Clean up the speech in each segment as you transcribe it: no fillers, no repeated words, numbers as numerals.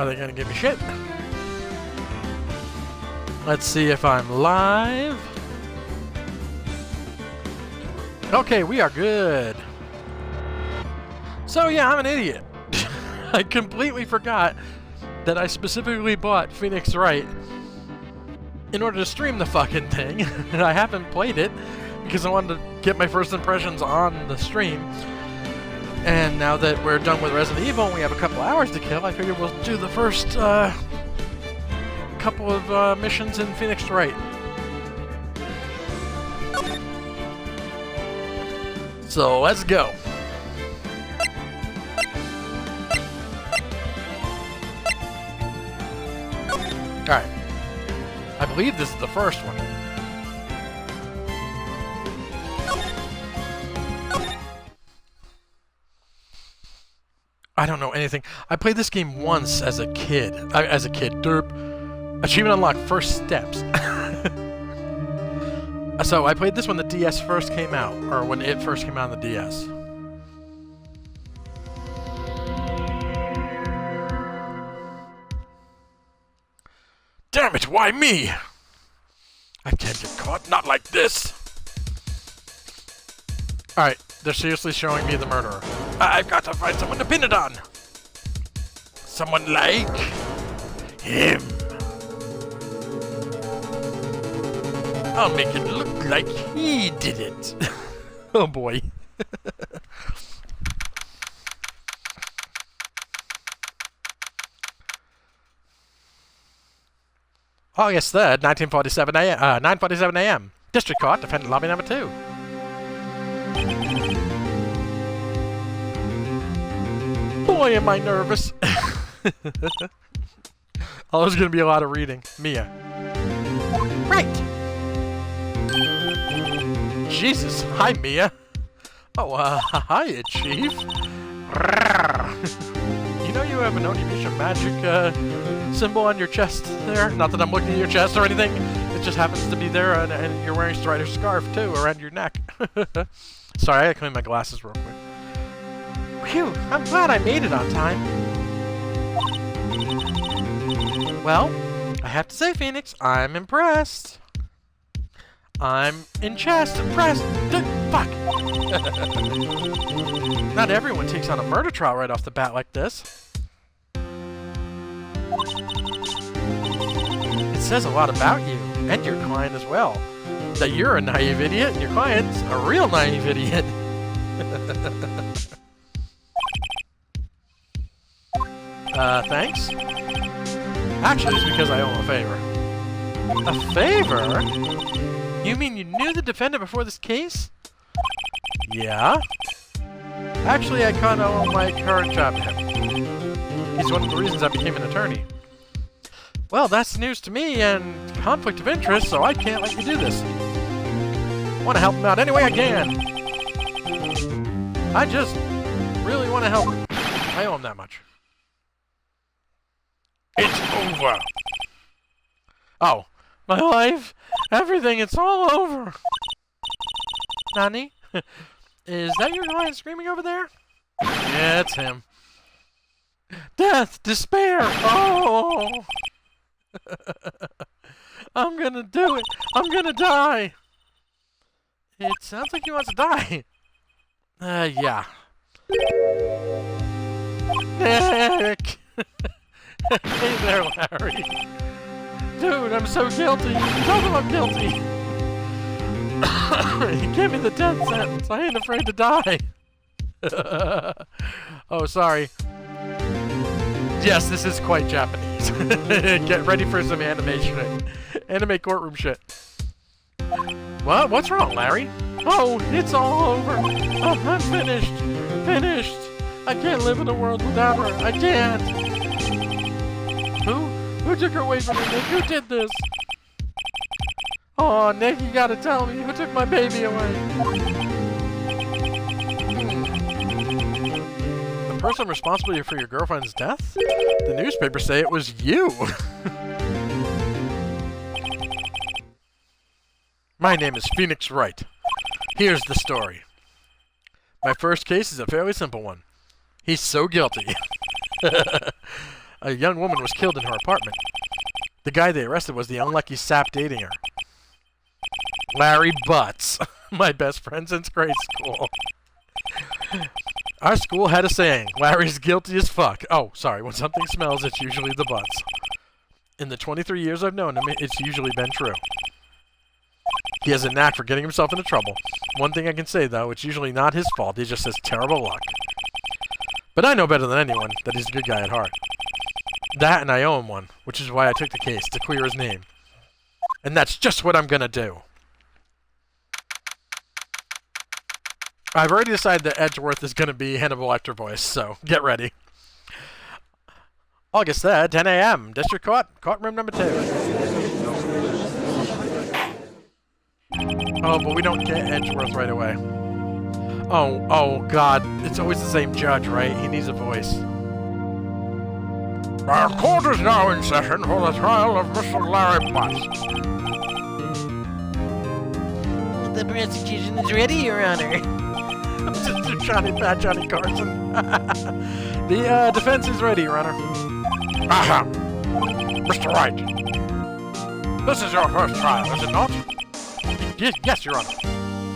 Are they gonna give me shit? Let's see if I'm live. Okay, we are good. So yeah, I'm an idiot. I completely forgot that I specifically bought Phoenix Wright in order to stream the fucking thing. And I haven't played it because I wanted to get my first impressions on the stream. And now that we're done with Resident Evil and we have a couple hours to kill, I figured we'll do the first couple of missions in Phoenix Wright. So let's go. Alright. I believe this is the first one. I don't know anything. I played this game once as a kid. Derp. Achievement unlocked, first steps. So I played this when the DS first came out, or when it first came out on the DS. Damn it, why me? I can't get caught, not like this. Alright, they're seriously showing me the murderer. I've got to find someone to pin it on. Someone like him. I'll make it look like he did it. Oh boy. August 3rd, 1947 a.m. 9:47 a.m. District Court, Defendant Lobby Number 2. Boy, am I nervous. Oh, there's gonna be a lot of reading. Mia. Right. Jesus. Hi, Mia. Oh, hiya, Chief. You know you have an Onimusha magic, symbol on your chest there? Not that I'm looking at your chest or anything. It just happens to be there, and you're wearing Strider's scarf, too, around your neck. Sorry, I gotta clean my glasses real quick. Phew, I'm glad I made it on time. Well, I have to say, Phoenix, I'm impressed. I'm in chest impressed. Fuck! Not everyone takes on a murder trial right off the bat like this. It says a lot about you, and your client as well. That you're a naive idiot, and your client's a real naive idiot. Thanks? Actually, it's because I owe a favor. A favor? You mean you knew the defendant before this case? Yeah? Actually, I kinda owe my current job to him. He's one of the reasons I became an attorney. Well, that's news to me, and conflict of interest, so I can't let you do this. I want to help him out any way I can. I just really want to help him. I owe him that much. It's over. Oh, my life, everything, it's all over. Nani? Is that your client screaming over there? Yeah, it's him. Death, despair, oh! I'm gonna do it. I'm gonna die. It sounds like he wants to die. Yeah. Nick! Hey there, Larry. Dude, I'm so guilty. Tell them I'm guilty. He gave me the death sentence. I ain't afraid to die. Oh, sorry. Yes, this is quite Japanese. Get ready for some animation. Anime courtroom shit. What? What's wrong, Larry? Oh, it's all over. Oh, I'm finished. Finished. I can't live in a world without her. I can't. Who took her away from me, Nick? Who did this? Oh, Nick, you gotta tell me. Who took my baby away? The person responsible for your girlfriend's death? The newspapers say it was you. My name is Phoenix Wright. Here's the story. My first case is a fairly simple one. He's so guilty. A young woman was killed in her apartment. The guy they arrested was the unlucky sap dating her. Larry Butts. My best friend since grade school. Our school had a saying, Larry's guilty as fuck. Oh, sorry, when something smells, it's usually the Butts. In the 23 years I've known him, it's usually been true. He has a knack for getting himself into trouble. One thing I can say, though, it's usually not his fault. He just has terrible luck. But I know better than anyone that he's a good guy at heart. That and I owe him one, which is why I took the case, to clear his name. And that's just what I'm gonna do. I've already decided that Edgeworth is gonna be Hannibal Lecter voice, so get ready. August 3rd, 10 a.m. District Court, courtroom number 2. Oh, but we don't get Edgeworth right away. Oh God, it's always the same judge, right? He needs a voice. Our court is now in session for the trial of Mr. Larry Butts. The prosecution is ready, Your Honor. I'm just Johnny Carson. The defense is ready, Your Honor. Aha! Mr. Wright. This is your first trial, is it not? Yes, Your Honor.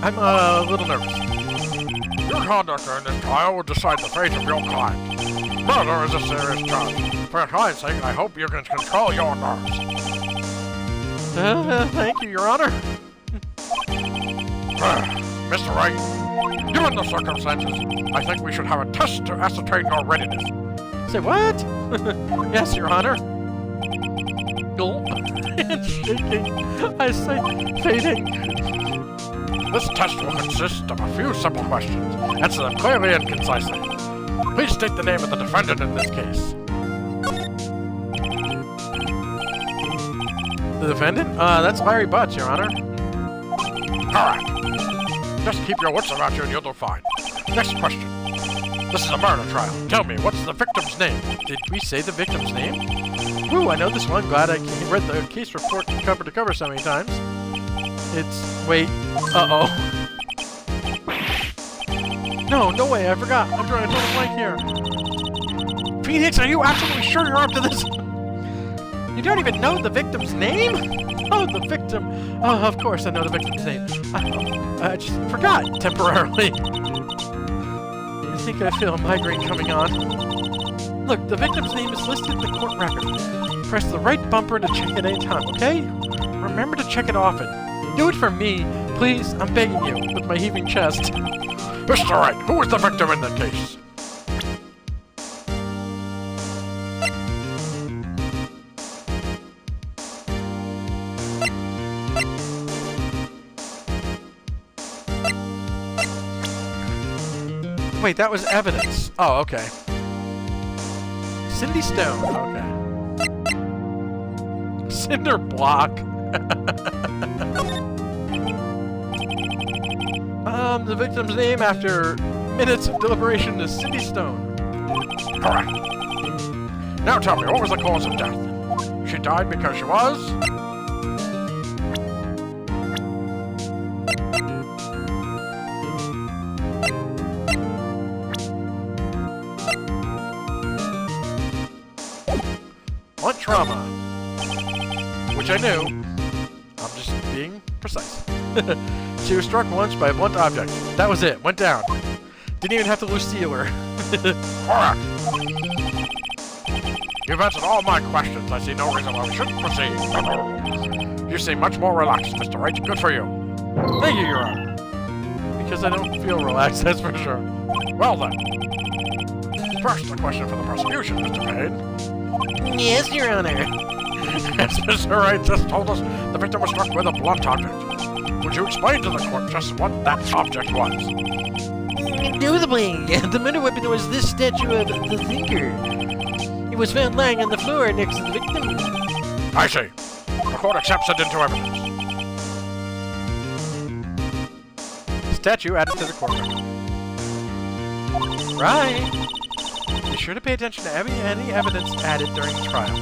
I'm a little nervous. Your conduct in this trial will decide the fate of your client. Murder is a serious charge. For your client's sake, I hope you can control your nerves. Thank you, Your Honor. Mr. Wright, given the circumstances, I think we should have a test to ascertain your readiness. Say what? Yes, Your Honor. Gulp. And shaking. I say, fading. This test will consist of a few simple questions. Answer them clearly and concisely. Please state the name of the defendant in this case. The defendant? That's Larry Butts, Your Honor. Correct. Just keep your wits about you and you'll do fine. Next question. This is a murder trial. Tell me, what's the victim's name? Did we say the victim's name? Ooh, I know this one. Glad I read the case report cover to cover so many times. It's... wait. Uh-oh. No way, I forgot. I'm drawing a total blank here. Phoenix, are you absolutely sure you're up to this? You don't even know the victim's name? Oh, the victim. Oh, of course I know the victim's name. I just forgot temporarily. I think I feel a migraine coming on. Look, the victim's name is listed in the court record. Press the right bumper to check it any time, okay? Remember to check it often. Do it for me, please. I'm begging you, with my heaving chest. Mr. Wright, who is the victim in the case? Wait, that was evidence. Oh, okay. Cindy Stone. Okay. Cinder Block. The victim's name after minutes of deliberation is Cindy Stone. Correct. Now tell me, what was the cause of death? She died because she was... blunt trauma. Which I knew. I'm just being precise. She was struck once by a blunt object. That was it. Went down. Didn't even have to Lucille her. Correct. You've answered all my questions. I see no reason why we shouldn't proceed. You seem much more relaxed, Mr. Wright. Good for you. Thank you, Your Honor. Because I don't feel relaxed, that's for sure. Well then. First, a question for the prosecution, Mr. Payne. Yes, Your Honor. As Mr. Wright just told us, the victim was struck with a blunt object. Would you explain to the court just what that object was? Indubitably, the murder weapon was this statue of the Thinker. It was found lying on the floor next to the victim. I see. The court accepts it into evidence. Statue added to the court record. Right. Be sure to pay attention to any evidence added during the trial.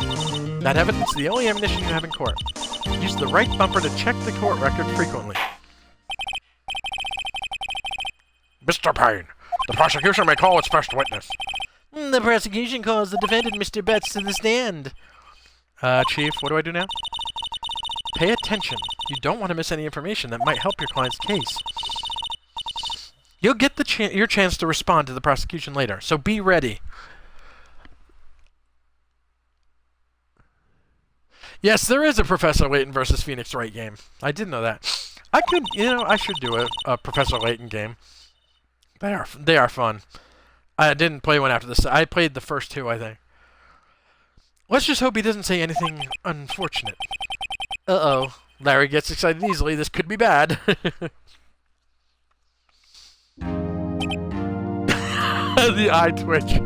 That evidence is the only ammunition you have in court. Use the right bumper to check the court record frequently. Mr. Payne, the prosecution may call its first witness. The prosecution calls the defendant, Mr. Butts, to the stand. Chief, what do I do now? Pay attention. You don't want to miss any information that might help your client's case. You'll get your chance to respond to the prosecution later, so be ready. Yes, there is a Professor Layton versus Phoenix Wright game. I did know that. I should do a Professor Layton game. They are fun. I didn't play one after this. I played the first two, I think. Let's just hope he doesn't say anything unfortunate. Uh-oh. Larry gets excited easily. This could be bad. The eye twitch.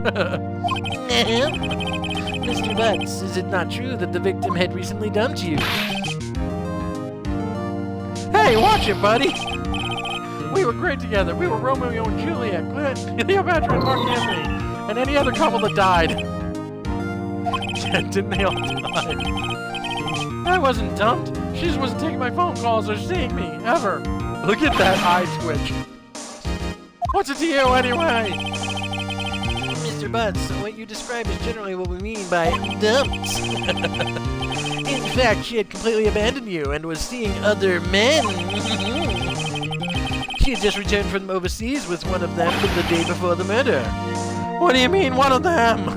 Mr. Butts, is it not true that the victim had recently dumped you? Hey, watch it, buddy! We were great together. We were Romeo and Juliet, Cleopatra and Mark Antony, and any other couple that died. Didn't they all die? I wasn't dumped. She just wasn't taking my phone calls or seeing me, ever. Look at that eye twitch. What's it to you, anyway? Mr. Butts, what you describe is generally what we mean by dumped. In fact, she had completely abandoned you and was seeing other men. She had just returned from overseas with one of them the day before the murder. What do you mean, one of them?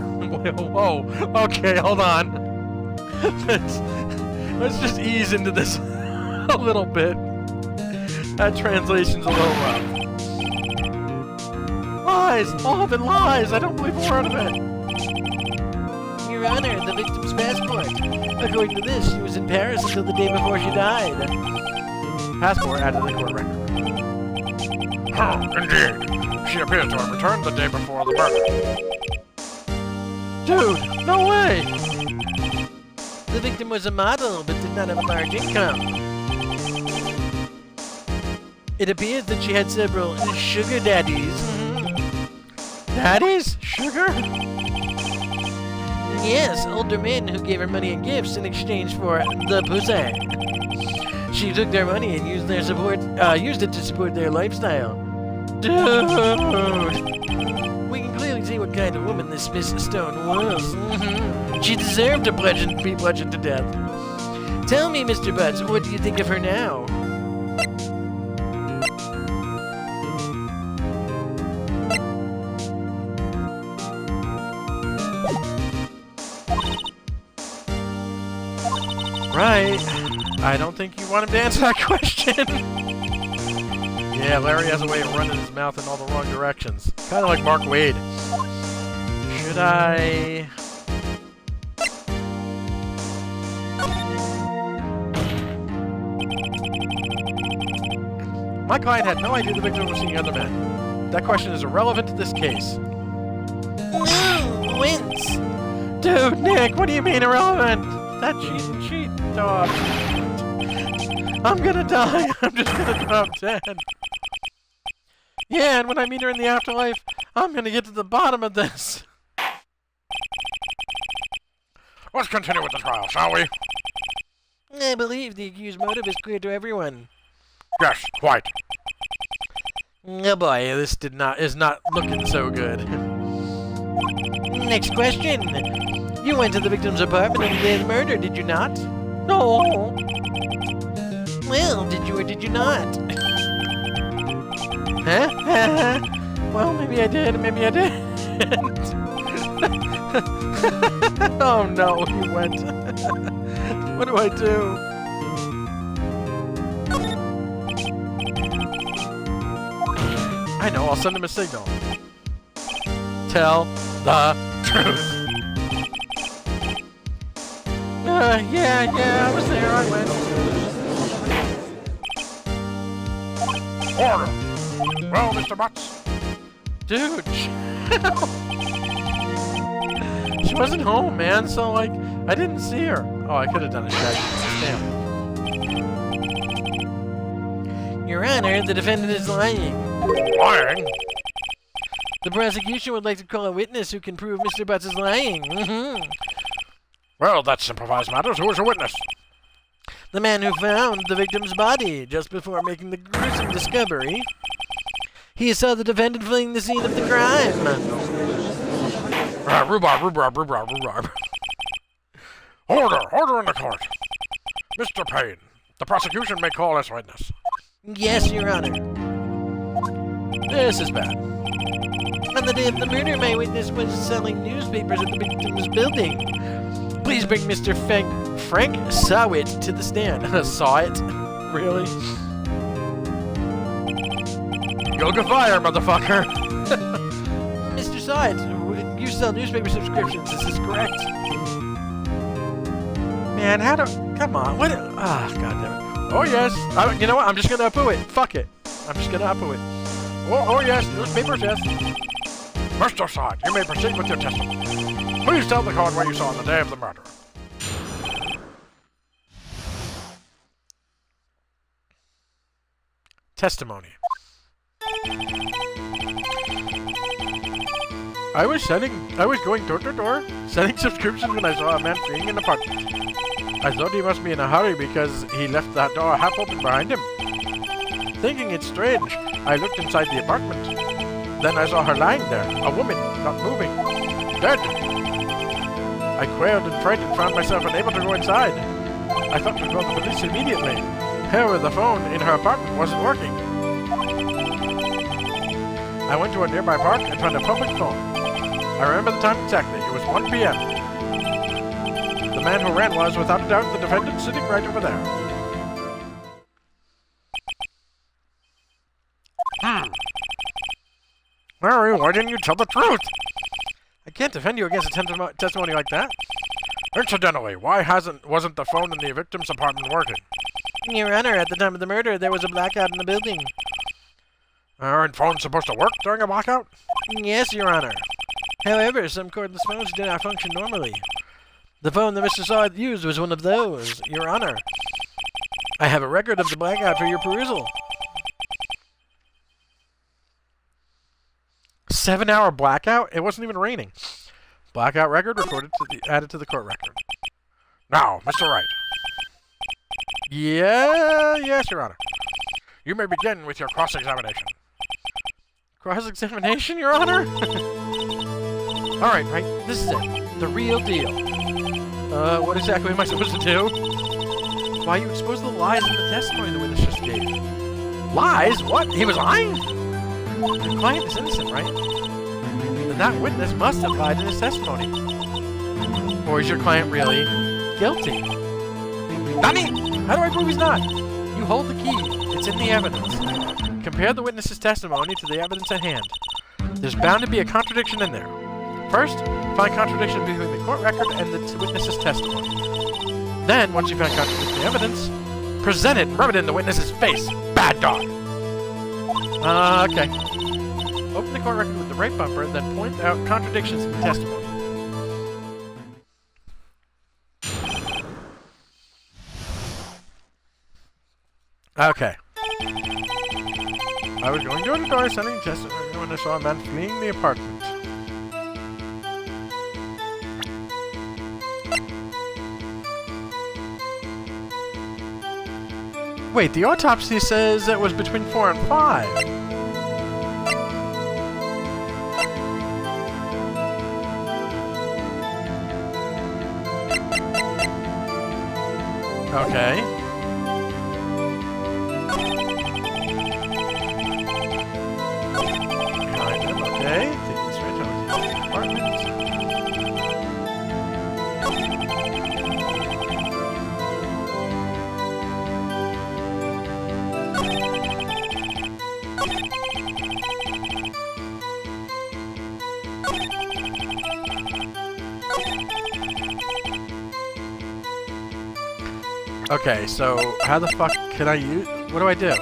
Whoa. Okay, hold on. Let's just ease into this a little bit. That translation's a little rough. Lies! All of it lies! I don't believe a word of it! Your Honor, the victim's passport. According to this, she was in Paris until the day before she died. Passport added to the court record. Indeed. She appears to have returned the day before the murder. Dude, no way! The victim was a model, but did not have a large income. It appears that she had several sugar daddies. Daddies? Sugar? Yes, older men who gave her money and gifts in exchange for the pussy. She took their money and used it to support their lifestyle. Dude! We can clearly see what kind of woman this Miss Stone was. She deserved to be bludgeoned to death. Tell me, Mr. Butts, what do you think of her now? Right. I don't think you want him to answer that question. Yeah, Larry has a way of running his mouth in all the wrong directions. Kind of like Mark Wade. Should I... My client had no idea the victim was seeing other men. That question is irrelevant to this case. Wins! Dude, Nick, what do you mean irrelevant? That cheat dog. I'm gonna die. I'm just gonna drop dead. Yeah, and when I meet her in the afterlife, I'm gonna get to the bottom of this. Let's continue with the trial, shall we? I believe the accused motive is clear to everyone. Yes, quite. Oh boy, This is not looking so good. Next question. You went to the victim's apartment on the day of the murder, did you not? No. Well, did you or did you not? Huh? Well, maybe I did, maybe I didn't. Oh no, he went. What do I do? I know, I'll send him a signal. Tell the truth. Yeah, I was there, I went. Order. Well, Mr. Butts. Dude, she wasn't home, man, so, like, I didn't see her. Oh, I could have done a shaggy stamp. Your Honor, the defendant is lying. Lying? The prosecution would like to call a witness who can prove Mr. Butts is lying. Well, that simplifies matters. Who is your witness? The man who found the victim's body just before making the gruesome discovery. He saw the defendant fleeing the scene of the crime. Rhubarb. Order in the court. Mr. Payne, the prosecution may call as witness. Yes, Your Honor. This is bad. On the day of the murder, my witness was selling newspapers at the victim's building. Please bring Mr. Frank Sawit to the stand. Saw it? Really? You'll get fired, motherfucker! Mr. Sawit, you sell newspaper subscriptions. This is correct. Man, how do... Come on, what... Ah, goddammit. Oh, yes. You know what? I'm just gonna approve it. Fuck it. I'm just gonna approve it. Oh, yes. Newspapers, yes. Mr. Sawit, you may proceed with your testimony. Please tell the court what you saw on the day of the murder. Testimony. I was going door to door, selling subscriptions when I saw a man fleeing an apartment. I thought he must be in a hurry because he left that door half open behind him. Thinking it strange, I looked inside the apartment. Then I saw her lying there, a woman, not moving, dead. I quailed and frightened, found myself unable to go inside. I thought to call the police immediately. However, the phone in her apartment wasn't working. I went to a nearby park and found a public phone. I remember the time exactly. It was 1 p.m. The man who ran was, without a doubt, the defendant sitting right over there. Mary, why didn't you tell the truth? I can't defend you against a testimony like that. Incidentally, why wasn't the phone in the victim's apartment working? Your Honor, at the time of the murder, there was a blackout in the building. Aren't phones supposed to work during a blackout? Yes, Your Honor. However, some cordless phones do not function normally. The phone that Mr. Sawit used was one of those, Your Honor. I have a record of the blackout for your perusal. 7-hour blackout? It wasn't even raining. Blackout record recorded added to the court record. Now, Mr. Wright. Yes, Your Honor. You may begin with your cross-examination. Cross-examination, Your Honor? Alright, this is it. The real deal. What exactly am I supposed to do? Why, you expose the lies in the testimony the witness just gave. Lies? What? He was lying? Your client is innocent, right? And that witness must have lied in his testimony. Or is your client really guilty? Nani! How do I prove he's not? You hold the key. It's in the evidence. Compare the witness's testimony to the evidence at hand. There's bound to be a contradiction in there. First, find contradiction between the court record and the witness's testimony. Then, once you find contradicting evidence, present it and rub it in the witness's face. Bad dog! Okay. Open the court record with the right bumper, then point out contradictions in the testimony. Okay. I was going door to door selling testimony when I saw a man fleeing the apartment. Wait, the autopsy says it was between 4 and 5. Okay. Behind him, okay. Take this right over to the apartment. Okay, so how the fuck can I use... What do I do?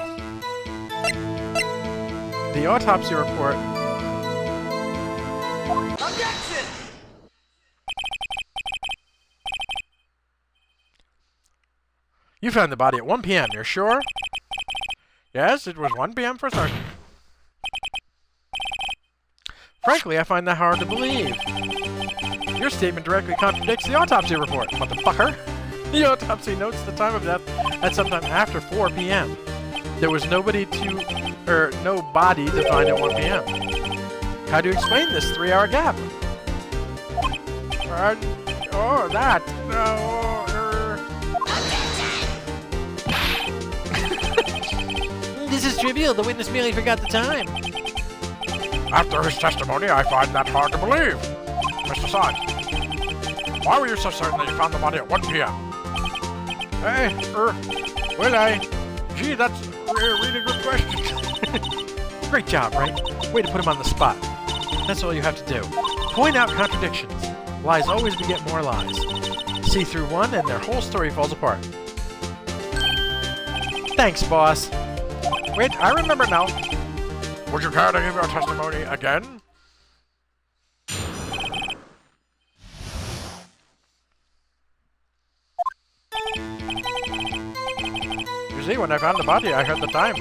The autopsy report... Objection! You found the body at 1 p.m., you're sure? Yes, it was 1 p.m. for certain. Frankly, I find that hard to believe. Your statement directly contradicts the autopsy report, motherfucker. The autopsy notes the time of death at sometime after 4 p.m. There was no body to find at 1 p.m. How do you explain this 3-hour gap? Oh, that. No. This is trivial. The witness merely forgot the time. After his testimony, I find that hard to believe. Mr. Sarge, why were you so certain that you found the body at 1 p.m.? Hey, will I? Gee, that's a really good question. Great job, right? Way to put him on the spot. That's all you have to do. Point out contradictions. Lies always beget more lies. See through one and their whole story falls apart. Thanks, boss. Wait, I remember now. Would you care to give your testimony again? You see, when I found the body, I heard the time.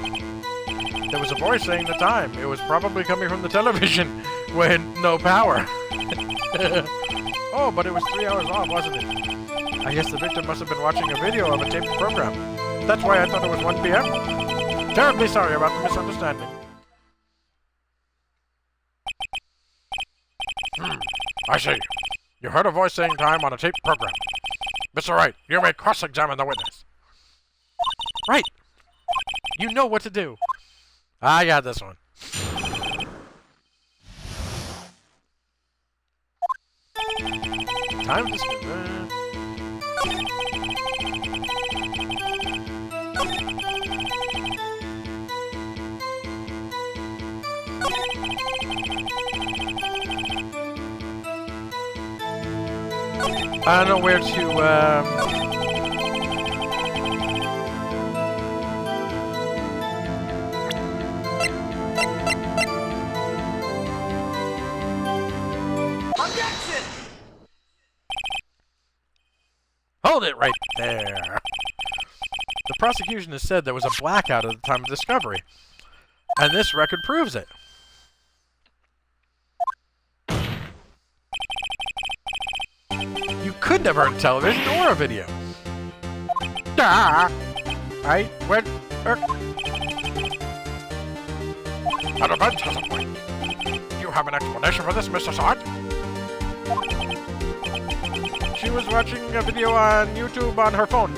There was a voice saying the time. It was probably coming from the television with no power. Oh, but it was 3 hours off, wasn't it? I guess the victim must have been watching a video of a taped program. That's why I thought it was 1 p.m. Terribly sorry about the misunderstanding. I see. You heard a voice saying time on a taped program. Mr. Wright, you may cross-examine the witness. Right. You know what to do. I got this one. Time to spin. I don't know where to, Objection! Hold it right there. The prosecution has said there was a blackout at the time of discovery, and this record proves it. You couldn't have heard television or a video. I went... An event has a point. Do you have an explanation for this, Mr. Sarge? She was watching a video on YouTube on her phone.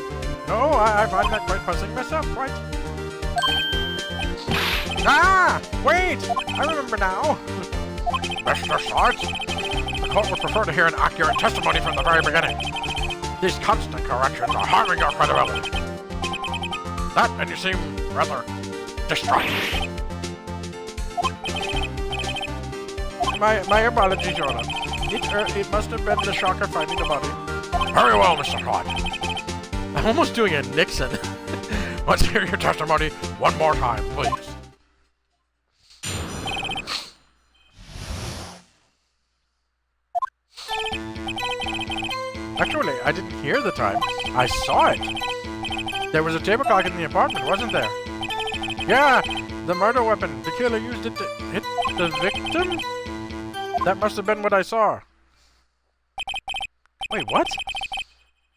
No, I find that quite puzzling myself, right? Wait! I remember now. Mr. Sarge, the court would prefer to hear an accurate testimony from the very beginning. These constant corrections are harming your credibility. That, and you seem rather distraught. My apologies, Your Honor. It must have been the shock of finding the body. Very well, Mr. Todd. I'm almost doing a Nixon. Let's hear your testimony one more time, please. Actually, I didn't hear the time. I saw it. There was a table clock in the apartment, wasn't there? Yeah, the murder weapon. The killer used it to hit the victim? That must have been what I saw. Wait, what?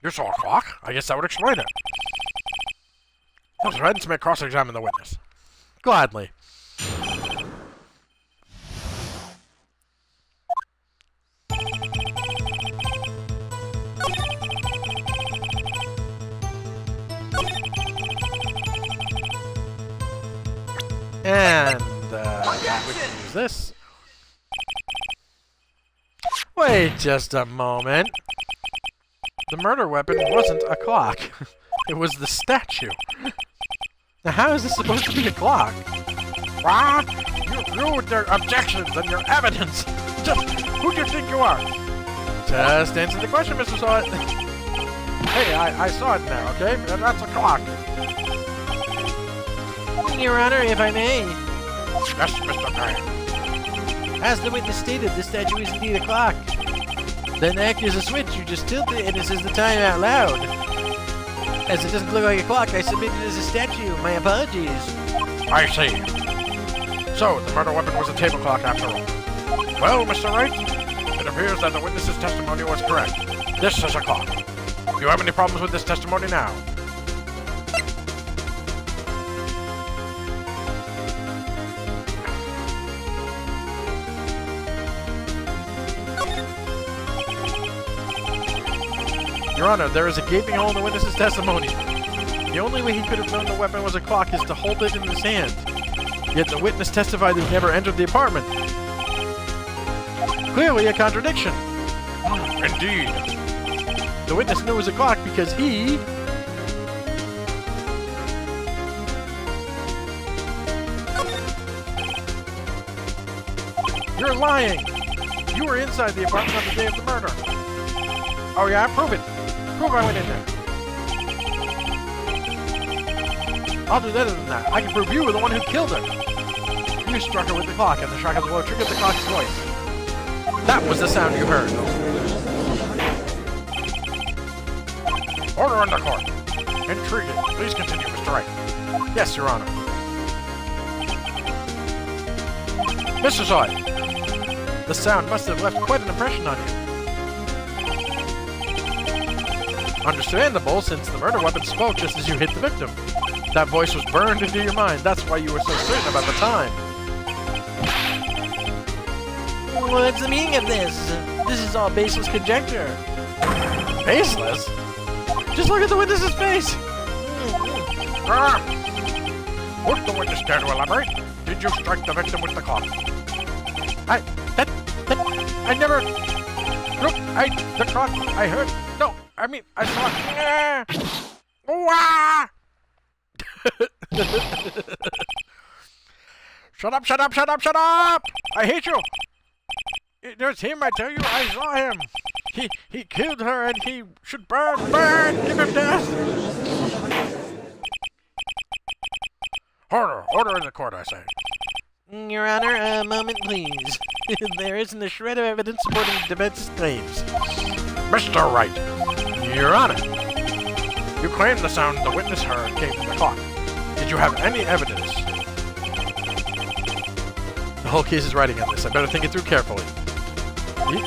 You saw a clock? I guess that would explain it. The defense may cross-examine the witness. Gladly. And, we can use this. Wait just a moment. The murder weapon wasn't a clock. It was the statue. Now how is this supposed to be a clock? What? You with your objections and your evidence. Just, who do you think you are? Just answer the question, Mr. Saw. Hey, I saw it now, okay? That's a clock. Your Honor, if I may. Yes, Mr. Payne. As the witness stated, the statue is indeed a clock. Then act as a switch, you just tilt it and it says the time out loud. As it doesn't look like a clock, I submit it as a statue. My apologies. I see. So, the murder weapon was a table clock after all. Well, Mr. Wright, it appears that the witness's testimony was correct. This is a clock. Do you have any problems with this testimony now? Your Honor, there is a gaping hole in the witness's testimony. The only way he could have known the weapon was a clock is to hold it in his hand. Yet the witness testified that he never entered the apartment. Clearly a contradiction. Indeed. The witness knew it was a clock because he... You're lying! You were inside the apartment on the day of the murder. Oh yeah? Prove it. Prove I went in there. I'll do better than that. I can prove you were the one who killed her. You struck her with the clock, and the shock of the blow triggered the clock's voice. That was the sound you heard. Order in the court. Intriguing. Please continue, Mr. Wright. Yes, Your Honor. Mr. Zoid. The sound must have left quite an impression on you. Understandable, since the murder weapon spoke just as you hit the victim. That voice was burned into your mind. That's why you were so certain about the time. What's the meaning of this? This is all baseless conjecture. Baseless? Just look at the witness's face! Would the witness care to elaborate? Did you strike the victim with the clock? I never... Look, the clock, I heard... No, I mean, I saw it. Wah! Shut up, shut up, shut up, shut up! I hate you! It was him, I tell you, I saw him! He killed her and he should burn, give him death! Order in the court, I say. Your Honor, a moment, please. There isn't a shred of evidence supporting the defense's claims. Mr. Wright. Your Honor, you claim the sound the witness heard came from the clock. Did you have any evidence? The whole case is riding on this. I better think it through carefully.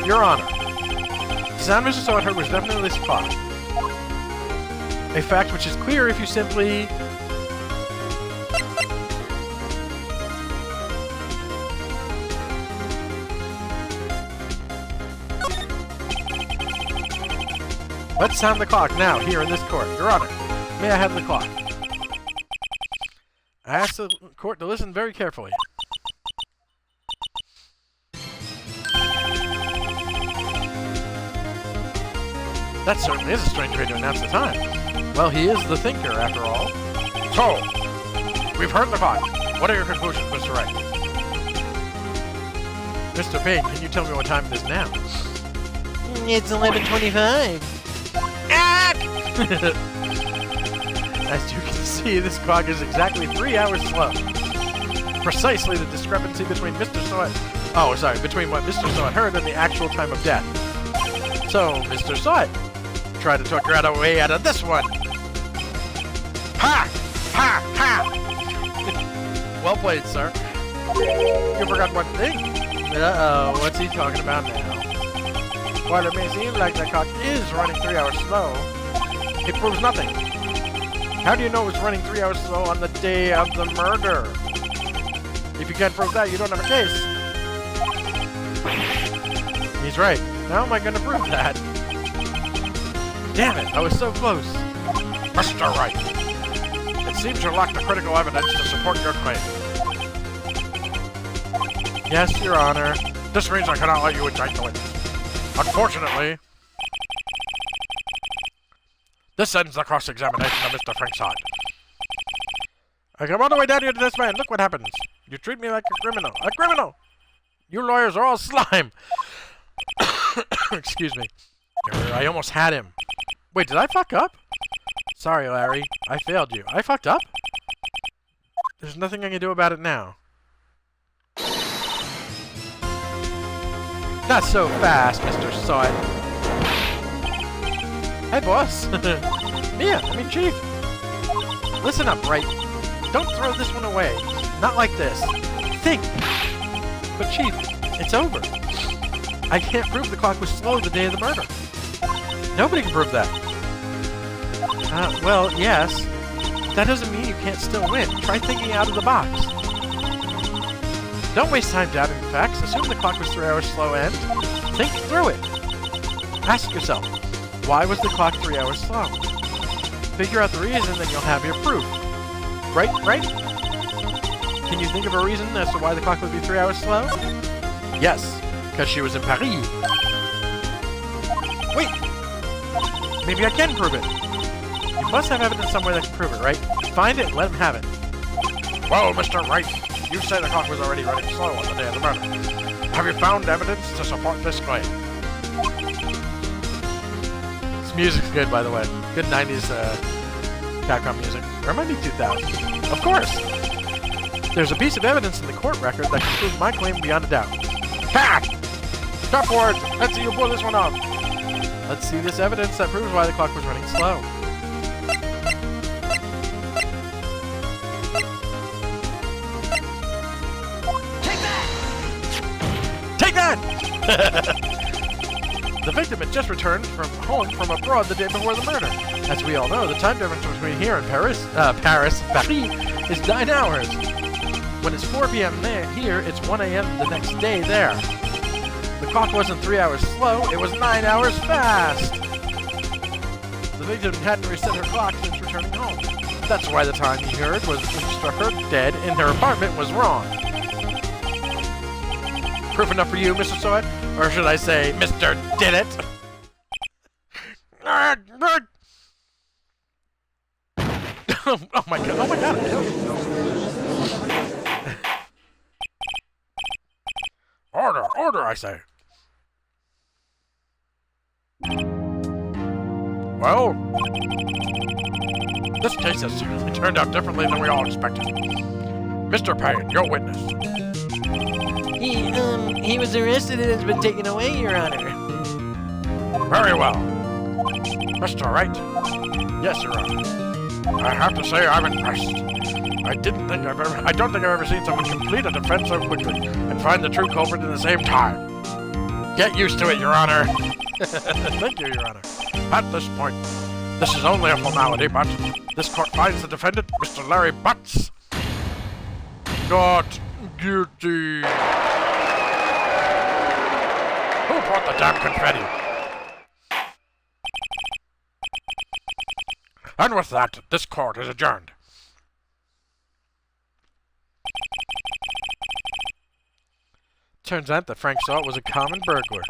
Your Honor, the sound Mr. Sword heard was definitely this clock. A fact which is clear if you simply... Let's sound the clock now, here in this court. Your Honor, may I have the clock? I ask the court to listen very carefully. That certainly is a strange way to announce the time. Well, he is the thinker, after all. So, we've heard the clock. What are your conclusions, Mr. Wright? Mr. Payne, can you tell me what time it is now? It's 11:25. As you can see, this clock is exactly 3 hours slow. Precisely the discrepancy between between what Mr. Sawat heard and the actual time of death. So, Mr. Sawat, try to talk your way out of this one. Ha! Ha! Ha! Well played, sir. You forgot one thing. Uh-oh, what's he talking about now? While it may seem like the clock is running 3 hours slow, it proves nothing. How do you know it was running 3 hours slow on the day of the murder? If you can't prove that, you don't have a case. He's right. How am I going to prove that? Damn it, I was so close. Mr. Wright, it seems you lack the critical evidence to support your claim. Yes, Your Honor. This means I cannot let you indict the witness. Unfortunately, this ends the cross-examination of Mr. Frankside. I come all the way down here to this man. Look what happens. You treat me like a criminal. A criminal! You lawyers are all slime. Excuse me. I almost had him. Wait, did I fuck up? Sorry, Larry. I failed you. I fucked up? There's nothing I can do about it now. Not so fast, Mr. Sawyer. Hey, boss. Chief. Listen up, Wright. Don't throw this one away. Not like this. Think. But, Chief, it's over. I can't prove the clock was slow the day of the murder. Nobody can prove that. Well, yes. That doesn't mean you can't still win. Try thinking out of the box. Don't waste time doubting the facts. Assume the clock was 3 hours slow and think through it. Ask yourself, Why was the clock 3 hours slow? Figure out the reason, then you'll have your proof. Right? Can you think of a reason as to why the clock would be 3 hours slow? Yes, because she was in Paris. Wait! Maybe I can prove it. You must have evidence somewhere that can prove it, right? Find it and let him have it. Well, Mr. Wright, you say the clock was already running slow on the day of the murder. Have you found evidence to support this claim? This music's good, by the way. Good 90s Capcom music. Or it might be 2000s. Of course! There's a piece of evidence in the court record that can prove my claim beyond a doubt. Ha! Stop words! Let's see you pull this one off! Let's see this evidence that proves why the clock was running slow. Take that! The victim had just returned home from abroad the day before the murder. As we all know, the time difference between here and Paris, is 9 hours. When it's 4 p.m. here, it's 1 a.m. the next day there. The clock wasn't 3 hours slow, it was 9 hours fast! The victim hadn't reset her clock since returning home. That's why the time he heard when he struck her dead in her apartment was wrong. Proof enough for you, Mr. Sword? Or should I say, Mr. Did It? Oh my god, Order, I say. Well, this case has certainly turned out differently than we all expected. Mr. Payne, your witness. He was arrested and has been taken away, Your Honor. Very well. Mr. Wright. Yes, Your Honor. I have to say I'm impressed. I don't think I've ever seen someone complete a defense so quickly and find the true culprit in the same time. Get used to it, Your Honor. Thank you, Your Honor. At this point, this is only a formality, but this court finds the defendant, Mr. Larry Butts, not guilty. Who brought the damn confetti? And with that, this court is adjourned. Turns out that Frank Salt was a common burglar.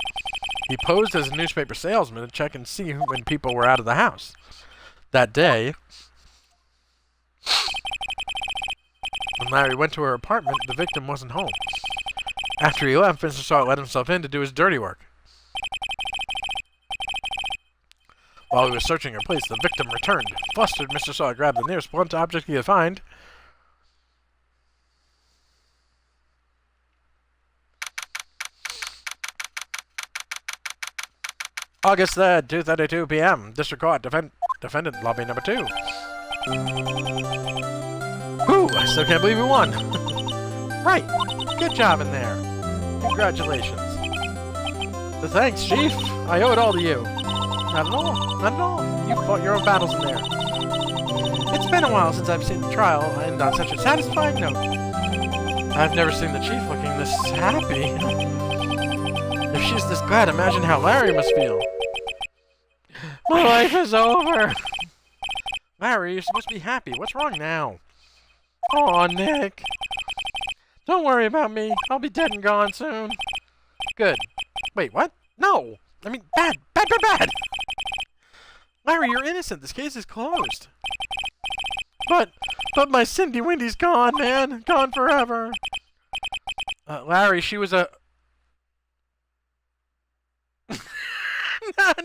He posed as a newspaper salesman to check and see when people were out of the house. That day, when Larry went to her apartment, the victim wasn't home. After he left, Mr. Salt let himself in to do his dirty work. While he was searching her place, the victim returned. Flustered, Mr. Salt grabbed the nearest blunt object he could find. August 3rd, 2:32 p.m. District Court, Defendant Lobby number 2. Whew, I still can't believe we won. Right, good job in there. Congratulations. The thanks, Chief. I owe it all to you. Not at all, not at all. You fought your own battles in there. It's been a while since I've seen the trial, and on such a satisfying note. I've never seen the Chief looking this happy. If she's this glad, imagine how Larry must feel. My life is over! Larry, you're supposed to be happy. What's wrong now? Aw, Nick. Don't worry about me. I'll be dead and gone soon. Good. Wait, what? No! I mean, bad! Bad, bad, bad! Larry, you're innocent. This case is closed. But my Cindy Windy's gone, man. Gone forever. Larry, she was a...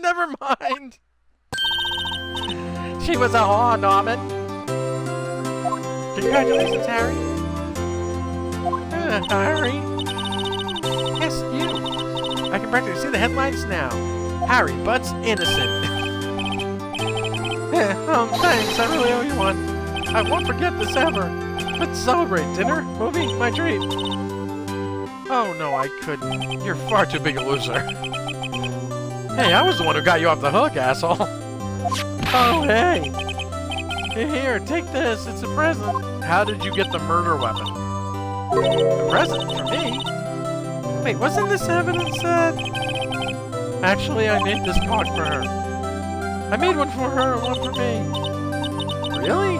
Never mind. She was a whore, Norman. Congratulations, Harry. Harry? Yes, you. I can practically see the headlines now. Harry Butts innocent. Thanks. I really owe you one. I won't forget this ever. Let's celebrate. Dinner? Movie? My treat. Oh, no, I couldn't. You're far too big a loser. Hey, I was the one who got you off the hook, asshole. Oh, hey. Here, take this. It's a present. How did you get the murder weapon? A present? For me? Wait, wasn't this evidence said? Actually, I made this card for her. I made one for her and one for me. Really?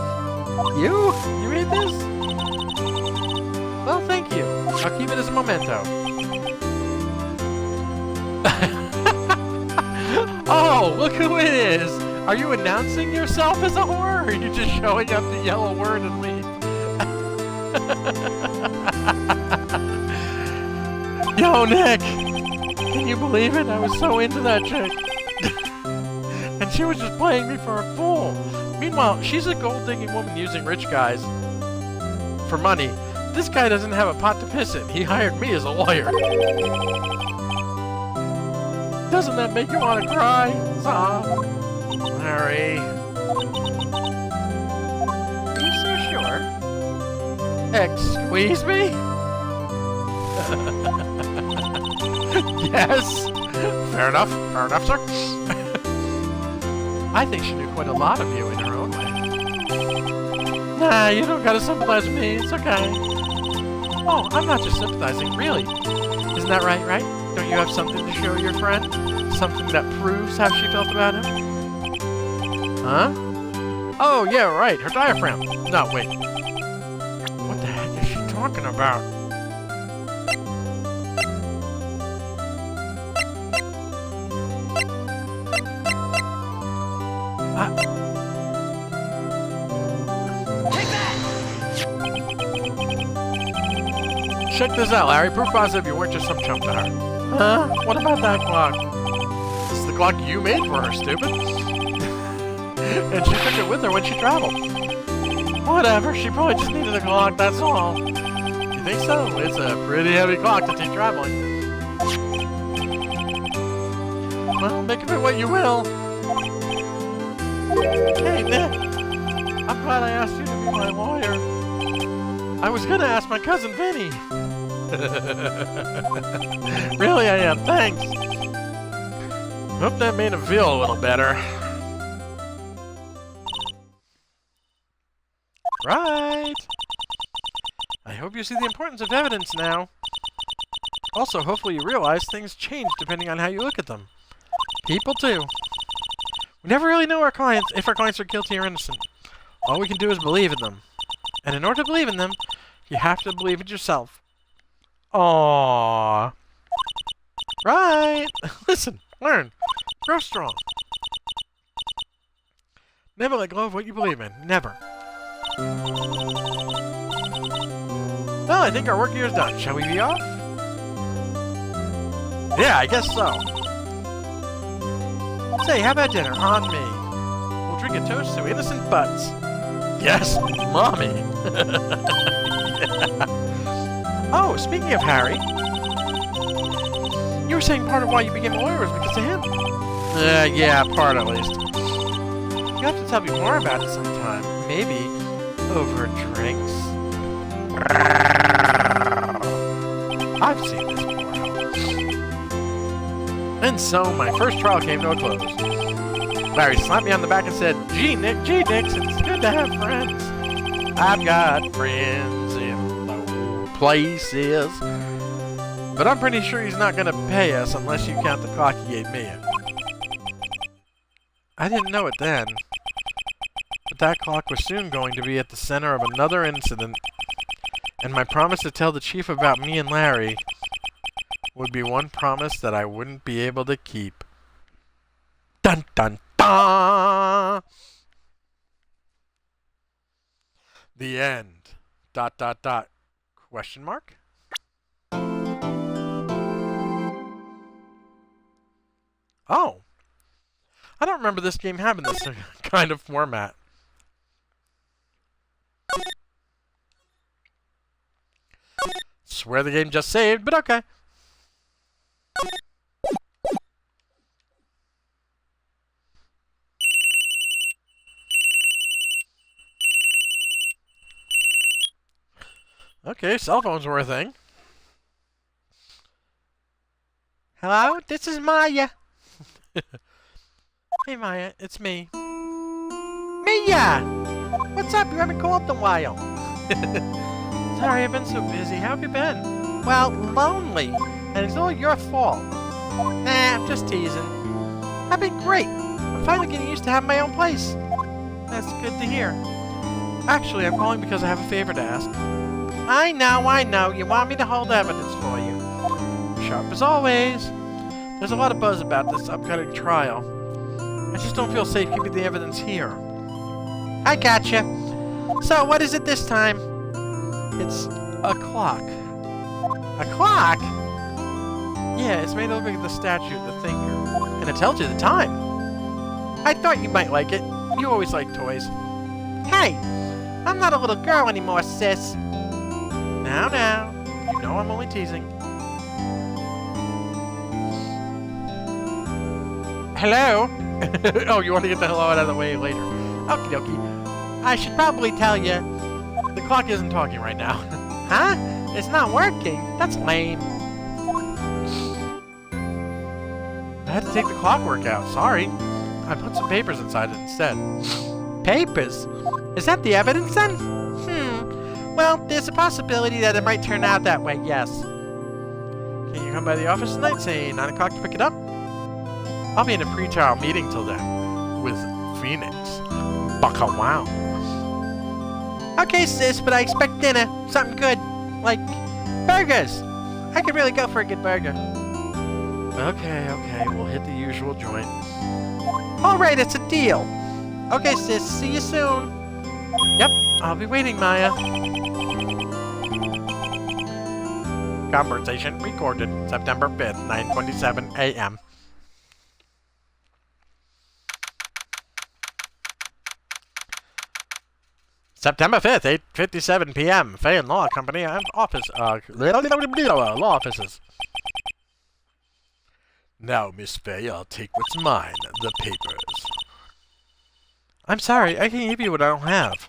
You? You made this? Well, thank you. I'll keep it as a memento. Oh, look who it is! Are you announcing yourself as a whore, or are you just showing up the yellow word and leave? Yo, Nick! Can you believe it? I was so into that chick. And she was just playing me for a fool. Meanwhile, she's a gold-digging woman using rich guys for money. This guy doesn't have a pot to piss in. He hired me as a lawyer. Doesn't that make you want to cry? Larry. Are you so sure? Squeeze me? Yes. Fair enough, sir. I think she knew quite a lot of you in her own way. Nah, you don't gotta sympathize with me. It's okay. Oh, I'm not just sympathizing, really. Isn't that right? Don't you have something to show your friend? Something that proves how she felt about him? Huh? Oh, yeah, right. Her diaphragm. No, wait. What the heck is she talking about? Check this out, Larry. Proof positive you weren't just some chump to her. Huh? What about that clock? This is the clock you made for her, stupid. And she took it with her when she traveled. Whatever, she probably just needed a clock, that's all. You think so? It's a pretty heavy clock to take traveling. Well, make of it what you will. Hey, Nick. I'm glad I asked you to be my lawyer. I was gonna ask my cousin Vinny. Really, I am. Thanks. Hope that made him feel a little better. Right. I hope you see the importance of evidence now. Also, hopefully you realize things change depending on how you look at them. People too. We never really know if our clients are guilty or innocent. All we can do is believe in them. And in order to believe in them, you have to believe it yourself. Aww. Right. Listen, learn, grow strong. Never let go of what you believe in. Never. Well, I think our work here is done. Shall we be off? Yeah, I guess so. Say, how about dinner? On me. We'll drink a toast to innocent butts. Yes, Mommy. Yeah. Oh, speaking of Harry, you were saying part of why you became a lawyer was because of him. Yeah, part at least. You have to tell me more about it sometime. Maybe over drinks. I've seen this before. And so, my first trial came to a close. Larry slapped me on the back and said, Gee, Nix, it's good to have friends. I've got friends in low places. But I'm pretty sure he's not going to pay us unless you count the clock he gave me. I didn't know it then. But that clock was soon going to be at the center of another incident. And my promise to tell the chief about me and Larry would be one promise that I wouldn't be able to keep. Dun dun dun! The end. ... Question mark? Oh. I don't remember this game having this kind of format. Swear the game just saved, but okay. Okay, cell phones were a thing. Hello, this is Maya. Hey Maya, it's me. Mia! What's up? You haven't called in a while. Sorry, I've been so busy. How have you been? Well, lonely. And it's all your fault. Nah, I'm just teasing. I've been great. I'm finally getting used to having my own place. That's good to hear. Actually, I'm calling because I have a favor to ask. I know. You want me to hold evidence for you. Sharp as always. There's a lot of buzz about this upcoming trial. I just don't feel safe keeping the evidence here. I gotcha. So, what is it this time? It's a clock. A clock? Yeah, it's made to look like the statue, the thinker. And it tells you the time. I thought you might like it. You always like toys. Hey! I'm not a little girl anymore, sis. Now. You know I'm only teasing. Hello? Oh, you want to get the hell out of the way later. Okie dokie. I should probably tell you. The clock isn't talking right now. Huh? It's not working? That's lame. I had to take the clockwork out. Sorry. I put some papers inside it instead. Papers? Is that the evidence then? Well, there's a possibility that it might turn out that way, yes. Can you come by the office tonight, say 9 o'clock to pick it up? I'll be in a pre-trial meeting till then. With Phoenix. Baka wow. Okay, sis, but I expect dinner. Something good. Like, burgers. I could really go for a good burger. Okay. We'll hit the usual joint. Alright, it's a deal. Okay, sis. See you soon. Yep, I'll be waiting, Maya. Conversation recorded September 5th, 9:27 a.m. September 5th, 8:57 p.m. Fay and Law Company and office, law offices. Now, Miss Fay, I'll take what's mine, the papers. I'm sorry, I can't give you what I don't have.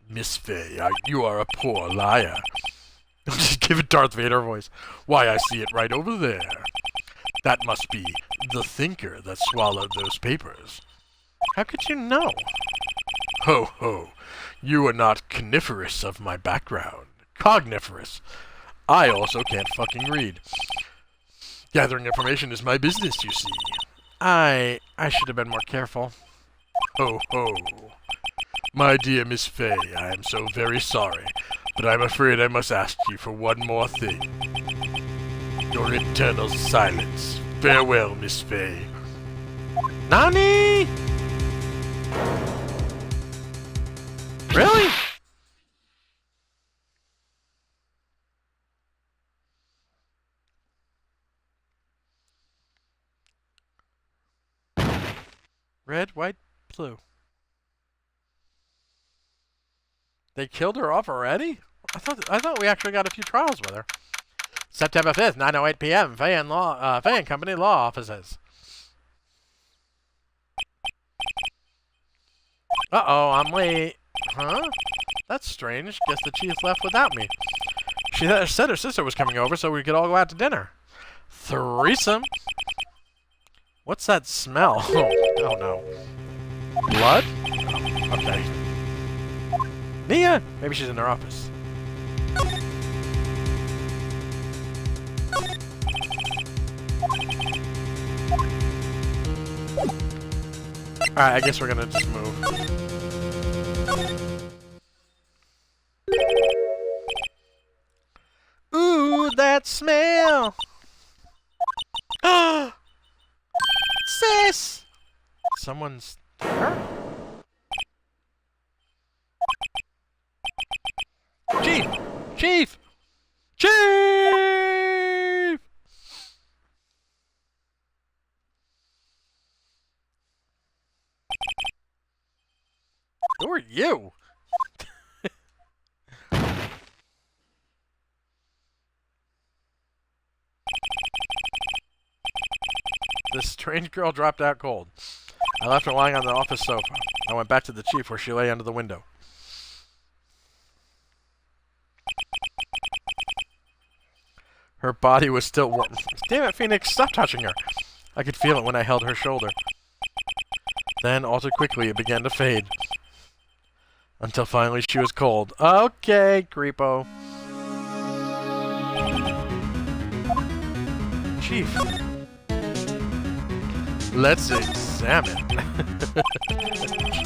Miss Fay, you are a poor liar. Just give it Darth Vader voice. Why, I see it right over there. That must be the thinker that swallowed those papers. How could you know? Ho ho. You are not coniferous of my background. Cogniferous. I also can't fucking read. Gathering information is my business, you see. I should have been more careful. Ho ho. My dear Miss Fay, I am so very sorry, but I'm afraid I must ask you for one more thing. Your eternal silence. Farewell, Miss Fay. Nani? Really? Red, white, blue. They killed her off already? I thought we actually got a few trials with her. September 5th, 9:08 p.m. Fay and Company Law Offices. Uh-oh, I'm late. Huh? That's strange. Guess the chief left without me. She said her sister was coming over so we could all go out to dinner. Threesome? What's that smell? Oh no. Blood? Oh, okay. Nia? Maybe she's in her office. Alright, I guess we're gonna just move. Ooh, that smell! Sis! Someone's hurt? Chief! Chief! Chief! Who are you? This strange girl dropped out cold. I left her lying on the office sofa. I went back to the chief where she lay under the window. Her body was still warm. Damn it, Phoenix, stop touching her. I could feel it when I held her shoulder. Then, all too quickly, it began to fade. Until finally she was cold. Okay, creepo. Chief. Let's examine.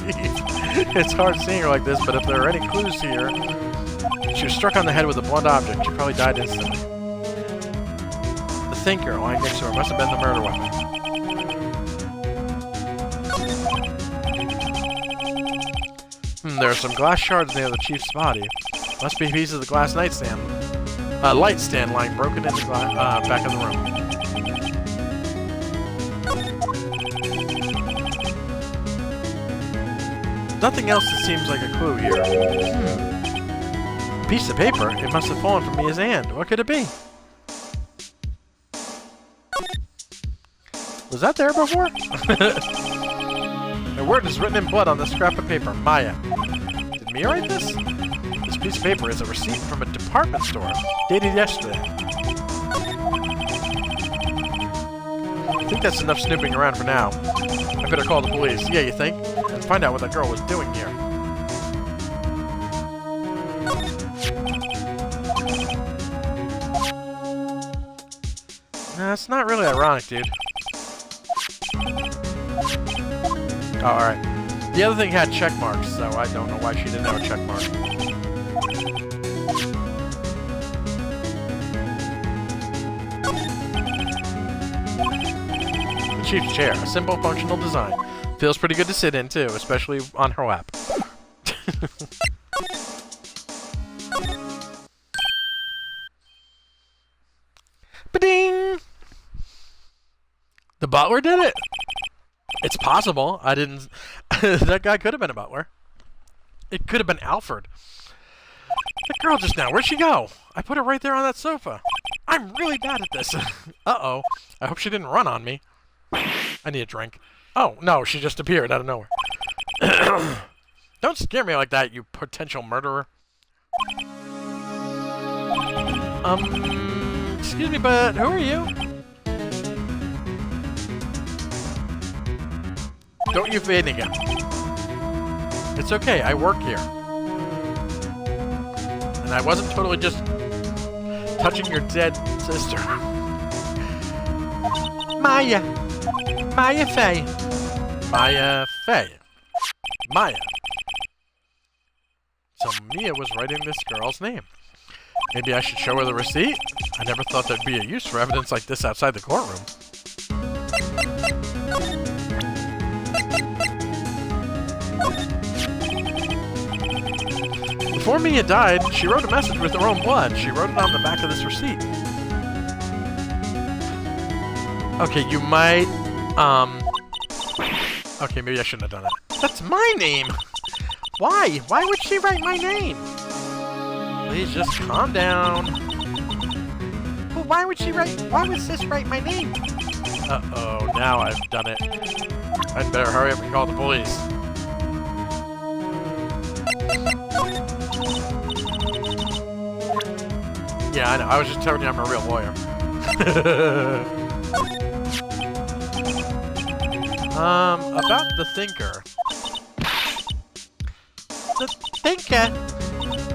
Jeez. It's hard seeing her like this, but if there are any clues here... She was struck on the head with a blunt object. She probably died instantly. The thinker lying next to her must have been the murder weapon. There are some glass shards near the chief's body. Must be a piece of the glass nightstand. Light stand lying broken in the back of the room. Nothing else that seems like a clue here. Piece of paper? It must have fallen from Mia's hand. What could it be? Was that there before? A word is written in blood on the scrap of paper. Maya. Did Mia write this? This piece of paper is a receipt from a department store, dated yesterday. I think that's enough snooping around for now. I better call the police. Yeah, you think? And find out what that girl was doing here. Nah, it's not really ironic, dude. Oh, alright. The other thing had check marks, so I don't know why she didn't have a check mark. The chief's chair. A simple, functional design. Feels pretty good to sit in, too, especially on her lap. Ba-ding! The butler did it? It's possible. I didn't... That guy could have been a butler. It could have been Alfred. That girl just now, where'd she go? I put her right there on that sofa. I'm really bad at this. Uh-oh. I hope she didn't run on me. I need a drink. Oh, no, she just appeared out of nowhere. Don't scare me like that, you potential murderer. Excuse me, but who are you? Don't you fade again. It's okay, I work here. And I wasn't totally just touching your dead sister. Maya. Maya Fey. Maya Fey. Maya. So Mia was writing this girl's name. Maybe I should show her the receipt? I never thought there'd be a use for evidence like this outside the courtroom. Before Mia died, she wrote a message with her own blood. She wrote it on the back of this receipt. Okay, you might, okay, maybe I shouldn't have done it. That's my name! Why? Why would she write my name? Please just calm down. Well, why would Sis write my name? Uh-oh, now I've done it. I'd better hurry up and call the police. Yeah, I know. I was just telling you I'm a real lawyer. About the thinker. The thinker?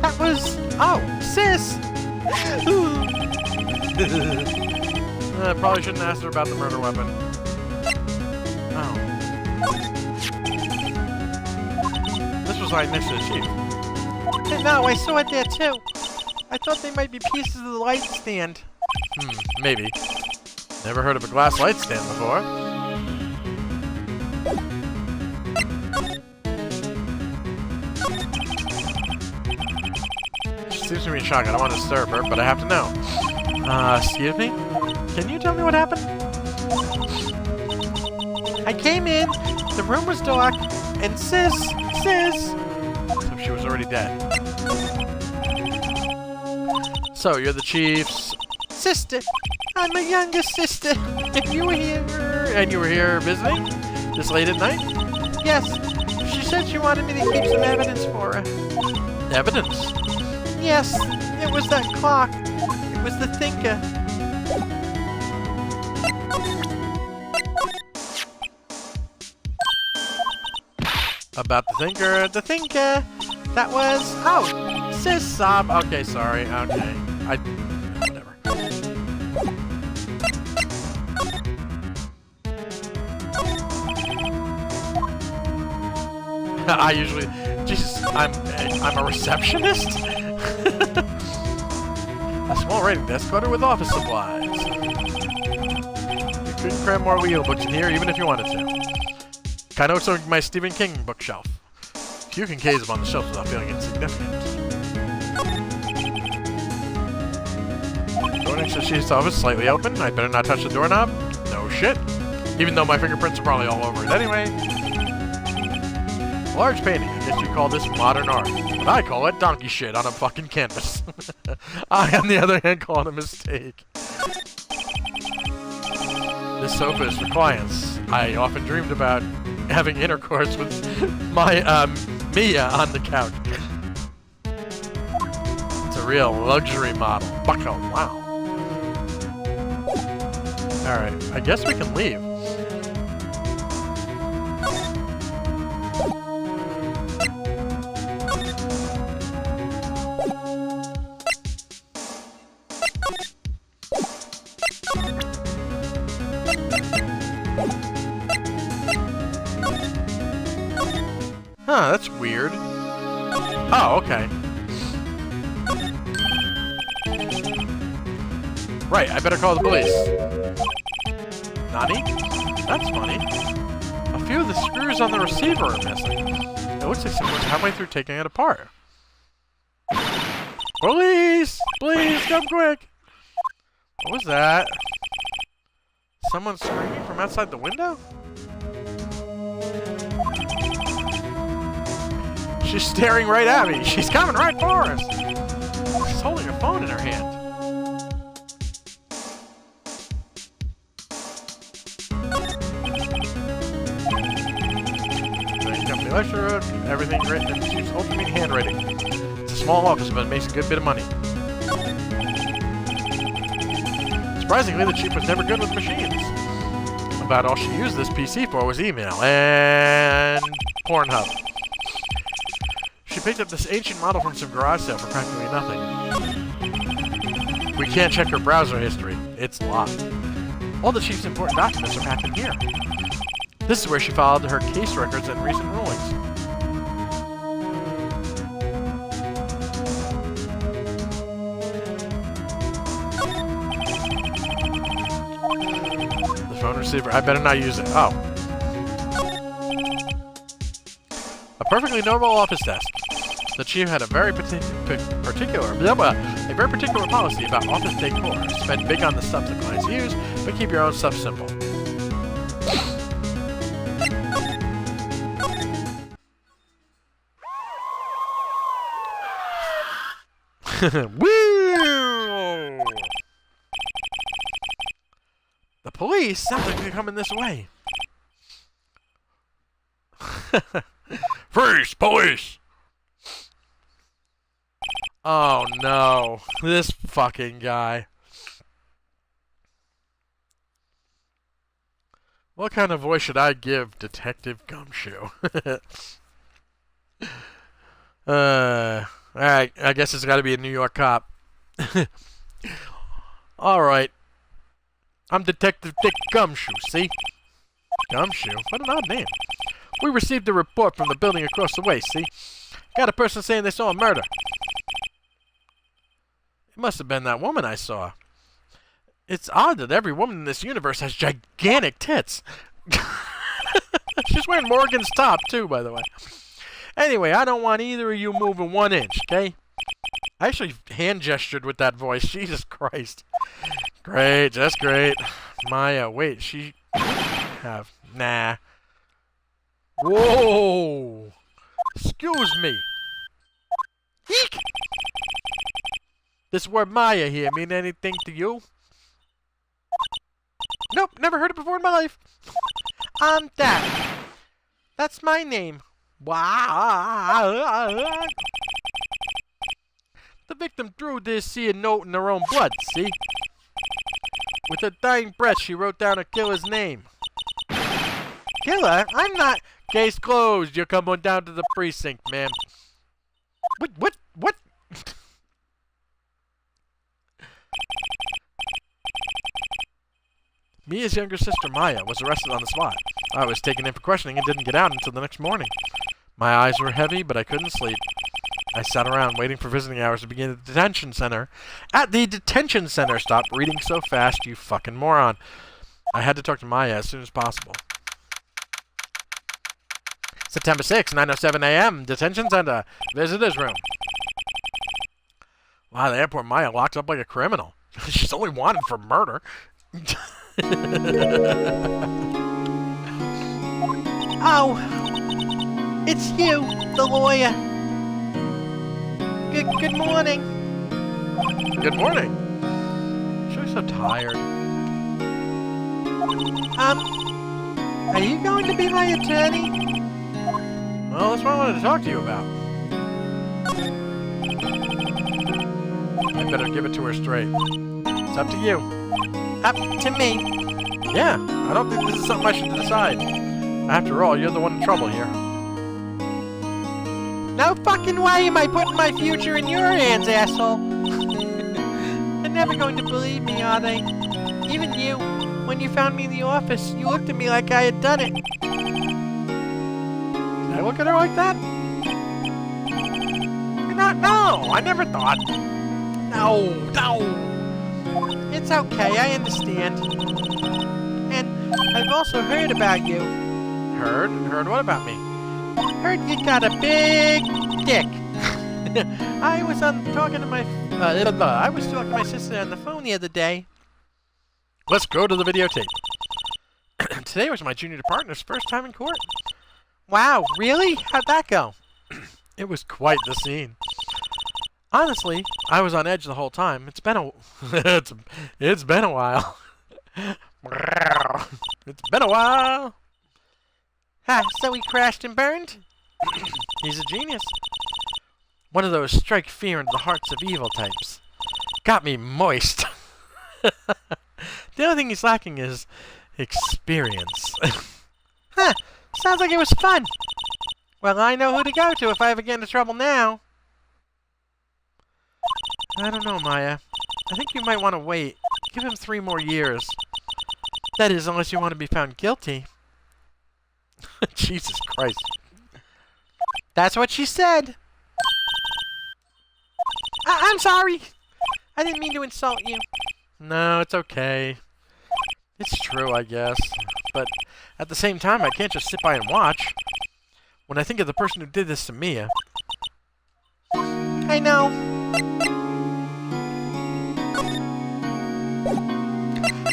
That was... Oh, Sis! Probably shouldn't ask her about the murder weapon. Oh. This was right next to the chief. No, I saw it there too. I thought they might be pieces of the light stand. Maybe. Never heard of a glass light stand before. She seems to be in shock. I don't want to disturb her, but I have to know. Excuse me? Can you tell me what happened? I came in, the room was dark, and Sis... So she was already dead. So, you're the chief's sister. I'm a younger sister. And you were here visiting? This late at night? Yes. She said she wanted me to keep some evidence for her. Evidence? Yes. It was that clock. It was the thinker. About the thinker. The thinker. That was... Oh. Sis, okay, sorry. Okay. Whatever. I usually... Jesus, I'm a receptionist? A small writing desk cluttered with office supplies. You couldn't cram more wheel books in here even if you wanted to. Kind of looks like my Stephen King bookshelf. Few can case on the shelf without feeling insignificant. Door next to the chief's office slightly open. I'd better not touch the doorknob. No shit. Even though my fingerprints are probably all over it anyway. Large painting. I guess you call this modern art. But I call it donkey shit on a fucking canvas. I, on the other hand, call it a mistake. This sofa is for clients. I often dreamed about having intercourse with my, Mia on the couch. It's a real luxury model. Bucko, wow. Alright, I guess we can leave. Huh, that's weird. Oh, okay. Right, I better call the police. Nani? That's funny. A few of the screws on the receiver are missing. It looks like someone's halfway through taking it apart. Police! Please, come quick! What was that? Someone screaming from outside the window? She's staring right at me. She's coming right for us. She's holding her phone in her hand. Company lecturer, everything written in she's ultimate handwriting. It's a small office, but it makes a good bit of money. Surprisingly, the chief was never good with machines. About all she used this PC for was email and Pornhub. She picked up this ancient model from some garage sale for practically nothing. We can't check her browser history. It's locked. All the chief's important documents are packed in here. This is where she filed her case records and recent rulings. The phone receiver. I better not use it. Oh. A perfectly normal office desk. The chief had a very particular policy about office decor. Spend big on the stuff the clients use, but keep your own stuff simple. Woo! The police? Sounds like they're coming this way. Freeze! Police! Oh no. This fucking guy. What kind of voice should I give Detective Gumshoe? Alright, I guess it's gotta be a New York cop. Alright. I'm Detective Dick Gumshoe, see? Gumshoe? What an odd name. We received a report from the building across the way, see? Got a person saying they saw a murder. It must have been that woman I saw. It's odd that every woman in this universe has gigantic tits. She's wearing Morgan's top, too, by the way. Anyway, I don't want either of you moving 1 inch, okay? I actually hand gestured with that voice. Jesus Christ. Great, just great. Maya, wait, she... have... Nah. Whoa! Excuse me. Eek! This word Maya here mean anything to you? Nope, never heard it before in my life. I'm that. That's my name. Wow. The victim drew this here note in her own blood, see? With her dying breath, she wrote down her killer's name. Killer? I'm not... Case closed. You're coming down to the precinct, ma'am. What? Mia's younger sister, Maya, was arrested on the spot. I was taken in for questioning and didn't get out until the next morning. My eyes were heavy, but I couldn't sleep. I sat around waiting for visiting hours to begin at the detention center. At the detention center! Stop reading so fast, you fucking moron. I had to talk to Maya as soon as possible. September 6, 9:07 a.m. Detention center. Visitors room. Wow, the airport Maya locked up like a criminal. She's only wanted for murder. Oh, it's you, the lawyer. Good morning. Good morning. She looks so tired. Are you going to be my attorney? Well, that's what I wanted to talk to you about. I better give it to her straight. It's up to you. Up to me. Yeah, I don't think this is something I should decide. After all, you're the one in trouble here. No fucking way am I putting my future in your hands, asshole. They're never going to believe me, are they? Even you, when you found me in the office, you looked at me like I had done it. Did I look at her like that? No, I never thought. No. It's okay, I understand. And I've also heard about you. Heard? Heard what about me? Heard you got a big dick. I was talking to my sister on the phone the other day. Let's go to the videotape. Today was my junior partner's first time in court. Wow, really? How'd that go? It was quite the scene. Honestly, I was on edge the whole time. It's been a it's been a while. It's been a while. So he crashed and burned? He's a genius. One of those strike fear into the hearts of evil types. Got me moist. The only thing he's lacking is experience. Sounds like it was fun. Well, I know who to go to if I ever get into trouble now. I don't know, Maya. I think you might want to wait. Give him 3 more years. That is, unless you want to be found guilty. Jesus Christ. That's what she said. I'm sorry. I didn't mean to insult you. No, it's okay. It's true, I guess. But at the same time, I can't just sit by and watch. When I think of the person who did this to Mia... I know.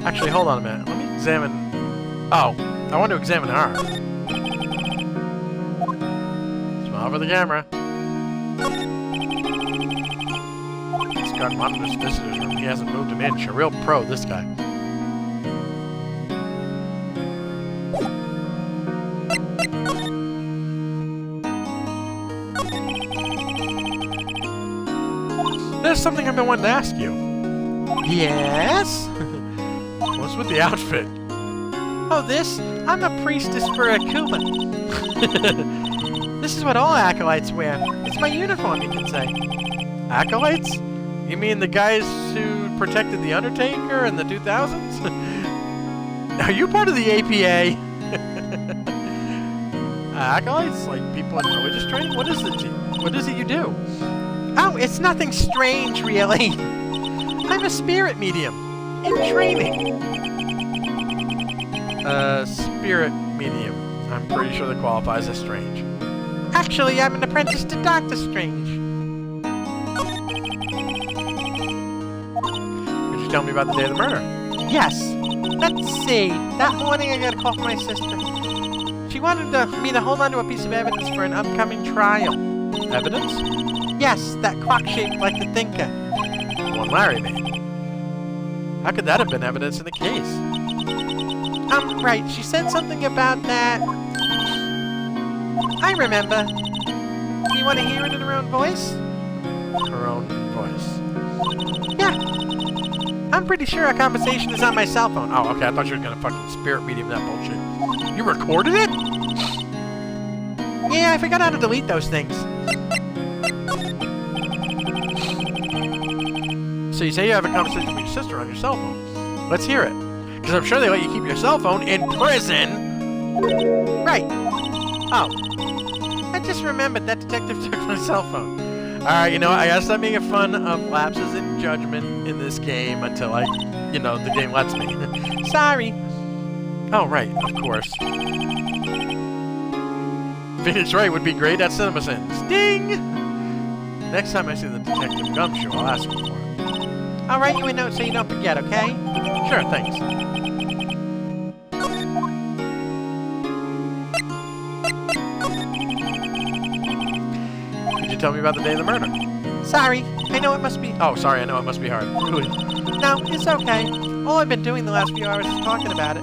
Actually, hold on a minute. Let me examine... Oh, I want to examine her. Smile for the camera. This guy monitors visitors room. He hasn't moved an inch. A real pro, this guy. There's something I've been wanting to ask you. Yes? What's with the outfit? Oh, this? I'm a priestess for Akuma. This is what all acolytes wear. It's my uniform, you can say. Acolytes? You mean the guys who protected the Undertaker in the 2000s? Are you part of the APA? Acolytes? Like people in religious training? What is it you do? Oh, it's nothing strange, really. I'm a spirit medium. In training. Spirit medium. I'm pretty sure that qualifies as strange. Actually, I'm an apprentice to Dr. Strange. Could you tell me about the day of the murder? Yes. Let's see. That morning I got a call from my sister. She wanted me to hold on to a piece of evidence for an upcoming trial. Evidence? Yes, that clock shaped like the Thinker. The one Larry made. How could that have been evidence in the case? Right. She said something about that. I remember. Do you want to hear it in her own voice? Her own voice. Yeah. I'm pretty sure our conversation is on my cell phone. Oh, okay. I thought you were gonna fucking spirit medium that bullshit. You recorded it? Yeah, I forgot how to delete those things. So you say you have a conversation with your sister on your cell phone. Let's hear it. Because I'm sure they let you keep your cell phone in prison. Right. Oh. I just remembered that detective took my cell phone. Alright, you know what? I gotta stop making fun of lapses in judgment in this game until the game lets me. Sorry. Oh, right, of course. Phoenix Wright would be great at CinemaSins. Ding! Next time I see the Detective Gumshoe, I'll ask him for it. I'll write you a note so you don't forget, okay? Sure, thanks. Did you tell me about the day of the murder? Sorry, I know it must be... Oh, sorry, I know it must be hard. No, it's okay. All I've been doing the last few hours is talking about it.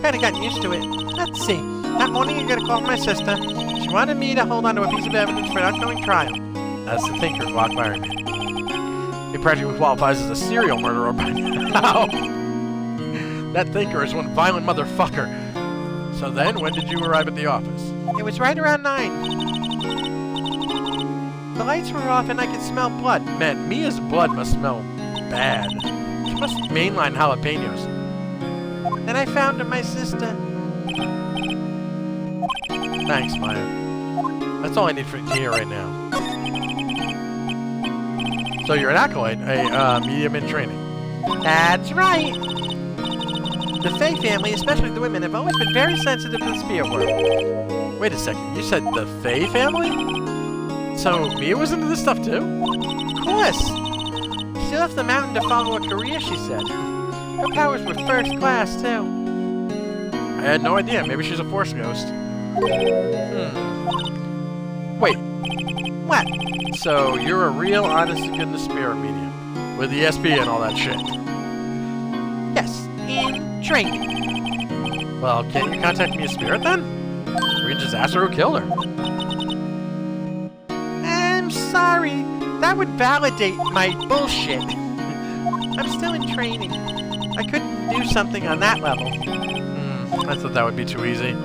Kinda gotten used to it. Let's see. That morning I got a call from my sister. She wanted me to hold on to a piece of evidence for an upcoming trial. That's the thinker who firing me. He practically qualifies as a serial murderer by now. That thinker is one violent motherfucker. So then, when did you arrive at the office? It was right around 9. The lights were off and I could smell blood. Man, Mia's blood must smell bad. She must mainline jalapenos. Then I found my sister. Thanks, Maya. That's all I need to hear right now. So you're an acolyte, a medium in training. That's right. The Fae family, especially the women, have always been very sensitive to the spirit world. Wait a second, you said the Fae family? So Mia was into this stuff too? Of course. She left the mountain to follow a career, she said. Her powers were first class too. I had no idea. Maybe she's a force ghost. Wait. What? So, you're a real honest-to-goodness spirit medium. With ESP and all that shit. Yes, in training. Well, can't you contact me a spirit then? We can just ask her who killed her. I'm sorry. That would validate my bullshit. I'm still in training. I couldn't do something on that level. I thought that would be too easy.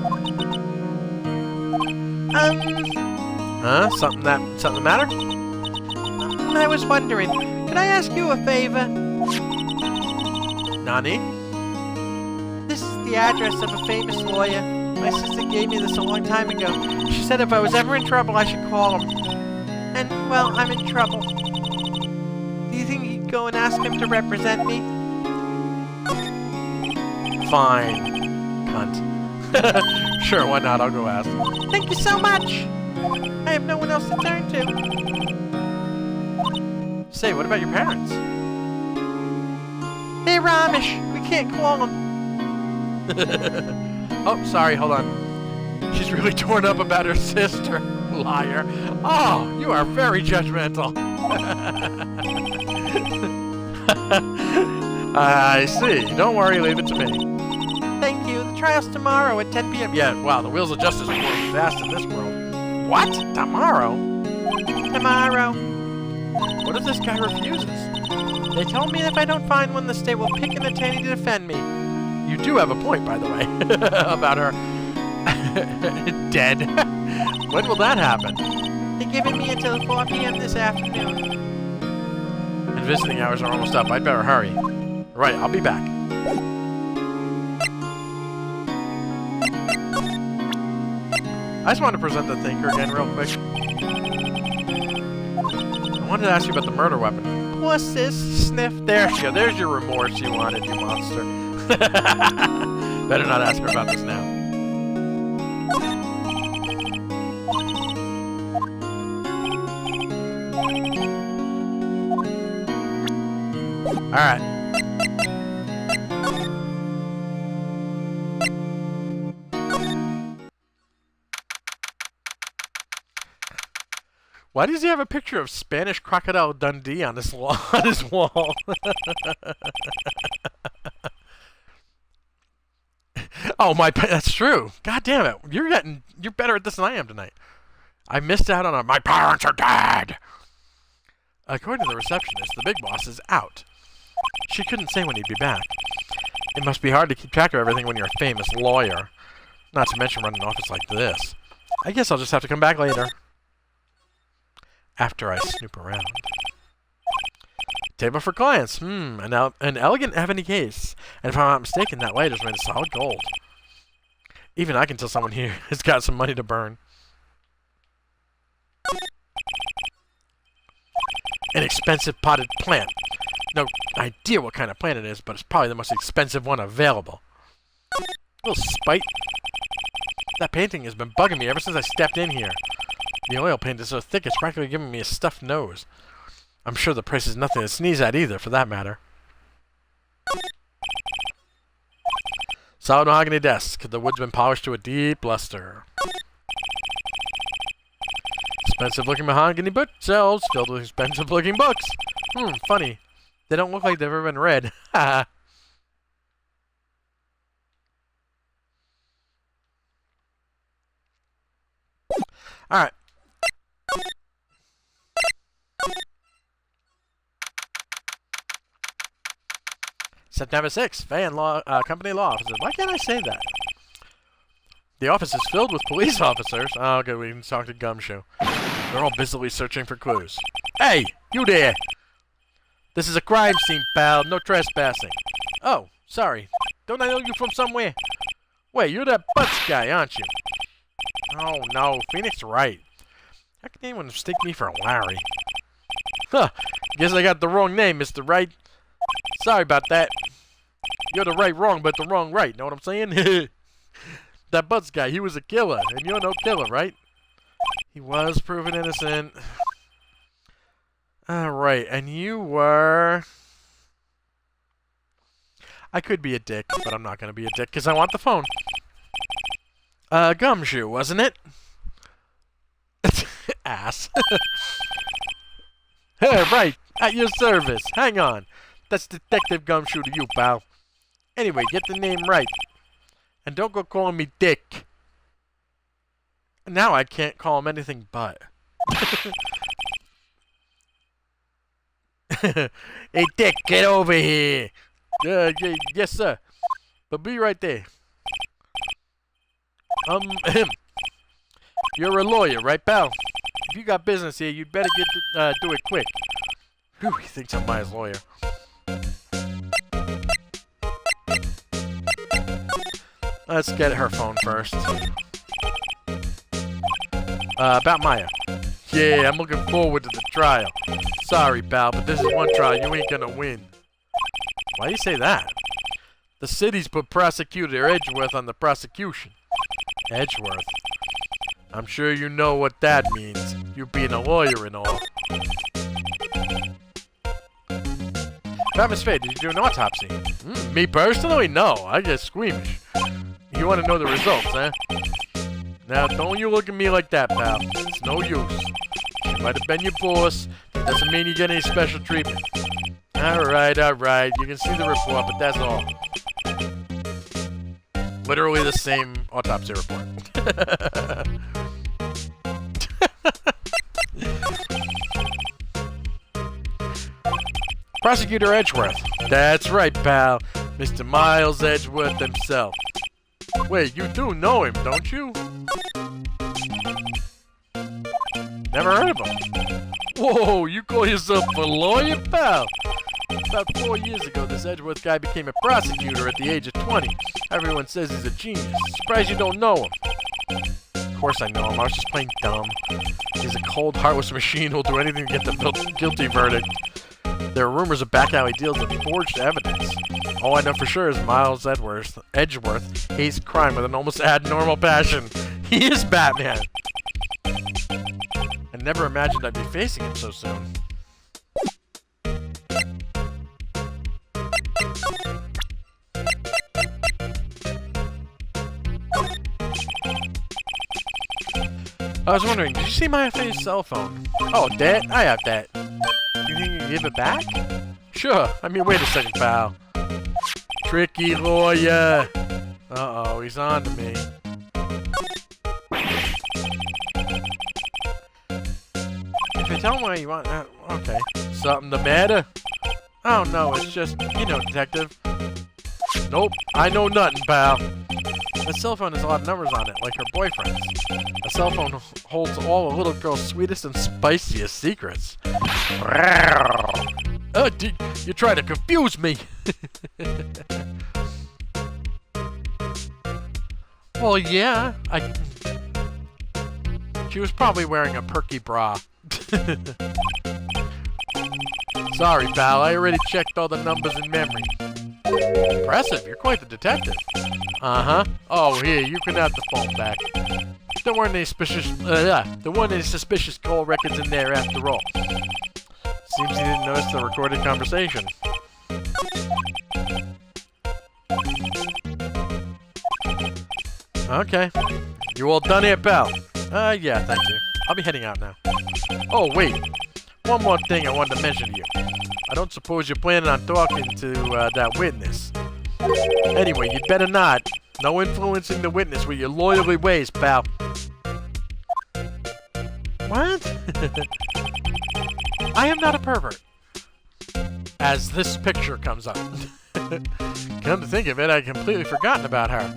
Huh? Something the matter? I was wondering, could I ask you a favor? Nani? This is the address of a famous lawyer. My sister gave me this a long time ago. She said if I was ever in trouble, I should call him. And, well, I'm in trouble. Do you think you'd go and ask him to represent me? Fine. Cunt. Sure, why not? I'll go ask him. Thank you so much! I have no one else to turn to. Say, what about your parents? They're Amish. We can't call them. Oh, sorry, hold on. She's really torn up about her sister. Liar. Oh, you are very judgmental. I see. Don't worry, leave it to me. Thank you. The trial's tomorrow at 10 p.m. Yeah, wow, the wheels of justice are moving fast in this world. What? Tomorrow? Tomorrow. What if this guy refuses? They told me if I don't find one, the state will pick an attorney to defend me. You do have a point, by the way, about her dead. When will that happen? They're giving me until 4 p.m. this afternoon. And visiting hours are almost up. I'd better hurry. Right, I'll be back. I just want to present the thinker again real quick. I wanted to ask you about the murder weapon. Poor sis, sniff. There you go. There's your remorse you wanted, you monster. Better not ask her about this now. Alright. Why does he have a picture of Spanish Crocodile Dundee on his wall? Oh my! That's true. God damn it! You're better at this than I am tonight. I missed out on a. My parents are dead. According to the receptionist, the big boss is out. She couldn't say when he'd be back. It must be hard to keep track of everything when you're a famous lawyer. Not to mention running an office like this. I guess I'll just have to come back later. After I snoop around. Table for clients. An elegant ebony case. And if I'm not mistaken, that light is made of solid gold. Even I can tell someone here has got some money to burn. An expensive potted plant. No idea what kind of plant it is, but it's probably the most expensive one available. Little spite. That painting has been bugging me ever since I stepped in here. The oil paint is so thick it's practically giving me a stuffed nose. I'm sure the price is nothing to sneeze at either, for that matter. Solid mahogany desk. The wood's been polished to a deep luster. Expensive-looking mahogany bookshelves filled with expensive-looking books. Funny. They don't look like they've ever been read. Haha. Alright. September 6th, Van Law, Company Law Offices. Why can't I say that? The office is filled with police officers. Oh, okay, we can talk to Gumshoe. They're all busily searching for clues. Hey, you there! This is a crime scene, pal. No trespassing. Oh, sorry. Don't I know you from somewhere? Wait, you're that Butts guy, aren't you? Oh, no. Phoenix Wright. How can anyone mistake me for Larry? Huh. Guess I got the wrong name, Mr. Wright. Sorry about that. You're the right wrong, but the wrong right. Know what I'm saying? That Butts guy, he was a killer. And you're no killer, right? He was proven innocent. Alright, and you were... I could be a dick, but I'm not going to be a dick because I want the phone. Gumshoe, wasn't it? Ass. Hey, right, at your service. Hang on. That's Detective Gumshoe to you, pal. Anyway, get the name right. And don't go calling me Dick. Now I can't call him anything but. Hey, Dick, get over here. Yes, sir. But be right there. You're a lawyer, right, pal? If you got business here, you'd better do it quick. Whew, he thinks I'm my lawyer. Let's get her phone first. About Maya. Yeah, I'm looking forward to the trial. Sorry, pal, but this is one trial you ain't gonna win. Why do you say that? The city's put Prosecutor Edgeworth on the prosecution. Edgeworth? I'm sure you know what that means. You being a lawyer and all. About Miss Faye, did you do an autopsy? Me personally? No, I get squeamish. You want to know the results, huh? Now, don't you look at me like that, pal. It's no use. She might have been your boss. That doesn't mean you get any special treatment. Alright, alright. You can see the report, but that's all. Literally the same autopsy report. Prosecutor Edgeworth. That's right, pal. Mr. Miles Edgeworth himself. Wait, you do know him, don't you? Never heard of him. Whoa, you call yourself a lawyer, pal? About 4 years ago, this Edgeworth guy became a prosecutor at the age of 20. Everyone says he's a genius. Surprised you don't know him. Of course I know him. I was just plain dumb. He's a cold, heartless machine who'll do anything to get the guilty verdict. There are rumors of back alley deals and forged evidence. All I know for sure is Miles Edgeworth hates crime with an almost abnormal passion. He is Batman. I never imagined I'd be facing him so soon. I was wondering, did you see my face cell phone? Oh, that? I have that. You think you can give it back? Sure. I mean, wait a second, pal. Tricky lawyer. Uh-oh, he's on to me. If you tell him what you want... okay. Something the matter? Oh, no, it's just, you know, detective. Nope, I know nothing, pal. The cell phone has a lot of numbers on it, like her boyfriend's. A cell phone holds all a little girl's sweetest and spiciest secrets. You're trying to confuse me! Well, yeah, She was probably wearing a perky bra. Sorry, pal. I already checked all the numbers in memory. Impressive. You're quite the detective. Uh-huh. Oh, here, you can have the phone back. There weren't any suspicious call records in there after all. Seems you didn't notice the recorded conversation. Okay. You all done here, pal? Yeah, thank you. I'll be heading out now. Oh, wait. One more thing I wanted to mention to you. I don't suppose you're planning on talking to that witness. Anyway, you'd better not. No influencing the witness with your lawyerly ways, pal. What? I am not a pervert. As this picture comes up. Come to think of it, I'd completely forgotten about her.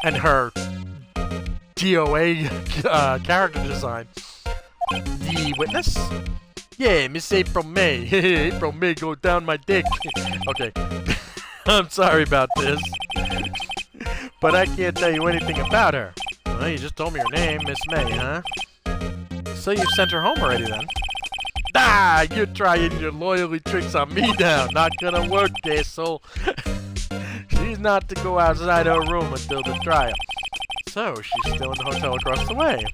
And her DOA character design. The witness? Yeah, Miss April May. April May go down my dick. Okay. I'm sorry about this. But I can't tell you anything about her. Well, you just told me her name, Miss May, huh? So you've sent her home already, then? Ah, you're trying your loyalty tricks on me now. Not gonna work, asshole. She's not to go outside her room until the trial. So, she's still in the hotel across the way.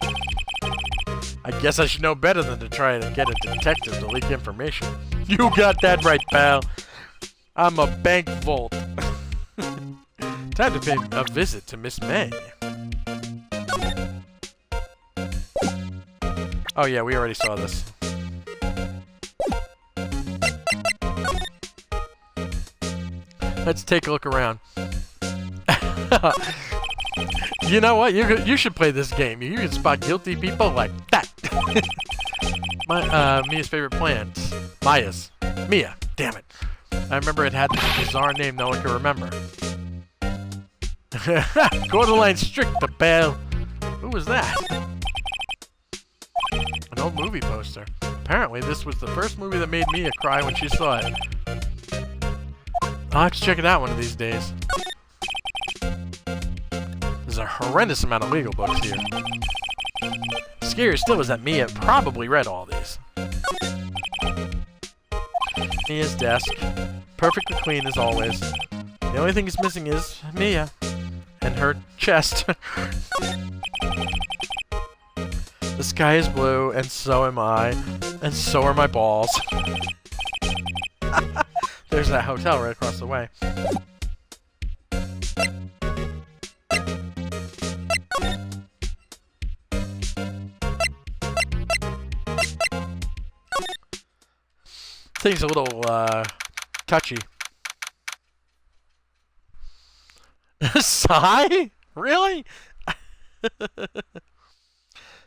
I guess I should know better than to try to get a detective to leak information. You got that right, pal. I'm a bank vault. Time to pay a visit to Miss May. Oh yeah, we already saw this. Let's take a look around. You know what? You should play this game. You can spot guilty people like that. Mia's favorite plant. Maya's. Mia. Damn it. I remember it had this bizarre name no one could remember. Borderline strict, the pal. Who was that? An old movie poster. Apparently, this was the first movie that made Mia cry when she saw it. I'll have to check it out one of these days. There's a horrendous amount of legal books here. Scarier still is that Mia probably read all these. Mia's desk. Perfectly clean as always. The only thing that's missing is Mia. And her chest. The sky is blue, and so am I. And so are my balls. There's that hotel right across the way. Thing's a little, touchy. Sigh? Really?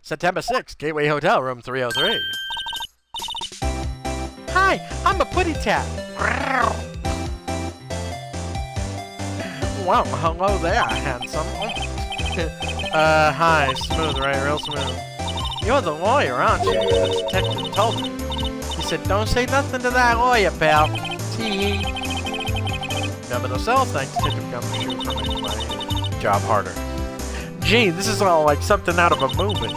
September 6th, Gateway Hotel, room 303. Hi, I'm a putty tap. Well, hello there, handsome. Hi, smooth, right? Real smooth. You're the lawyer, aren't you? The detective told me. He said, don't say nothing to that lawyer, pal. Tee. Number no cell, thanks, Detective Gumshoe, for making my job harder. Gee, this is all like something out of a movie.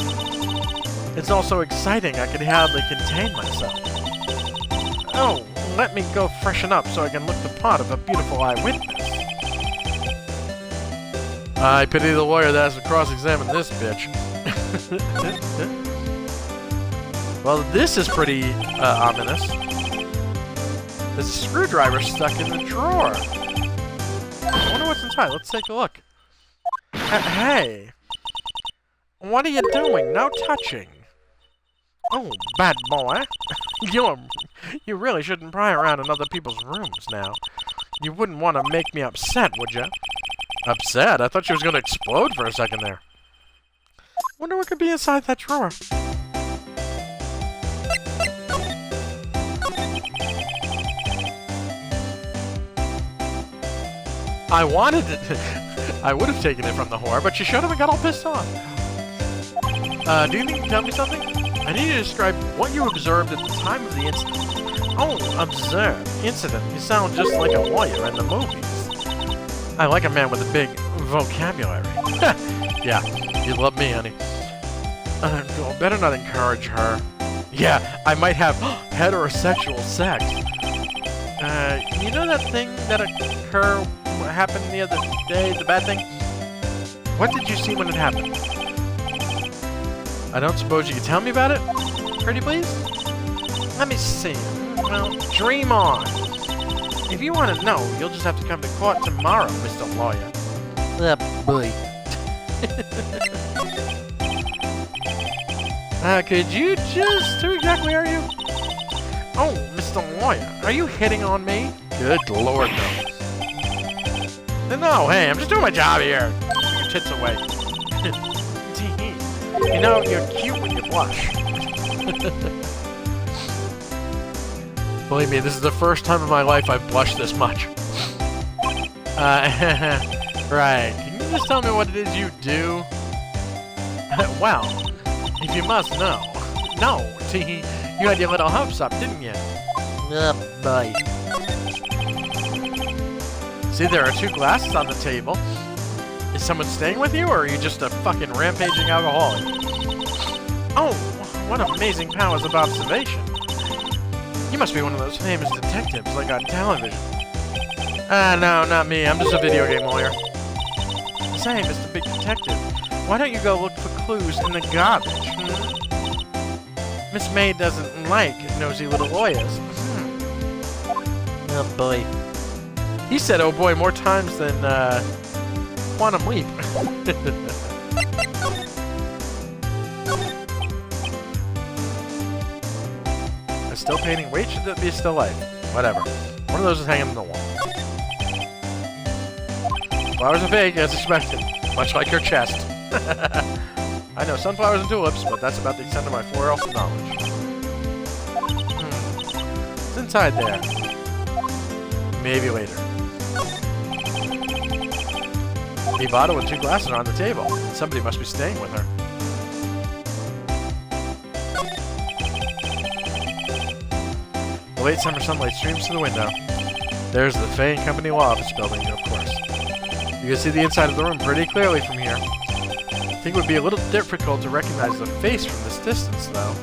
It's all so exciting, I can hardly contain myself. Oh, let me go freshen up so I can look the part of a beautiful eyewitness. I pity the lawyer that has to cross-examine this bitch. Well, this is pretty ominous. There's a screwdriver stuck in the drawer. I wonder what's inside. Let's take a look. Hey! What are you doing? No touching. Oh, bad boy. You really shouldn't pry around in other people's rooms now. You wouldn't want to make me upset, would you? Upset? I thought she was going to explode for a second there. Wonder what could be inside that drawer. I wanted it. I would have taken it from the whore, but she showed up and got all pissed off. Do you think you can tell me something? I need you to describe what you observed at the time of the incident. Oh, observe. Incident. You sound just like a lawyer in the movies. I like a man with a big vocabulary. Yeah, you love me, honey. Better not encourage her. Yeah, I might have heterosexual sex. You know that thing that happened the other day, the bad thing? What did you see when it happened? I don't suppose you could tell me about it? Pretty please? Let me see. Well, dream on. If you want to know, you'll just have to come to court tomorrow, Mr. Lawyer. Oh, boy. Could you just... Who exactly are you? Oh, Mr. Lawyer, are you hitting on me? Good lord, no. No, hey, I'm just doing my job here. Get your tits away. You know, you're cute when you blush. Believe me, this is the first time in my life I've blushed this much. Right. Can you just tell me what it is you do? Well, if you must know. No, you had your little hopes up, didn't you? Boy. See, there are 2 glasses on the table. Is someone staying with you, or are you just a fucking rampaging alcoholic? Oh, what amazing powers of observation. You must be one of those famous detectives like on television. No, not me. I'm just a video game lawyer. Say, Mr. Big Detective, why don't you go look for clues in the garbage, Miss May doesn't like nosy little lawyers. Oh, boy. He said, oh boy, more times than, Quantum Leap. A still painting. Wait, should that be a still life? Whatever. One of those is hanging on the wall. Flowers are fake, as expected. Much like your chest. I know sunflowers and tulips, but that's about the extent of my floral knowledge. It's inside there. Maybe later. The bottle with 2 glasses are on the table. Somebody must be staying with her. The late summer sunlight streams through the window. There's the Fay & Company Law Office building, of course. You can see the inside of the room pretty clearly from here. I think it would be a little difficult to recognize the face from this distance, though.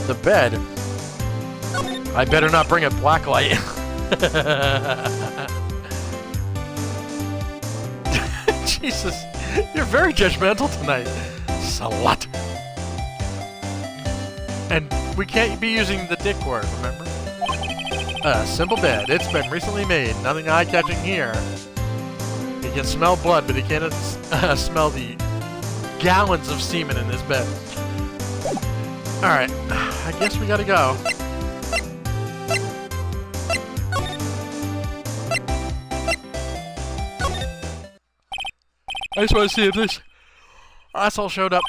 The bed. I better not bring a black light. Jesus, you're very judgmental tonight. Slut. And we can't be using the dick word, remember? Simple bed. It's been recently made. Nothing eye-catching here. He can smell blood, but he can't smell the gallons of semen in this bed. Alright, I guess we gotta go. I just want to see if this asshole showed up.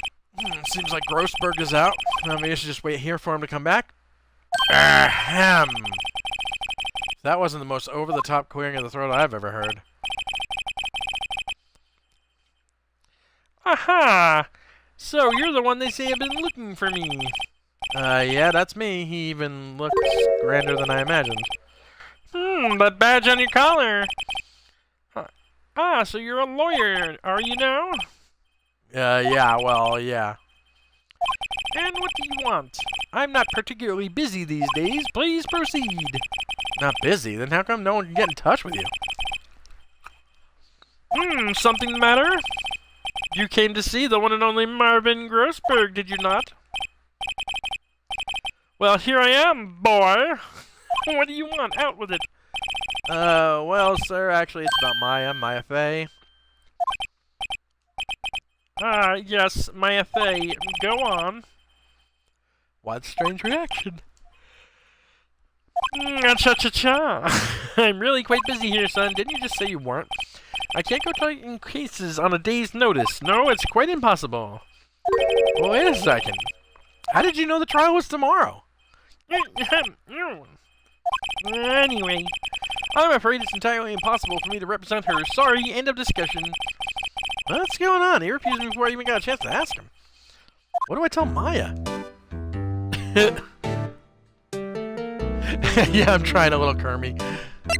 Seems like Grossberg is out. Maybe I should just wait here for him to come back. Ahem. That wasn't the most over-the-top clearing of the throat I've ever heard. Aha! So, you're the one they say have been looking for me. Yeah, that's me. He even looks grander than I imagined. But badge on your collar. Ah, so you're a lawyer, are you now? Yeah, well, yeah. And what do you want? I'm not particularly busy these days. Please proceed. Not busy? Then how come no one can get in touch with you? Something the matter? You came to see the one and only Marvin Grossberg, did you not? Well, here I am, boy. What do you want? Out with it. Well, sir, actually, it's about Maya Fey. Yes, Maya Fey. Go on. What strange reaction? Cha-cha-cha. I'm really quite busy here, son. Didn't you just say you weren't? I can't go taking cases on a day's notice. No, it's quite impossible. Well, wait a second. How did you know the trial was tomorrow? Anyway, I'm afraid it's entirely impossible for me to represent her. Sorry, end of discussion. What's going on? He refused me before I even got a chance to ask him. What do I tell Maya? Yeah, I'm trying a little Kermie.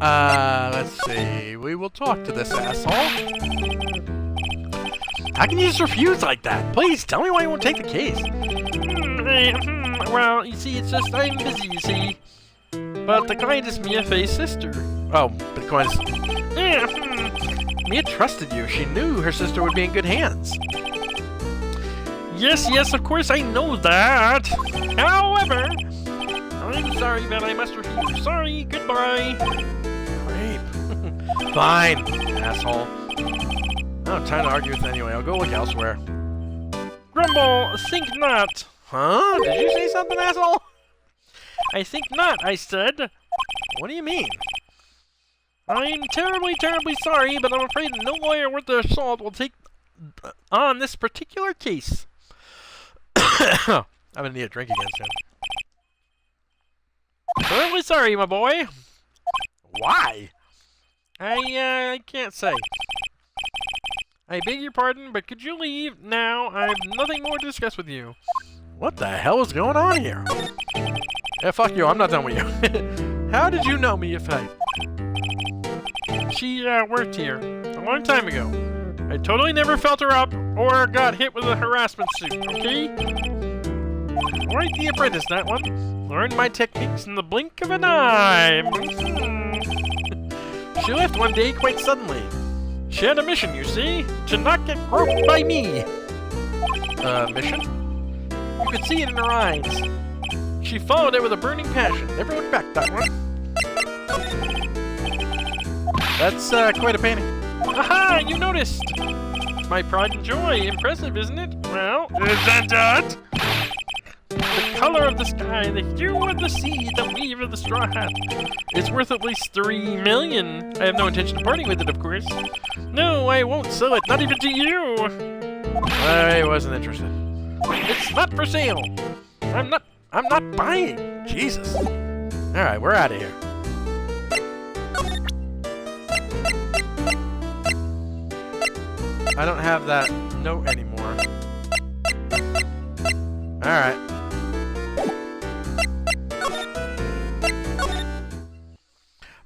Let's see. We will talk to this asshole. How can you just refuse like that? Please, tell me why you won't take the case. Well, you see, it's just I'm busy, you see. But the client is Mia Faye's sister. Oh, but the coin is... Mia trusted you. She knew her sister would be in good hands. Yes, of course I know that. However, I'm sorry, but I must refuse. Sorry, goodbye. Rape. Fine, asshole. I don't have time to argue with you anyway. I'll go look elsewhere. Grumble, think not. Huh? Did you say something, asshole? I think not, I said. What do you mean? I'm terribly, terribly sorry, but I'm afraid no lawyer worth their salt will take on this particular case. I'm gonna need a drink again soon. Terribly sorry, my boy. Why? I can't say. I beg your pardon, but could you leave now? I have nothing more to discuss with you. What the hell is going on here? Yeah, fuck you. I'm not done with you. How did you know Mia Faye? She worked here a long time ago. I totally never felt her up or got hit with a harassment suit, okay? Quite the apprentice, that one. Learned my techniques in the blink of an eye. She left one day quite suddenly. She had a mission, you see, to not get groped by me. Mission? You could see it in her eyes. She followed it with a burning passion. Never looked back, that one. That's quite a painting. Aha! You noticed! My pride and joy. Impressive, isn't it? Well, isn't it? The color of the sky, the hue of the sea, the weave of the straw hat. It's worth at least $3 million. I have no intention of parting with it, of course. No, I won't sell it, not even to you. I wasn't interested. It's not for sale. I'm not buying. Jesus. Alright, we're out of here. I don't have that note anymore. Alright.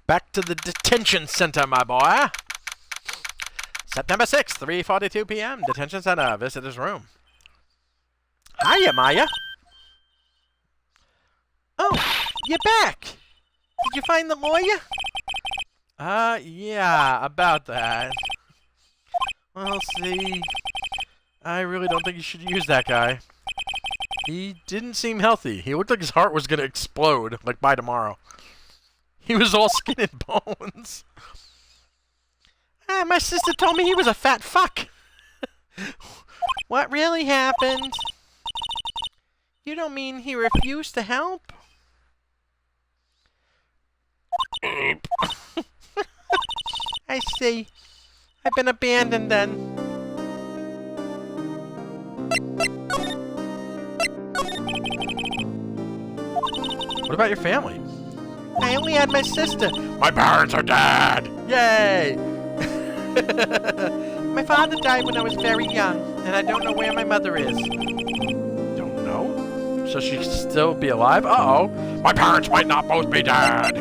Back to the detention center, my boy. September 6th, 3:42 p.m. Detention center. Visitor's room. Hiya, Maya. Oh, you're back. Did you find the lawyer? Yeah, about that. Well, see, I really don't think you should use that guy. He didn't seem healthy. He looked like his heart was going to explode, like, by tomorrow. He was all skin and bones. My sister told me he was a fat fuck. What really happened? You don't mean he refused to help? I see. I've been abandoned then. What about your family? I only had my sister. My parents are dead! Yay! My father died when I was very young, and I don't know where my mother is. Don't know? So she could still be alive? Uh-oh. My parents might not both be dead!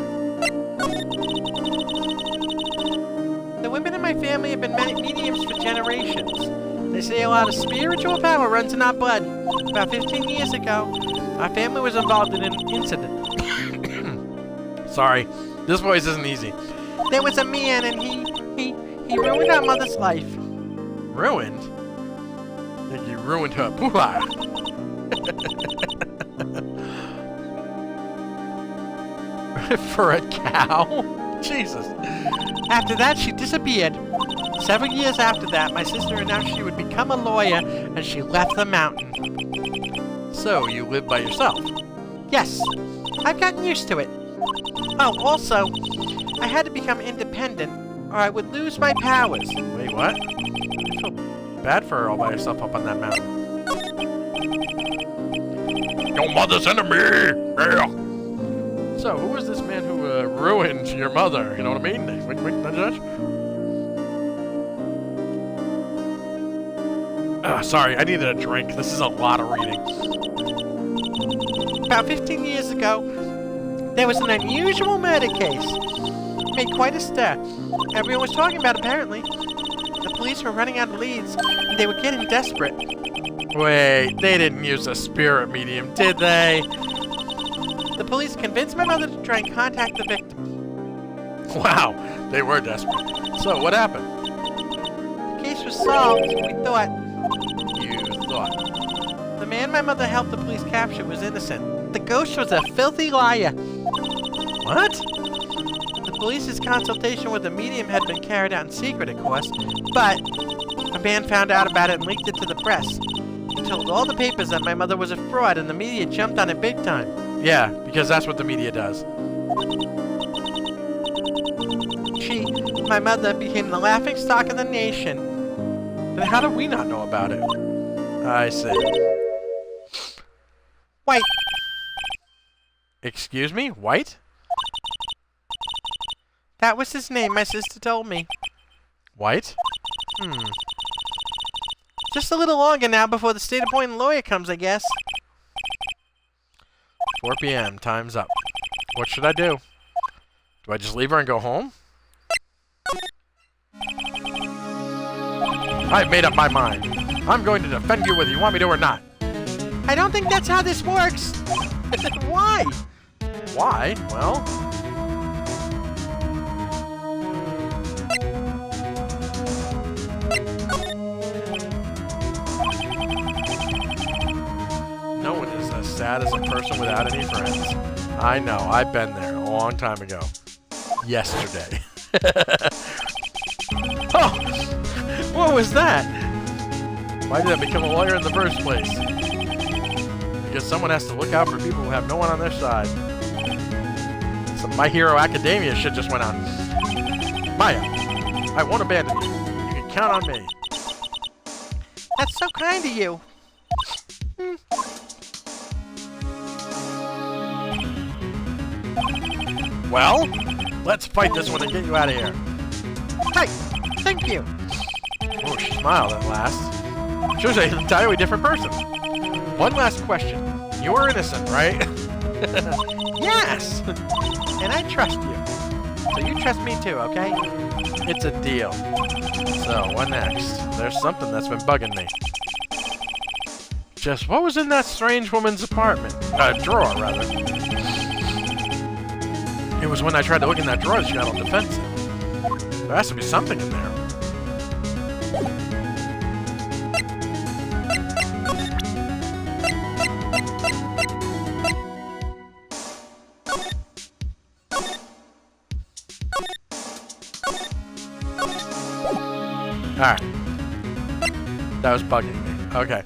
The women in my family have been mediums for generations. They say a lot of spiritual power runs in our blood. About 15 years ago, our family was involved in an incident. Sorry, this voice isn't easy. There was a man and he ruined our mother's life. Ruined? I think he ruined her poo-ha. For a cow? Jesus. After that, she disappeared. Several years after that, my sister announced she would become a lawyer, and she left the mountain. So, you live by yourself? Yes. I've gotten used to it. Oh, also, I had to become independent, or I would lose my powers. Wait, what? I feel bad for her all by herself up on that mountain. Your mother's enemy! Yeah. So, who was this man who ruined your mother? You know what I mean? Wink, wink, nudge, nudge. Sorry, I needed a drink. This is a lot of reading. About 15 years ago, there was an unusual murder case. It made quite a stir. Everyone was talking about it, apparently. The police were running out of leads, and they were getting desperate. Wait, they didn't use a spirit medium, did they? The police convinced my mother to try and contact the victim. Wow, they were desperate. So, what happened? The case was solved, we thought. You thought. The man my mother helped the police capture was innocent. The ghost was a filthy liar. What? The police's consultation with the medium had been carried out in secret, of course, but a man found out about it and leaked it to the press. He told all the papers that my mother was a fraud, and the media jumped on it big time. Yeah, because that's what the media does. She, my mother, became the laughingstock of the nation. Then how do we not know about it? I see. White. Excuse me? White? That was his name, my sister told me. White? Just a little longer now before the state-appointed lawyer comes, I guess. 4 p.m. Time's up. What should I do? Do I just leave her and go home? I've made up my mind. I'm going to defend you whether you want me to or not. I don't think that's how this works. Why? Why? Well... No one is as sad as a person without any friends. I know, I've been there a long time ago. Yesterday. Oh! What was that? Why did I become a lawyer in the first place? Because someone has to look out for people who have no one on their side. Some My Hero Academia shit just went on. Maya, I won't abandon you. You can count on me. That's so kind of you. Well, let's fight this one and get you out of here. Right. Thank you. Oh, she smiled at last. She was an entirely different person. One last question. You are innocent, right? Yes. And I trust you. So you trust me too, okay? It's a deal. So, what next? There's something that's been bugging me. Just what was in that strange woman's apartment? Drawer, rather. It was when I tried to look in that drawer that she got all defensive. There has to be something in there. Alright. That was bugging me. Okay.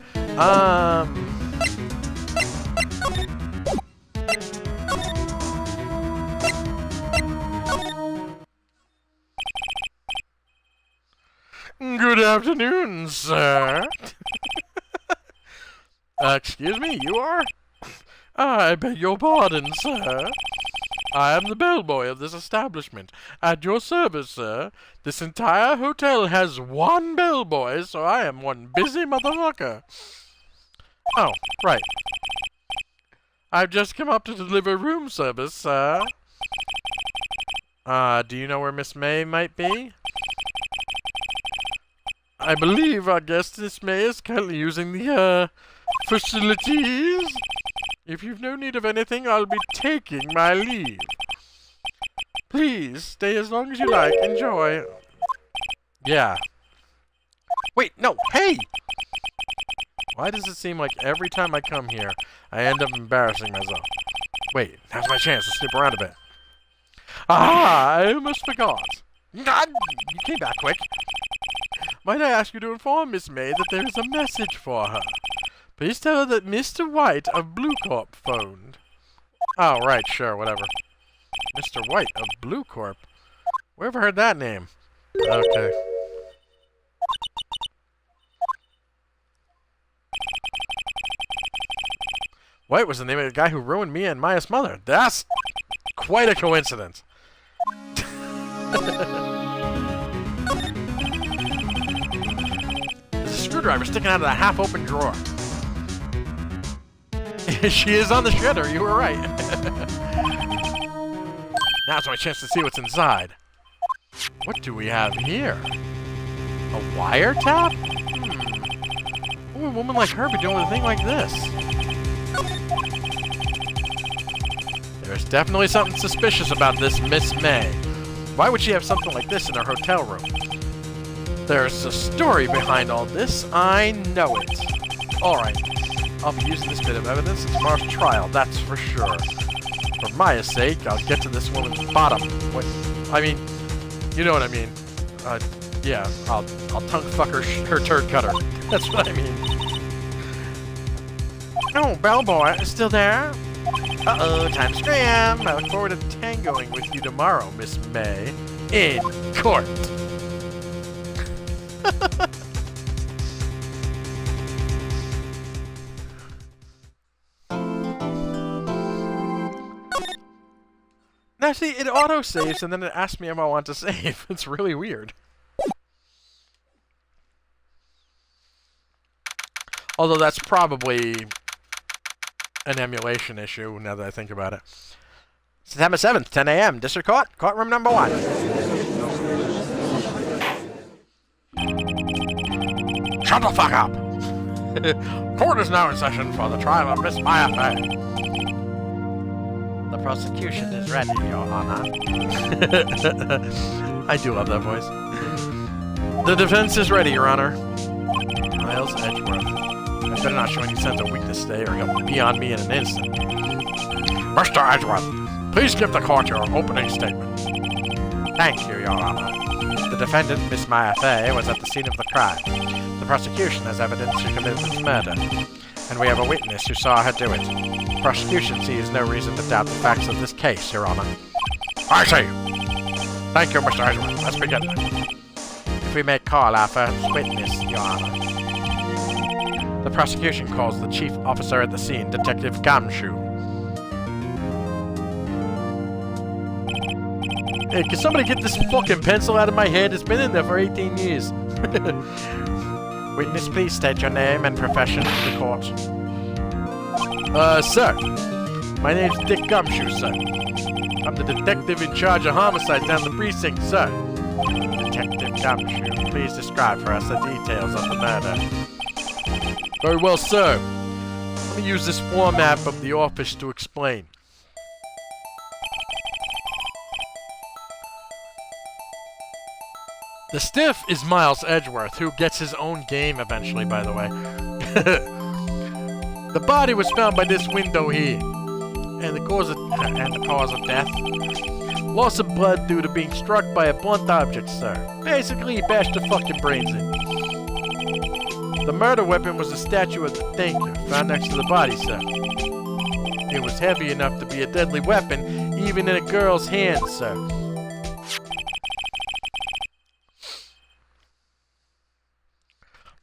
Good afternoon, sir. Excuse me, you are? I beg your pardon, sir. I am the bellboy of this establishment. At your service, sir. This entire hotel has one bellboy, so I am one busy motherfucker. Oh, right. I've just come up to deliver room service, sir. Do you know where Miss May might be? I believe our guest, Miss May, is currently using the, facilities. If you've no need of anything, I'll be taking my leave. Please, stay as long as you like. Enjoy. Yeah. Wait, no, hey! Why does it seem like every time I come here, I end up embarrassing myself? Wait, now's my chance to slip around a bit. Ah, I almost forgot. God, you came back quick. Might I ask you to inform Miss May that there is a message for her? Please tell her that Mr. White of Blue Corp phoned. Oh, right, sure, whatever. Mr. White of Blue Corp? Where've I heard that name? Okay. White was the name of the guy who ruined me and Maya's mother. That's quite a coincidence. There's a screwdriver sticking out of the half-open drawer. She is on the shredder, you were right. Now's my chance to see what's inside. What do we have here? A wiretap? What would a woman like her be doing with a thing like this? There's definitely something suspicious about this Miss May. Why would she have something like this in her hotel room? There's a story behind all this. I know it. Alright. I'll be using this bit of evidence in tomorrow's trial, that's for sure. For Maya's sake, I'll get to this woman's bottom. Wait, I mean, you know what I mean. Yeah, I'll tongue fuck her turd cutter. That's what I mean. Oh, bellboy, still there? Uh-oh, time to scram. I look forward to tangoing with you tomorrow, Miss May. In court. Now see, it auto-saves and then it asks me if I want to save. It's really weird. Although that's probably an emulation issue, now that I think about it. September 7th, 10 a.m., District Court, courtroom number 1. Shut the fuck up! Court is now in session for the trial of Miss Maya Fay. The prosecution is ready, Your Honor. I do love that voice. The defense is ready, Your Honor. Miles Edgeworth. I better not show any signs of weakness today, or he'll be on me in an instant. Mr. Edgeworth, please give the court your opening statement. Thank you, Your Honor. The defendant, Miss Maya Fay, was at the scene of the crime. The prosecution has evidence she committed this murder, and we have a witness who saw her do it. The prosecution sees no reason to doubt the facts of this case, Your Honor. I see. Thank you, Mr. Edgeworth. Let's begin then. If we may call our first witness, Your Honor. The prosecution calls the chief officer at the scene, Detective Gumshoe. Hey, can somebody get this fucking pencil out of my head? It's been in there for 18 years. Witness, please state your name and profession to the court. Sir. My name's Dick Gumshoe, sir. I'm the detective in charge of homicides down the precinct, sir. Detective Gumshoe, please describe for us the details of the murder. Very well, sir. Let me use this format of the office to explain. The stiff is Miles Edgeworth, who gets his own game eventually, by the way. The body was found by this window here. And the cause of death? Loss of blood due to being struck by a blunt object, sir. Basically, he bashed the fucking brains in. The murder weapon was a statue of the thinker, found next to the body, sir. It was heavy enough to be a deadly weapon, even in a girl's hand, sir.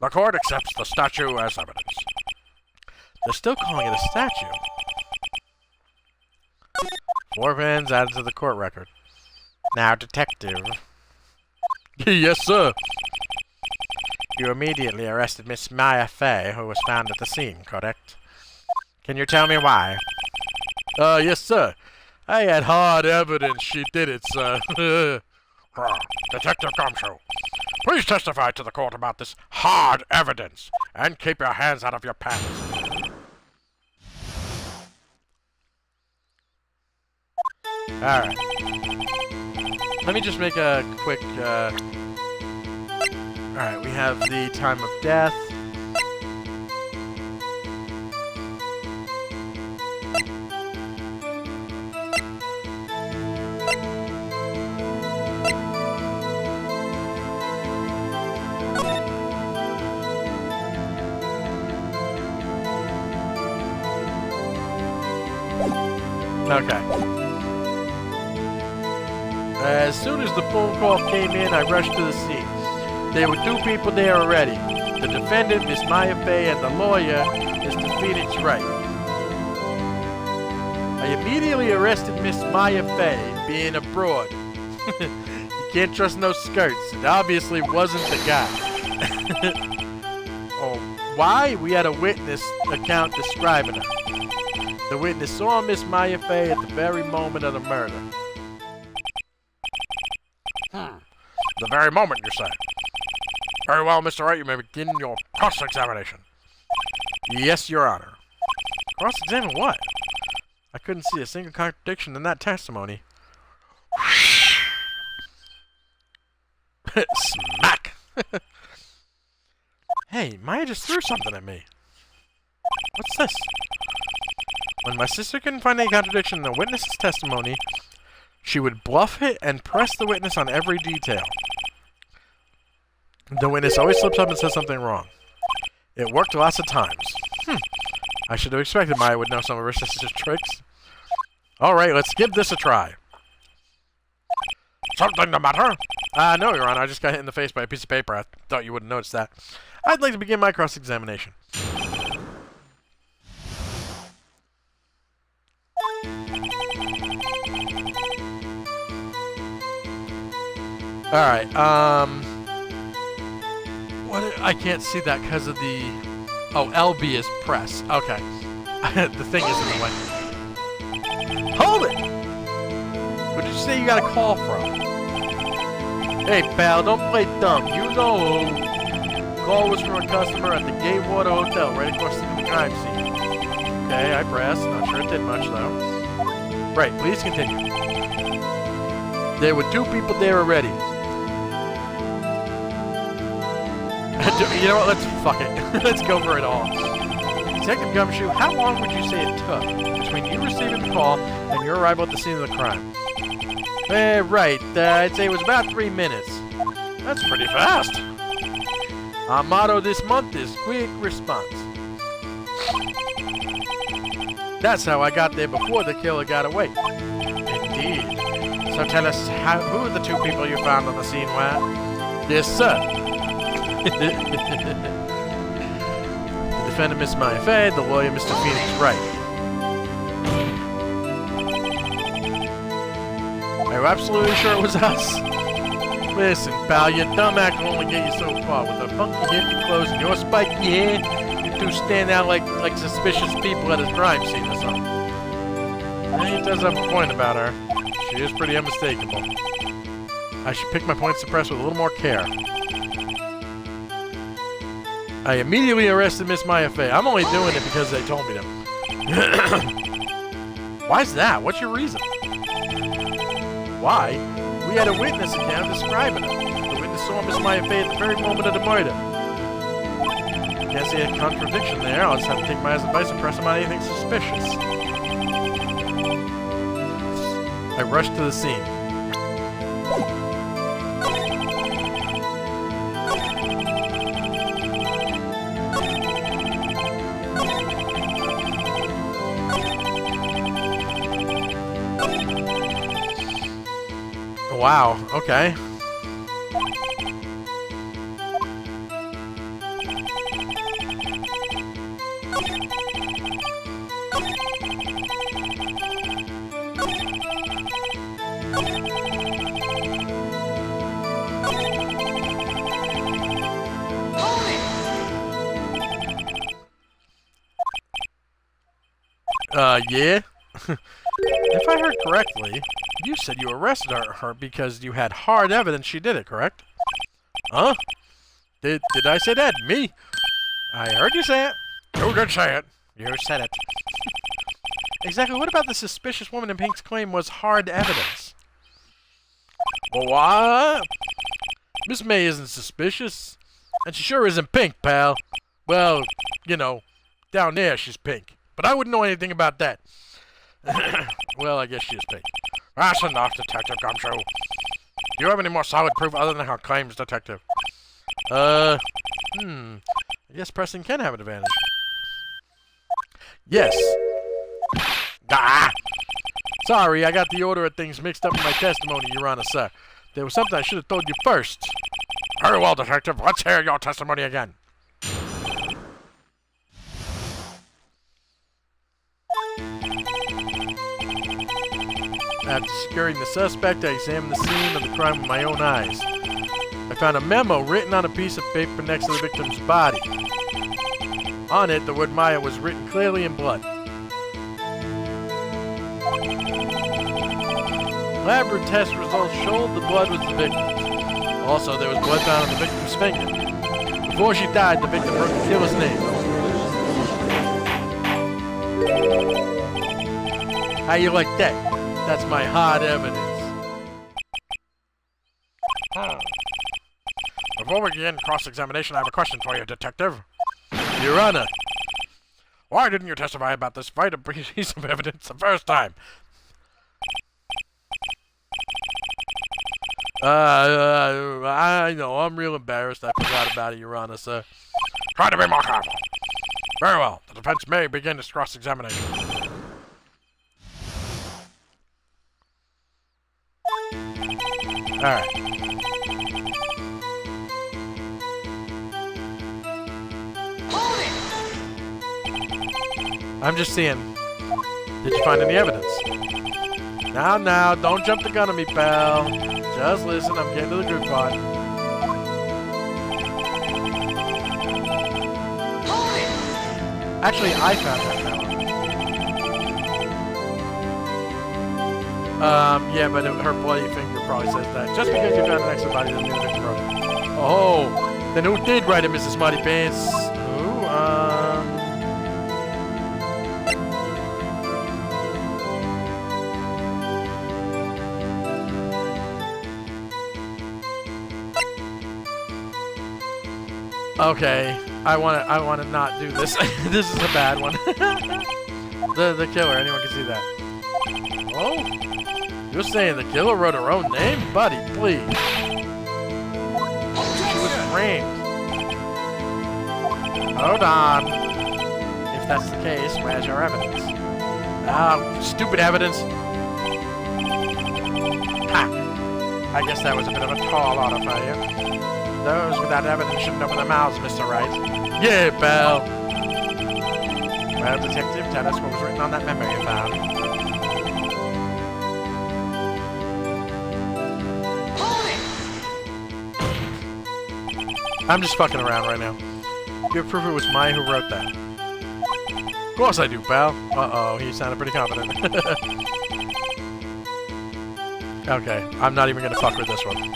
The court accepts the statue as evidence. They're still calling it a statue. 4 fans added to the court record. Now, detective. Yes, sir. You immediately arrested Miss Maya Fay, who was found at the scene, correct? Can you tell me why? Yes, sir. I had hard evidence she did it, sir. Detective Gumshoe, please testify to the court about this hard evidence, and keep your hands out of your pants. Alright. Let me just make a quick, Alright, we have the time of death. Okay. As soon as the phone call came in, I rushed to the scene. There were 2 people there already. The defendant, Miss Maya Fay, and the lawyer, Mr. Phoenix Wright. I immediately arrested Miss Maya Fay, being abroad. You can't trust no skirts. It obviously wasn't the guy. Oh, why? We had a witness account describing her. The witness saw Miss Maya Fay at the very moment of the murder. The very moment, you say? Very well, Mr. Wright, you may begin your cross-examination. Yes, Your Honor. Cross-examine what? I couldn't see a single contradiction in that testimony. Smack! Hey, Maya just threw something at me. What's this? When my sister couldn't find any contradiction in the witness's testimony, she would bluff it and press the witness on every detail. The witness always slips up and says something wrong. It worked lots of times. I should have expected Maya would know some of her sister's tricks. Alright, let's give this a try. Something the matter? No, Your Honor, I just got hit in the face by a piece of paper. I thought you wouldn't notice that. I'd like to begin my cross-examination. Alright, what? I can't see that because of the... Oh, LB is press. Okay. The thing is in the way. Hold it! What did you say you got a call from? Hey, pal, don't play dumb. You know who. Call was from a customer at the Gatewater Hotel, right across from the crime scene. Okay, I pressed. Not sure it did much, though. Right, please continue. There were 2 people there already. You know what? Let's fuck it. Let's go for it all. Detective Gumshoe, how long would you say it took between you receiving the call and your arrival at the scene of the crime? Right. I'd say it was about 3 minutes. That's pretty fast. Our motto this month is quick response. That's how I got there before the killer got away. Indeed. So tell us, who are the 2 people you found on the scene where? Yes, sir. The defendant, Miss Maya Fay, the lawyer, Mr. Phoenix Wright. Are you absolutely sure it was us? Listen, pal, your dumb act will only get you so far. With the funky hippie clothes and your spiky hair, you 2 stand out like suspicious people at a crime scene or something. And he does have a point about her. She is pretty unmistakable. I should pick my points to press with a little more care. I immediately arrested Miss Maya Fay. I'm only doing it because they told me to. Why's that? What's your reason? Why? We had a witness account describing her. The witness saw Miss Maya Fay at the very moment of the murder. Can't see a contradiction there. I'll just have to take Maya's advice and press him on anything suspicious. I rushed to the scene. Wow, okay. Yeah? If I heard correctly, you said you arrested her because you had hard evidence she did it, correct? Huh? Did I say that? Me? I heard you say it. You did say it. You said it. Exactly. What about the suspicious woman in Pink's claim was hard evidence? What? Miss May isn't suspicious. And she sure isn't pink, pal. Well, you know, down there she's pink. But I wouldn't know anything about that. Well, I guess she is pink. That's enough, Detective Gumshoe. Do you have any more solid proof other than her claims, Detective? I guess Preston can have an advantage. Yes. Ah! Sorry, I got the order of things mixed up in my testimony, Your Honor, sir. There was something I should have told you first. Very well, Detective. Let's hear your testimony again. After securing the suspect, I examined the scene of the crime with my own eyes. I found a memo written on a piece of paper next to the victim's body. On it, the word Maya was written clearly in blood. Lab test results showed the blood was the victim's. Also, there was blood found on the victim's finger. Before she died, the victim wrote the killer's name. How you like that? That's my hard evidence. Before we begin cross-examination, I have a question for you, Detective. Your Honor. Why didn't you testify about this vital piece of evidence the first time? I know, I'm real embarrassed. I forgot about it, Your Honor, sir. Try to be more careful. Very well. The defense may begin its cross-examination. Alright. I'm just seeing. Did you find any evidence? Now, don't jump the gun on me, pal. Just listen, I'm getting to the good part. Actually, I found that power. Yeah, but her bloody finger probably says that. Just because you found an extra body doesn't mean the victim wrote it. Oh, then who did write it, Mrs. Smarty Pants? Who, Okay, I wanna not do this. This is a bad one. the killer, anyone can see that. Oh, you're saying the killer wrote her own name, buddy? Please. She was framed. Hold on. If that's the case, where's your evidence? Ah, stupid evidence. Ha! I guess that was a bit of a tall order for you. Those without evidence shouldn't open their mouths, Mr. Wright. Yeah, pal. Well, detective, tell us what was written on that memo you found. I'm just fucking around right now. You have proof it was Mai who wrote that. Of course I do, pal. Uh-oh, he sounded pretty confident. Okay, I'm not even gonna fuck with this one.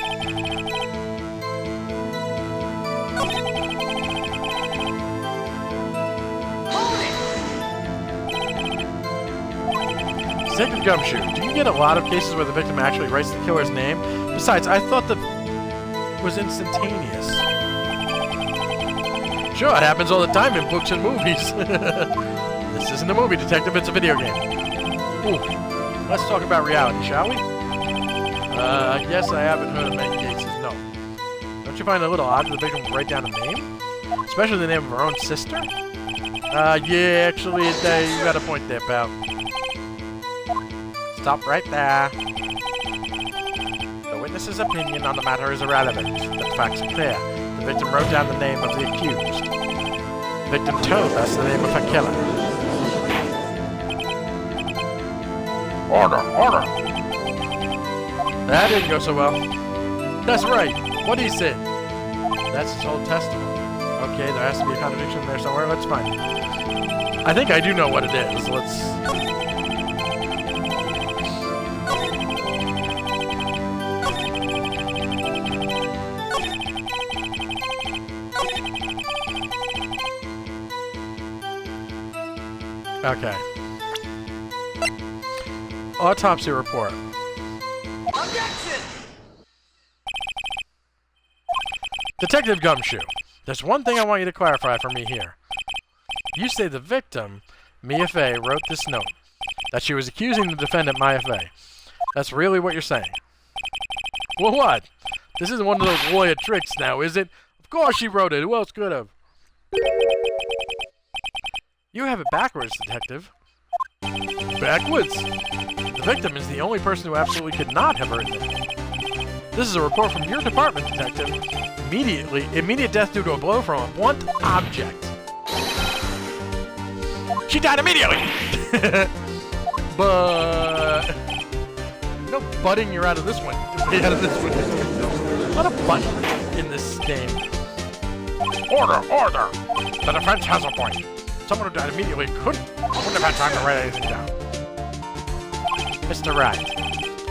Detective Gumshoe, do you get a lot of cases where the victim actually writes the killer's name? Besides, I thought that was instantaneous. Sure, it happens all the time in books and movies. This isn't a movie, Detective, it's a video game. Ooh, let's talk about reality, shall we? I guess I haven't heard of many cases, no. Don't you find it a little odd that the victim would write down a name? Especially the name of her own sister? Yeah, actually, you got a point there, pal. Stop right there. The witness's opinion on the matter is irrelevant. The facts are clear. The victim wrote down the name of the accused. The victim told us the name of her killer. Order! That didn't go so well. That's right. What he said. That's his whole testimony. Okay, there has to be a contradiction there somewhere. Let's find it. I think I do know what it is. Let's... Okay. Autopsy report. Objection! Detective Gumshoe, there's one thing I want you to clarify for me here. You say the victim, Mia Fey, wrote this note. That she was accusing the defendant, Mia Fey. That's really what you're saying. Well, what? This isn't one of those lawyer tricks now, is it? Of course she wrote it. Who else could have? You have it backwards, Detective. Backwards? The victim is the only person who absolutely could not have written it. This is a report from your department, Detective. Immediate death due to a blow from a blunt object. She died immediately! But... No butting you're out of this one. Out of this one. Not a button in this game. Order! The defense has a point. Someone who died immediately wouldn't have had time to write anything down. Mr. Wright,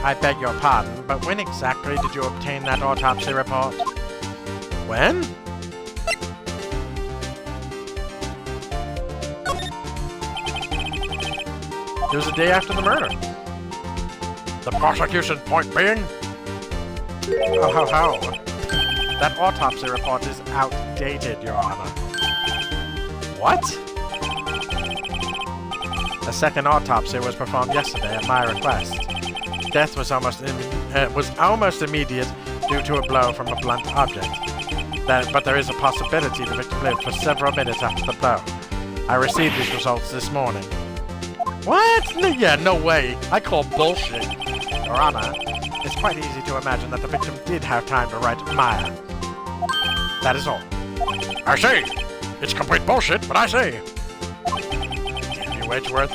I beg your pardon, but when exactly did you obtain that autopsy report? When? It was the day after the murder. The prosecution's point being? Oh, ho, ho. That autopsy report is outdated, Your Honor. What? A second autopsy was performed yesterday at my request. Death was almost immediate due to a blow from a blunt object. But there is a possibility the victim lived for several minutes after the blow. I received these results this morning. What? Yeah, no way. I call bullshit. Your Honor, it's quite easy to imagine that the victim did have time to write Maya. That is all. I see. It's complete bullshit, but I see. Damn you, Edgeworth.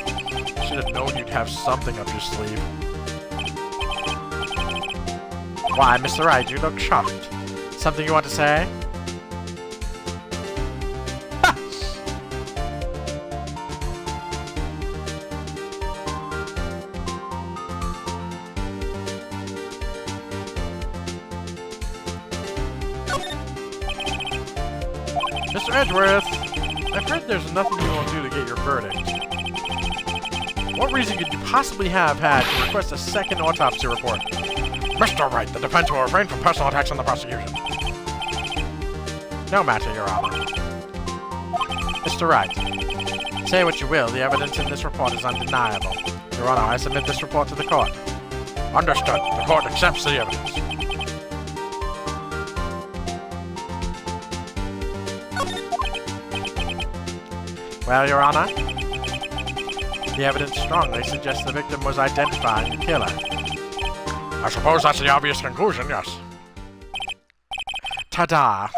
Should have known you'd have something up your sleeve. Why, Mr. Wright, you look shocked. Something you want to say? Mr. Edgeworth, I've heard there's nothing you won't do to get your verdict. What reason could you possibly have had to request a second autopsy report? Mr. Wright, the defense will refrain from personal attacks on the prosecution. No matter, Your Honor. Mr. Wright, say what you will, the evidence in this report is undeniable. Your Honor, I submit this report to the court. Understood. The court accepts the evidence. Well, Your Honor, the evidence strongly suggests the victim was identifying the killer. I suppose that's the obvious conclusion, yes. Ta-da!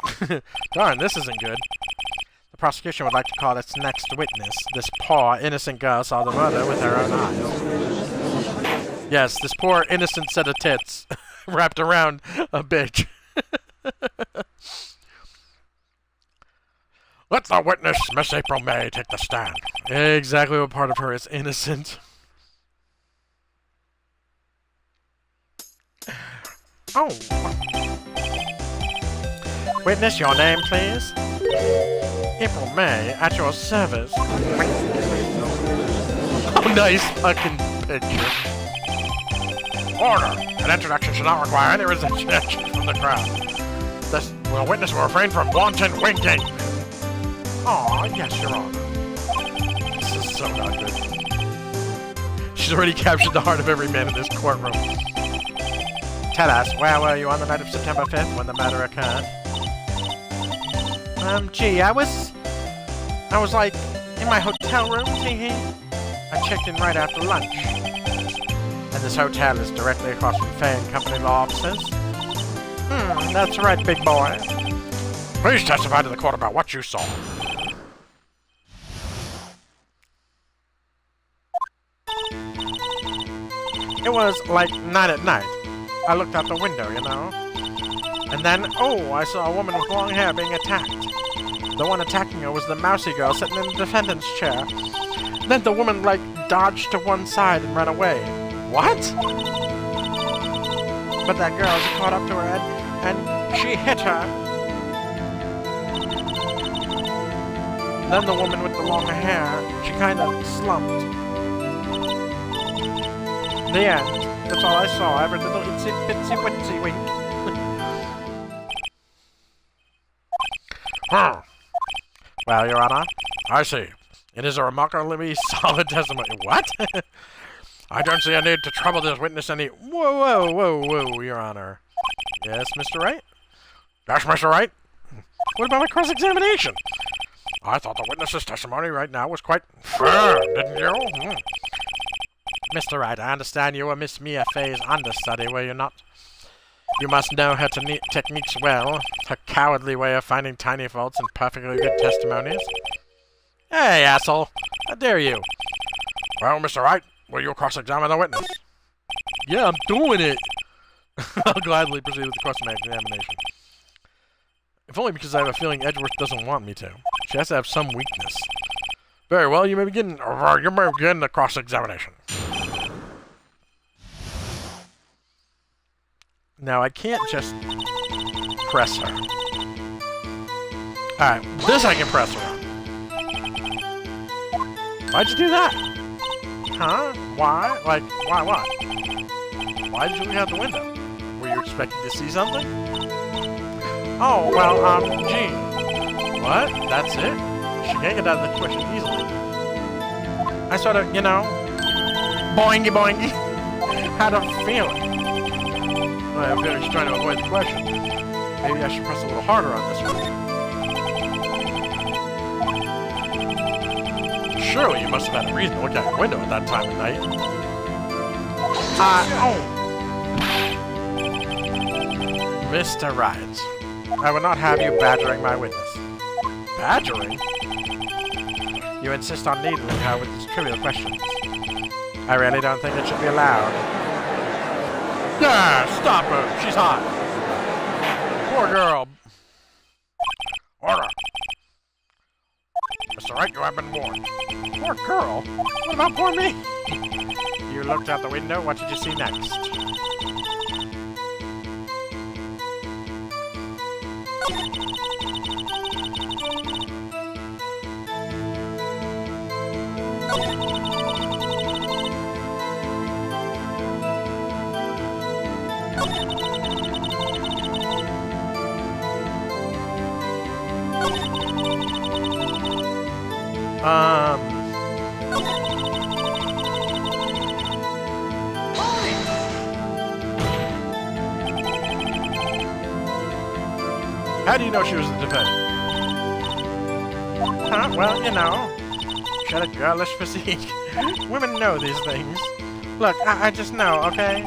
Darn, this isn't good. The prosecution would like to call its next witness. This poor, innocent girl saw the murder with her own eyes. Yes, this poor, innocent set of tits wrapped around a bitch. Let the witness, Miss April May, take the stand. Exactly what part of her is innocent. Oh. Witness, your name, please? April May, at your service. Oh, nice fucking picture. Order! An introduction should not require any rejection from the crowd. This witness will refrain from wanton winking. Aw, yes, Your Honor. This is so not good. She's already captured the heart of every man in this courtroom. Tell us, where were you on the night of September 5th when the murder occurred? Gee, I was like, in my hotel room, tee-hee. I checked in right after lunch. And this hotel is directly across from Fay and Company law offices? That's right, big boy. Please testify to the court about what you saw. It was like 9 at night. I looked out the window, you know. And then, oh, I saw a woman with long hair being attacked. The one attacking her was the mousy girl sitting in the defendant's chair. Then the woman, like, dodged to one side and ran away. What? But that girl, she caught up to her and she hit her. Then the woman with the long hair, she kind of slumped. The end. That's all I saw. Every little itsy bitsy witsy wink. Well, Your Honor, I see. It is a remarkably solid testimony. What? I don't see a need to trouble this witness any... Whoa, Your Honor. Yes, Mr. Wright? Yes, Mr. Wright? What about my cross-examination? I thought the witness's testimony right now was quite fair, didn't you? Mr. Wright, I understand you were Miss Mia Fay's understudy, were you not? You must know her techniques well, her cowardly way of finding tiny faults in perfectly good testimonies. Hey, asshole! How dare you? Well, Mr. Wright, will you cross-examine the witness? Yeah, I'm doing it! I'll gladly proceed with the cross-examination. If only because I have a feeling Edgeworth doesn't want me to. She has to have some weakness. Very well, you may begin the cross-examination. Now, I can't just press her. Alright, this I can press her on. Why'd you do that? Huh? Why? Like, why what? Why did you look out the window? Were you expecting to see something? Oh, well, gee. What? That's it? She can't get out of the question easily. I sort of, you know, boingy boingy, had a feeling. Well, I have a feeling she's trying to avoid the question. Maybe I should press a little harder on this one. Surely you must have had a reason to look out your window at that time of night. Oh. Mr. Wright, I will not have you badgering my witness. Badgering? You insist on needling her with these trivial questions. I really don't think it should be allowed. Yeah, stop her! She's hot! Poor girl! Order! Mr. Wright, you have been warned. Poor girl? What about poor me? You looked out the window, what did you see next? How do you know she was the defendant? Huh? Well, you know, she had a girlish physique. Women know these things. Look, I just know, okay?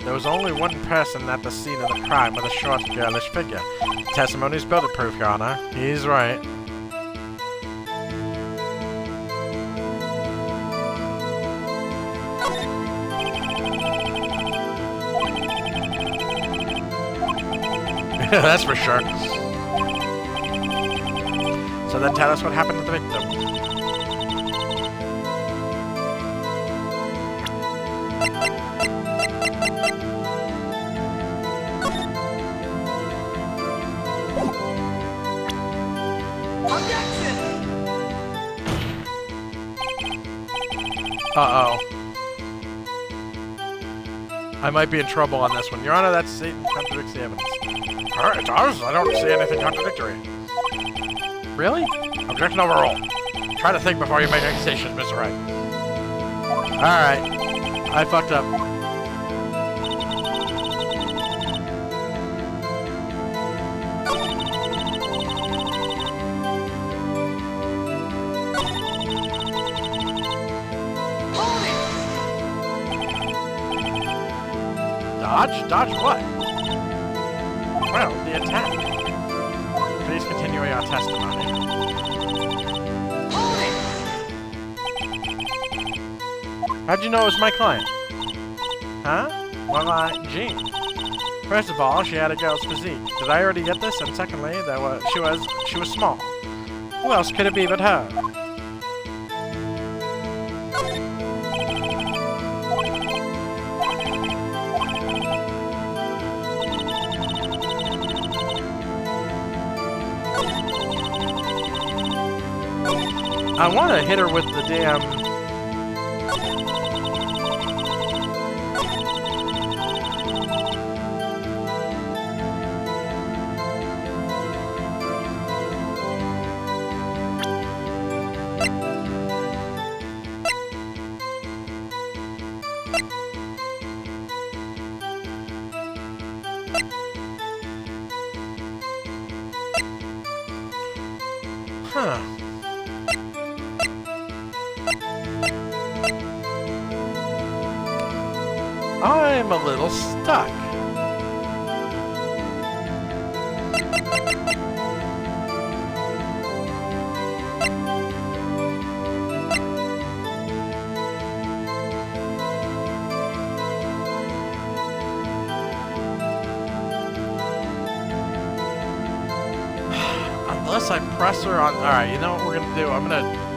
There was only one person at the scene of the crime with a short, girlish figure. Testimony's bulletproof, Your Honor. He's right. That's for sure. So then tell us what happened to the victim. Objection! Uh-oh. I might be in trouble on this one. Your Honor, that statement contradicts the evidence. It does? I don't see anything contradictory. Really? Objection overruled. Try to think before you make accusations, Mr. Wright. Alright. I fucked up. Dodge? Dodge what? Well, the attack. Please continue your testimony. How'd you know it was my client? Huh? Well, Jean. First of all, she had a girl's physique. Did I already get this? And secondly, she was small. Who else could it be but her? I want to hit her with the damn... Huh. I'm a little stuck. Unless I press her on... Alright, you know what we're gonna do? I'm gonna...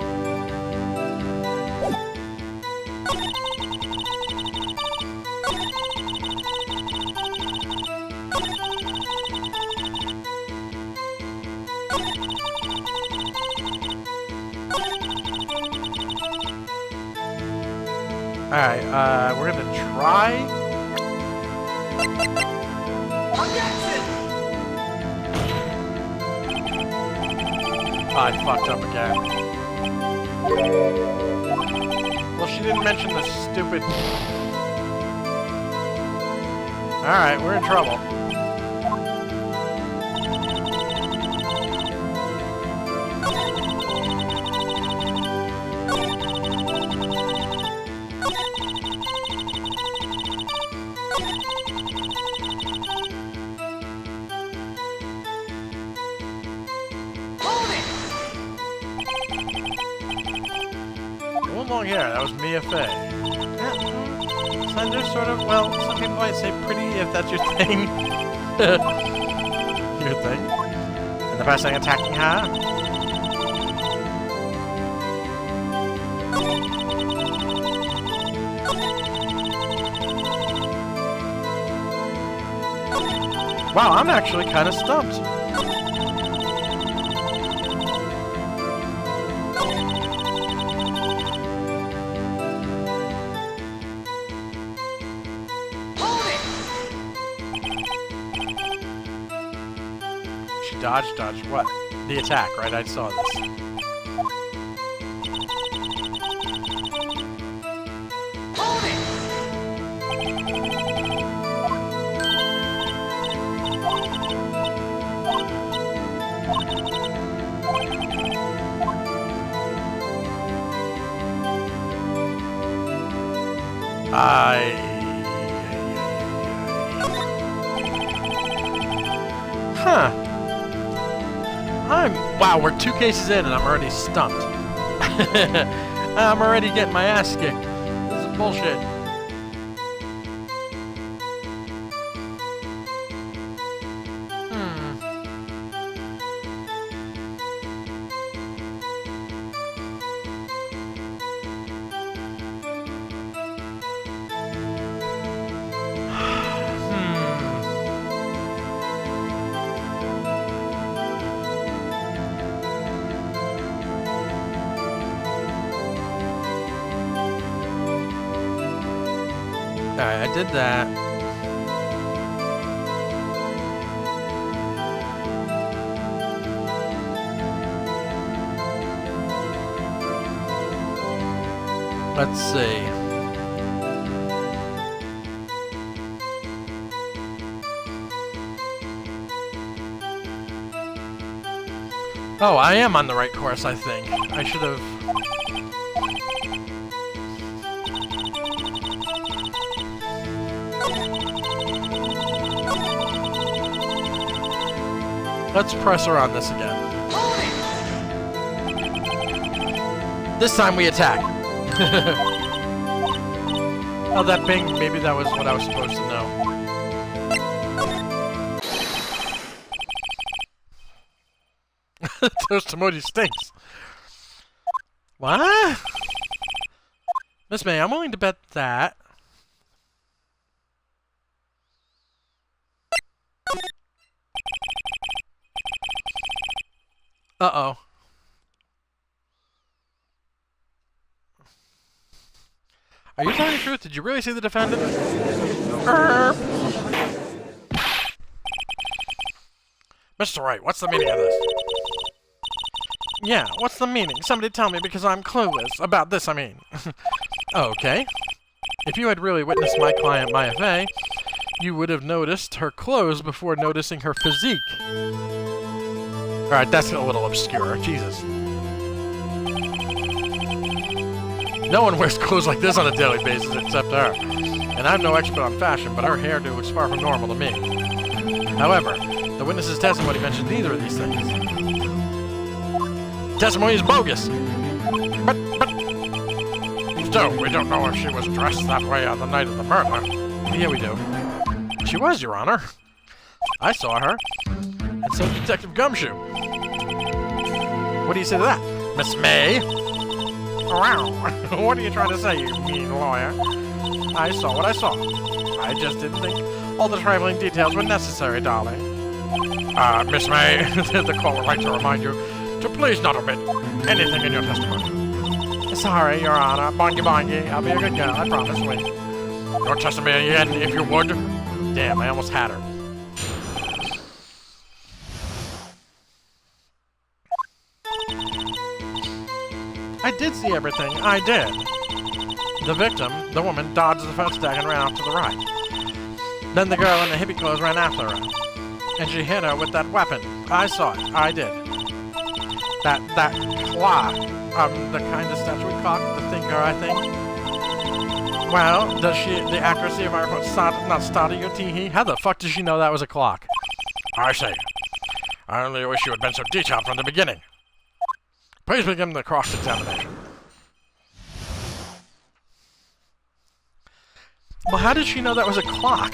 Alright, we're gonna try. Objection! Oh, I fucked up again. Well, she didn't mention the stupid... Alright, we're in trouble. Long hair, that was Mia Fey. Yeah, slender, sort of. Well, some people might say pretty if that's your thing. Your thing. And the best thing attacking her? Wow, I'm actually kind of stumped. Dodge, what? The attack, right? I saw this. Huh. Wow, we're 2 cases in and I'm already stumped. I'm already getting my ass kicked. This is bullshit. Alright, I did that. Let's see. Oh, I am on the right course, I think. I should have... Let's press her on this again. This time we attack. Oh, that bing, maybe that was what I was supposed to know. Toast emoji stinks. What? Miss May, I'm willing to bet that. Uh-oh. Are you telling the truth? Did you really see the defendant? Mr. Wright, what's the meaning of this? Yeah, what's the meaning? Somebody tell me because I'm clueless. About this, I mean. Okay. If you had really witnessed my client, Maya Fey, you would have noticed her clothes before noticing her physique. Alright, that's a little obscure. Jesus. No one wears clothes like this on a daily basis except her. And I'm no expert on fashion, but her hairdo looks far from normal to me. However, the witness's testimony mentions neither of these things. Testimony is bogus! But... Still, we don't know if she was dressed that way on the night of the murder. Yeah, we do. She was, Your Honor. I saw her. And so did Detective Gumshoe. What do you say to that? Miss May? Wow. What are you trying to say, you mean lawyer? I saw what I saw. I just didn't think all the trifling details were necessary, darling. Miss May, the court would like to remind you to please not omit anything in your testimony. Sorry, Your Honor. Bongy bongy. I'll be a good girl, I promise. Wait. You're testing me again, if you would. Damn, I almost had her. I did see everything. I did. The victim, the woman, dodged the phone stack and ran off to the right. Then the girl in the hippie clothes ran after her. And she hit her with that weapon. I saw it. I did. That clock. The kind of statuary clock, the thinker, I think. Well, does the accuracy of our report not startle you, tee-hee? How the fuck does she know that was a clock? I say. I only wish you had been so detailed from the beginning. Please begin the cross-examination. Well, how did she know that was a clock?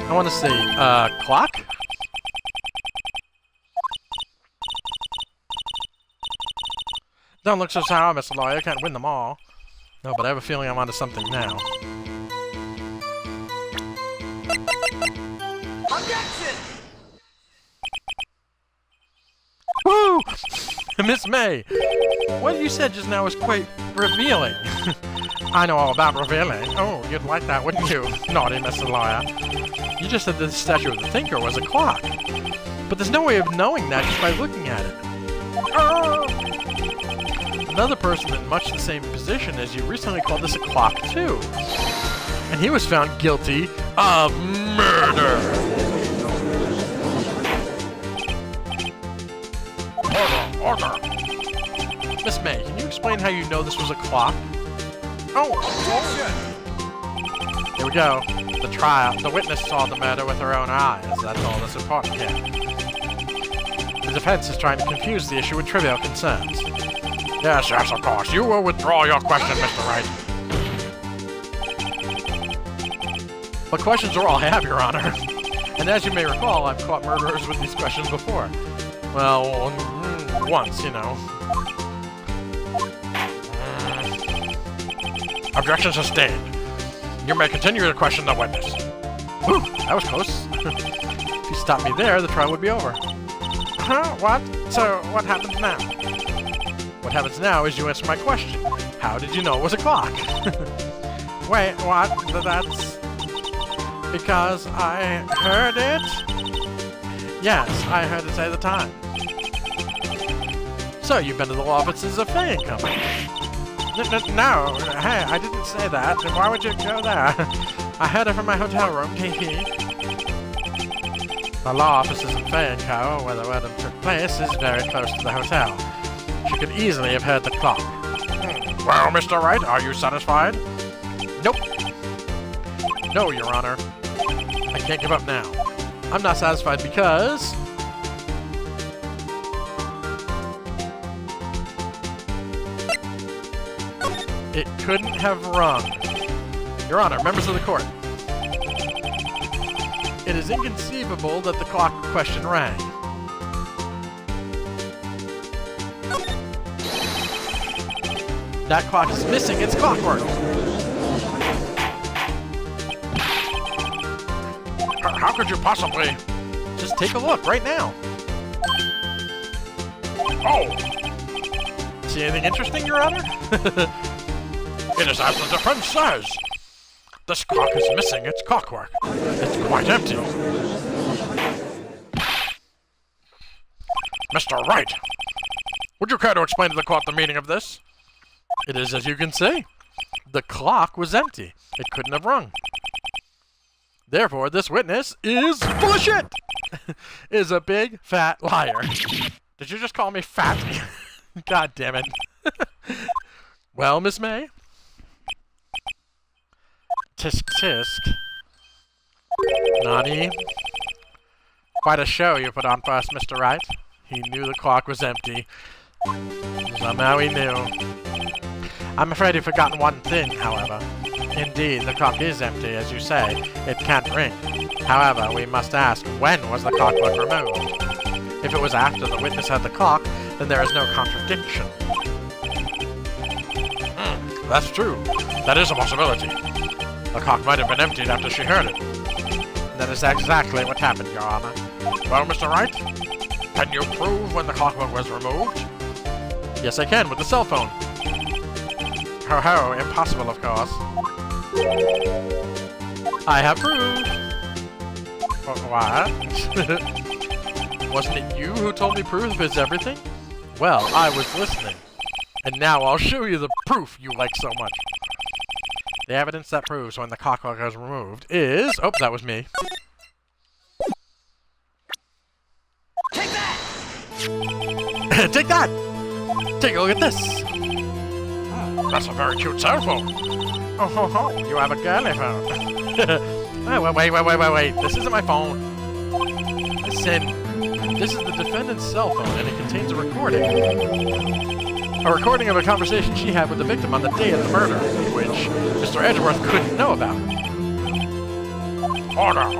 I want to see, clock? Don't look so sour, Mr. Lawyer. Can't win them all. No, but I have a feeling I'm onto something now. Objection! Woo! Miss May! What you said just now was quite revealing. I know all about revealing. Oh, you'd like that, wouldn't you? Naughty Mr. Lawyer. You just said the statue of the thinker was a clock. But there's no way of knowing that just by looking at it. Oh! Another person in much the same position as you recently called this a clock, too. And he was found guilty of murder! Order! Miss May, can you explain how you know this was a clock? Oh! Objection! Here we go. The trial. The witness saw the murder with her own eyes. That's all that's important here. The defense is trying to confuse the issue with trivial concerns. Yes, yes, of course. You will withdraw your question, Mr. Wright. What questions are all I have, Your Honor? And as you may recall, I've caught murderers with these questions before. Well, once, you know. Objection sustained. You may continue to question the witness. Whew, that was close. If you stopped me there, the trial would be over. Huh? What? So, what happens now? What happens now is you answer my question. How did you know it was a clock? Wait, what? That's... Because I heard it? Yes, I heard it say the time. So, you've been to the law offices of Fay & Company? No, hey, I didn't say that. Why would you go there? I heard it from my hotel room, hee. The law offices of Fay & Co., where the murder took place, is very close to the hotel. She could easily have heard the clock. Well, Mr. Wright, are you satisfied? Nope. No, Your Honor. I can't give up now. I'm not satisfied because... it couldn't have rung. Your Honor, members of the court. It is inconceivable that the clock question rang. That clock is missing its clockwork. How could you possibly... Just take a look right now. Oh! See anything interesting, Your Honor? It is as the defense says. This clock is missing its clockwork. It's quite empty. Mr. Wright, would you care to explain to the court the meaning of this? It is as you can see. The clock was empty. It couldn't have rung. Therefore, this witness is full of shit! Is a big, fat liar. Did you just call me fat? God damn it. Well, Miss May? Tisk tisk. Naughty. Quite a show you put on for us, Mr. Wright. He knew the clock was empty. Somehow he knew. I'm afraid you've forgotten one thing, however. Indeed, the clock is empty, as you say. It can't ring. However, we must ask, when was the clockwork removed? If it was after the witness had the clock, then there is no contradiction. That's true. That is a possibility. The clock might have been emptied after she heard it. That is exactly what happened, Your Honor. Well, Mr. Wright, can you prove when the clockwork was removed? Yes, I can, with the cell phone. Ho, impossible, of course. I have proof. What? Wasn't it you who told me proof is everything? Well, I was listening. And now I'll show you the proof you like so much. The evidence that proves when the clockwork was removed is... Oh, that was me. Take that! Take that! Take a look at this! That's a very cute cell phone. Oh, ho, ho, you have a girly phone. Wait. This isn't my phone. Listen. This is the defendant's cell phone, and it contains a recording. A recording of a conversation she had with the victim on the day of the murder, which Mr. Edgeworth couldn't know about. Order!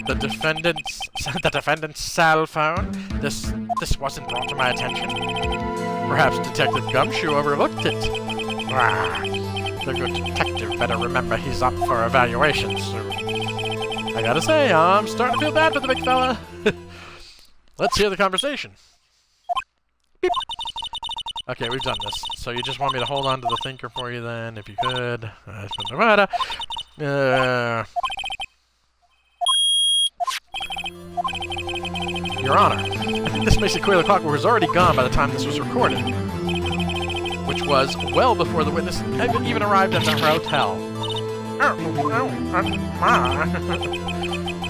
The defendant's cell phone? This wasn't brought to my attention. Perhaps Detective Gumshoe overlooked it. The good detective better remember he's up for evaluation soon. I gotta say, I'm starting to feel bad for the big fella. Let's hear the conversation. Beep. Okay, we've done this. So you just want me to hold on to the thinker for you then, if you could. Your Honor, I think this makes it clear the clockwork was already gone by the time this was recorded. Which was well before the witness even arrived at the hotel.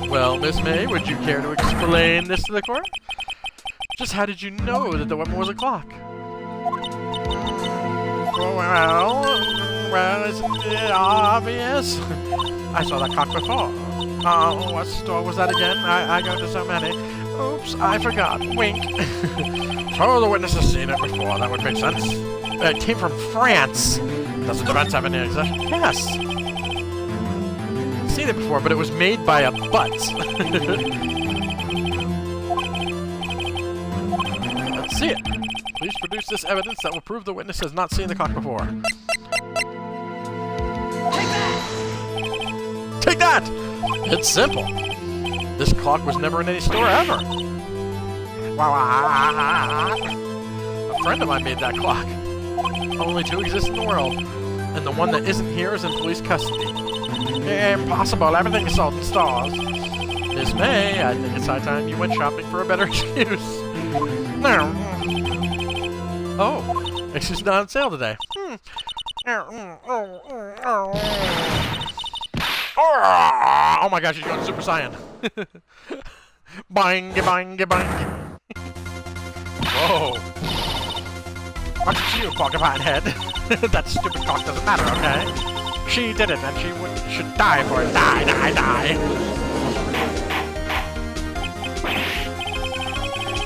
Well, Miss May, would you care to explain this to the court? Just how did you know that the weapon was a clock? Well, isn't it obvious? I saw that clock before. Oh, what store was that again? I go to so many. Oops, I forgot. Wink. So the witness has seen it before. That would make sense. It came from France. Does the defense have any exemption? Yes. Seen it before, but it was made by a butt. Let's see it. Please produce this evidence that will prove the witness has not seen the clock before. Take that! It's simple. This clock was never in any store ever. A friend of mine made that clock. Only two exist in the world, and the one that isn't here is in police custody. Impossible. Everything is sold in stores. Miss May, I think it's high time you went shopping for a better excuse. No. Oh, excuse not on sale today. Oh my gosh, she's going Super Saiyan. Boing, boing, boing. Whoa. What's it you, porcupine head? That stupid clock doesn't matter, okay? She did it, and she should die for it. Die.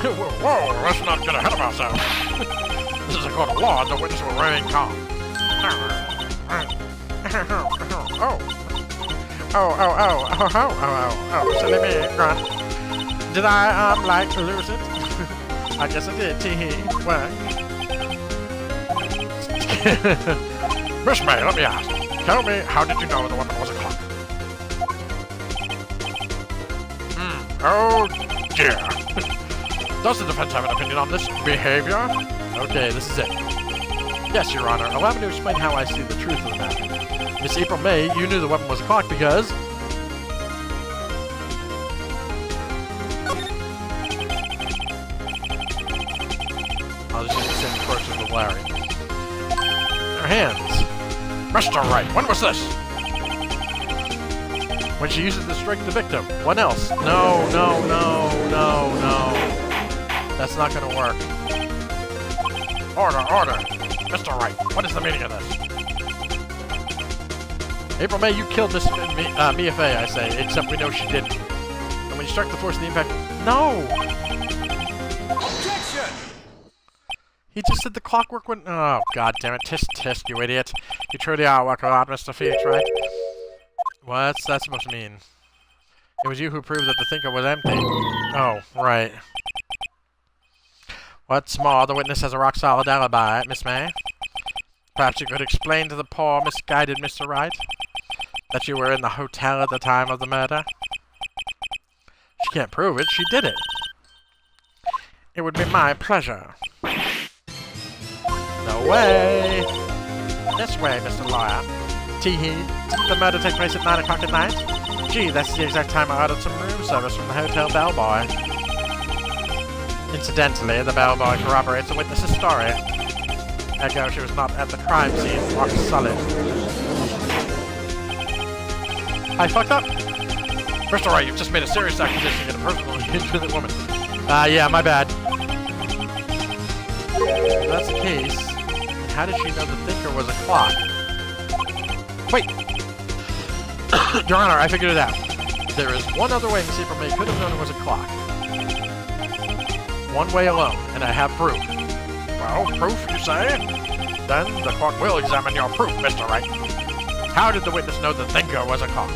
Whoa, let's not get ahead of ourselves. This is a court of law, and the witness will remain calm. Oh, silly me, grunt. Did I, like to lose it? I guess I did, tee-hee. Well. Miss May, let me ask. Tell me, how did you know the weapon was a clock? Oh, dear. Does the defense have an opinion on this behavior? Okay, this is it. Yes, Your Honor. Allow me to explain how I see the truth of the matter. Miss April May, you knew the weapon was a clock because... I'll just use the same approach as with Larry. Her hands. Mr. Wright, when was this? When she uses to strike the victim. When else? No. That's not gonna work. Order. Mr. Wright, what is the meaning of this? April May, you killed Miss Mia Fey, I say, except we know she didn't. And when you struck the force of the impact... No! Objection! He just said the clockwork went... Oh, god damn it. Tisk, you idiot. You truly are working a lot, Mr. Phoenix Wright. What's that supposed to mean? It was you who proved that the thinker was empty. Oh, right. What's more, the witness has a rock-solid alibi, Miss May. Perhaps you could explain to the poor, misguided Mr. Wright that you were in the hotel at the time of the murder. She can't prove it. She did it. It would be my pleasure. No way! This way, Mr. Lawyer. Tee-hee. Didn't the murder take place at 9 o'clock at night? Gee, that's the exact time I ordered some room service from the hotel bellboy. Incidentally, the bellboy corroborates the witness's story. Ergo, she was not at the crime scene, rock solid. I fucked up? Mr. Wright, you've just made a serious accusation against a personal engagement with a woman. Yeah, my bad. If that's the case, how did she know the thinker was a clock? Wait! Your Honor, I figured it out. There is one other way Miss April May could have known it was a clock. One way alone, and I have proof. Well, proof, you say? Then the court will examine your proof, Mr. Wright. How did the witness know the thinker was a clock?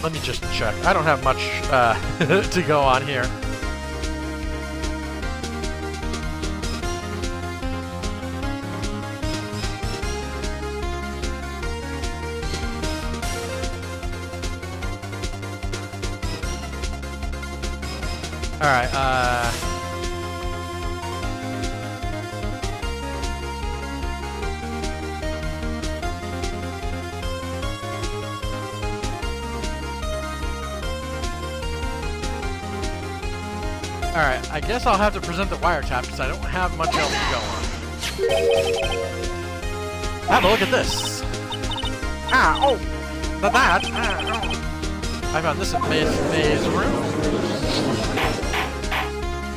Let me just check. I don't have much to go on here. Alright, Alright, I guess I'll have to present the wiretap because I don't have much else to go on. Have a look at this. Oh! That! Oh. I found this in May's room.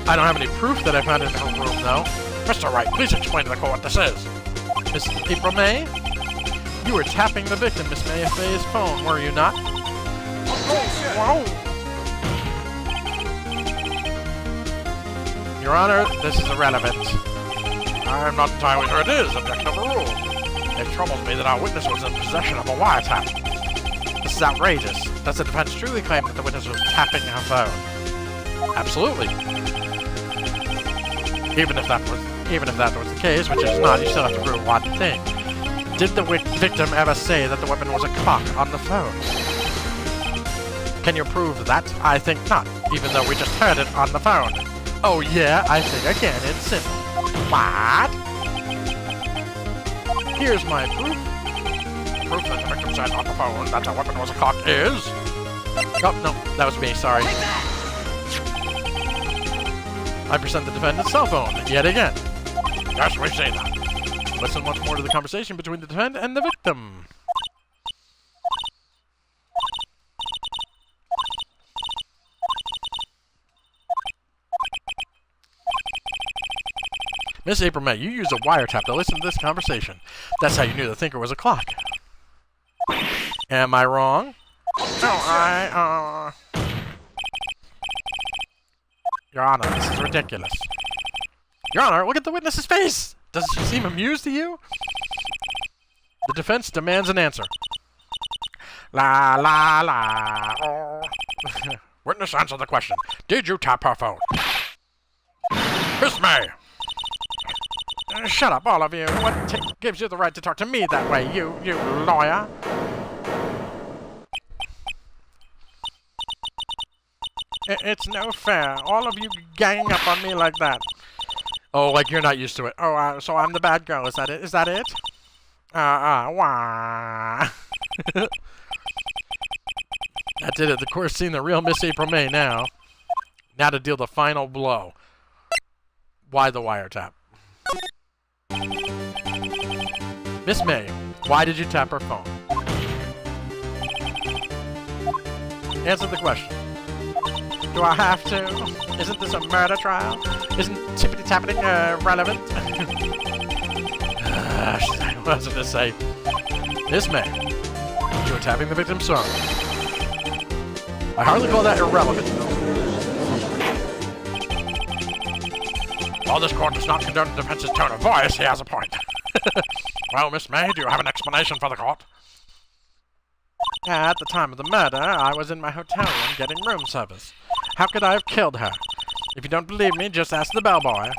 I don't have any proof that I found it in her room, though. Mr. Wright, please explain to the court what this is. Miss April May? You were tapping the victim, Miss May's phone, were you not? Whoa! Your Honor, this is irrelevant. I'm not entirely sure it is. Objection overruled. It troubles me that our witness was in possession of a wiretap. This is outrageous. Does the defense truly claim that the witness was tapping her phone? Absolutely. Even if that was the case, which it's not, you still have to prove one thing. Did the victim ever say that the weapon was a clock on the phone? Can you prove that? I think not, even though we just heard it on the phone. Oh yeah, I think I can. It's simple. What? Here's my proof. Proof that the victim said on the phone that the weapon was a clock is... Oh, no, that was me, sorry. I present the defendant's cell phone, yet again. Yes, we've seen that. Listen once more to the conversation between the defendant and the victim. Miss April May, you used a wiretap to listen to this conversation. That's how you knew the thinker was a clock. Am I wrong? No, Your Honor, this is ridiculous. Your Honor, look at the witness's face! Does she seem amused to you? The defense demands an answer. La la la. Oh. Witness, answer the question. Did you tap her phone? Miss May! Shut up, all of you. What gives you the right to talk to me that way, you lawyer? It's no fair. All of you ganging up on me like that. Oh, like you're not used to it. Oh, so I'm the bad girl. Is that it? Is that it? Wah. That did it. The court's seen the real Miss April May now. Now to deal the final blow. Why the wiretap? Miss May, why did you tap her phone? Answer the question. Do I have to? Isn't this a murder trial? Isn't tippity-tapping relevant? What was I to say? Miss May, you were tapping the victim's phone. I hardly call that irrelevant. While this court does not condone the defense's tone of voice, he has a point. Well, Miss May, do you have an explanation for the court? At the time of the murder, I was in my hotel room getting room service. How could I have killed her? If you don't believe me, just ask the bellboy.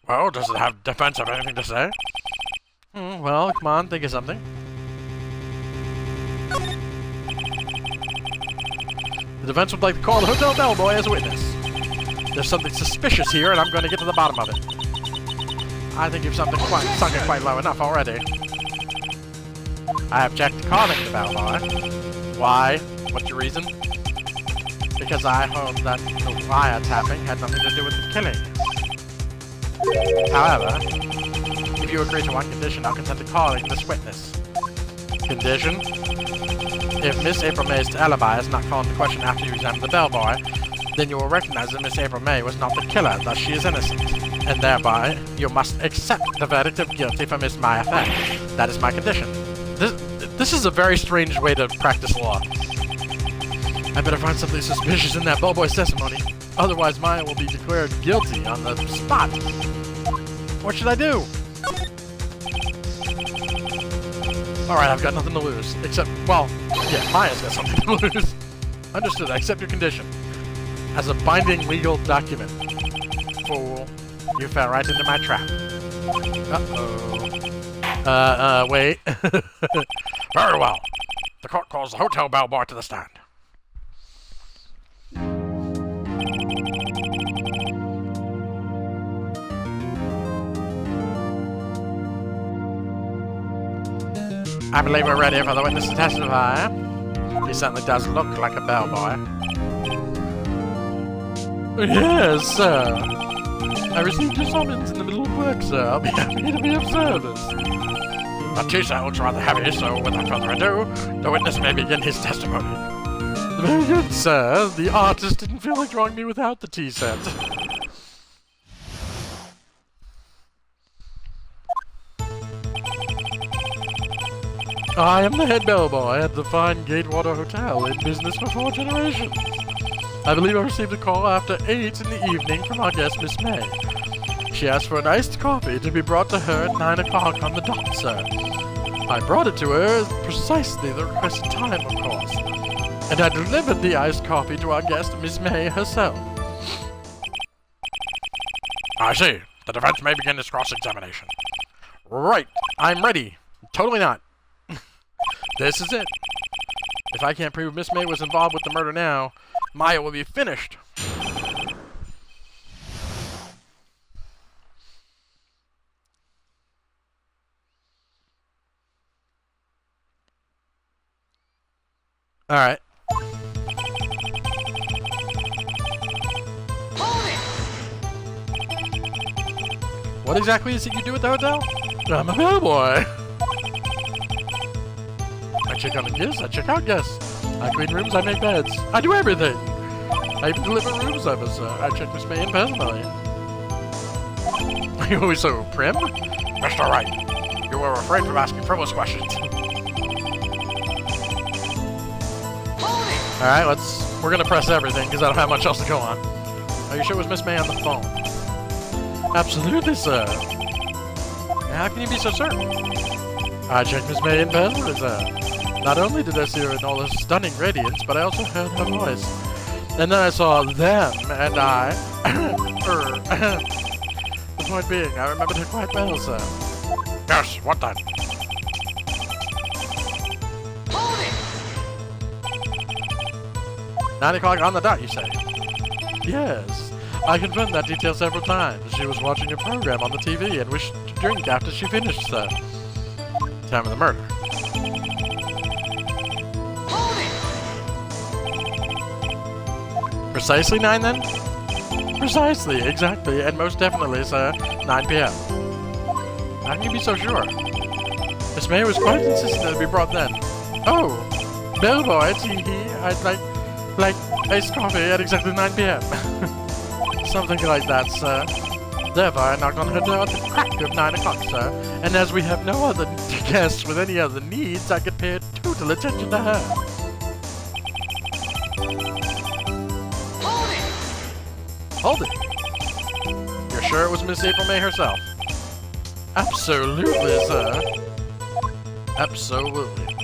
Well, does it have defense have anything to say? Well, come on, think of something. The defense would like to call the hotel bellboy as a witness. There's something suspicious here, and I'm going to get to the bottom of it. I think you've sunk it quite low enough already. I object to calling the bellboy. Why? What's your reason? Because I hope that the wiretapping had nothing to do with the killing. However, if you agree to one condition, I'll consent to calling this witness. Condition? If Miss April May's alibi is not called into question after you examine the bellboy, then you will recognize that Miss April May was not the killer, thus she is innocent. And thereby, you must accept the verdict of guilty for Miss Maya Fay. That is my condition. This is a very strange way to practice law. I better find something suspicious in that bellboy's testimony. Otherwise, Maya will be declared guilty on the spot. What should I do? Alright, I've got nothing to lose. Except, well, yeah, Maya's got something to lose. Understood, I accept your condition. As a binding legal document. Fool, you fell right into my trap. Uh-oh. Wait. Very well. The court calls the hotel bellboy to the stand. I believe we're ready for the witness to testify. He certainly does look like a bellboy. Yes, sir. I received your summons in the middle of work, sir. I'll be happy to be of service. The tea sounds rather heavy, so without further ado, the witness may begin his testimony. Very good, sir. The artist didn't feel like drawing me without the tea set. I am the head bellboy at the fine Gatewater Hotel, in business for 4 generations. I believe I received a call after 8 in the evening from our guest, Miss May. She asked for an iced coffee to be brought to her at 9 o'clock on the dot, sir. I brought it to her at precisely the requested time, of course. And I delivered the iced coffee to our guest, Miss May herself. I see. The defense may begin its cross-examination. Right. I'm ready. Totally not. This is it. If I can't prove Miss May was involved with the murder now, Maya will be finished. Alright. What exactly is it you do at the hotel? I'm a bellboy. I check on guests, I check out guests. I clean rooms, I make beds. I do everything. I even deliver room service. I check Miss May in personally. Are you always so prim? Mr. Wright, you were refrained from asking frivolous questions. Alright, we're gonna press everything because I don't have much else to go on. Are you sure it was Miss May on the phone? Absolutely, sir. How can you be so certain? I checked Miss May in personally, sir. Not only did I see her in all her stunning radiance, but I also heard her voice. And then I saw them, and I... The point being, I remembered her quite well, sir. Yes, what then? 9 o'clock on the dot, you say? Yes. I confirmed that detail several times. She was watching a program on the TV and wished to drink after she finished, sir. Time of the murder. Precisely 9 then? Precisely, exactly, and most definitely, sir, 9 p.m. How can you be so sure? Miss May was quite insistent that it be brought then. Oh, bellboy, tee-hee, I'd like iced coffee at exactly 9 p.m. Something like that, sir. Therefore, I knocked on her door at the crack of 9 o'clock, sir, and as we have no other guests with any other needs, I could pay total attention to her. Hold it! You're sure it was Miss April May herself? Absolutely, sir. Absolutely.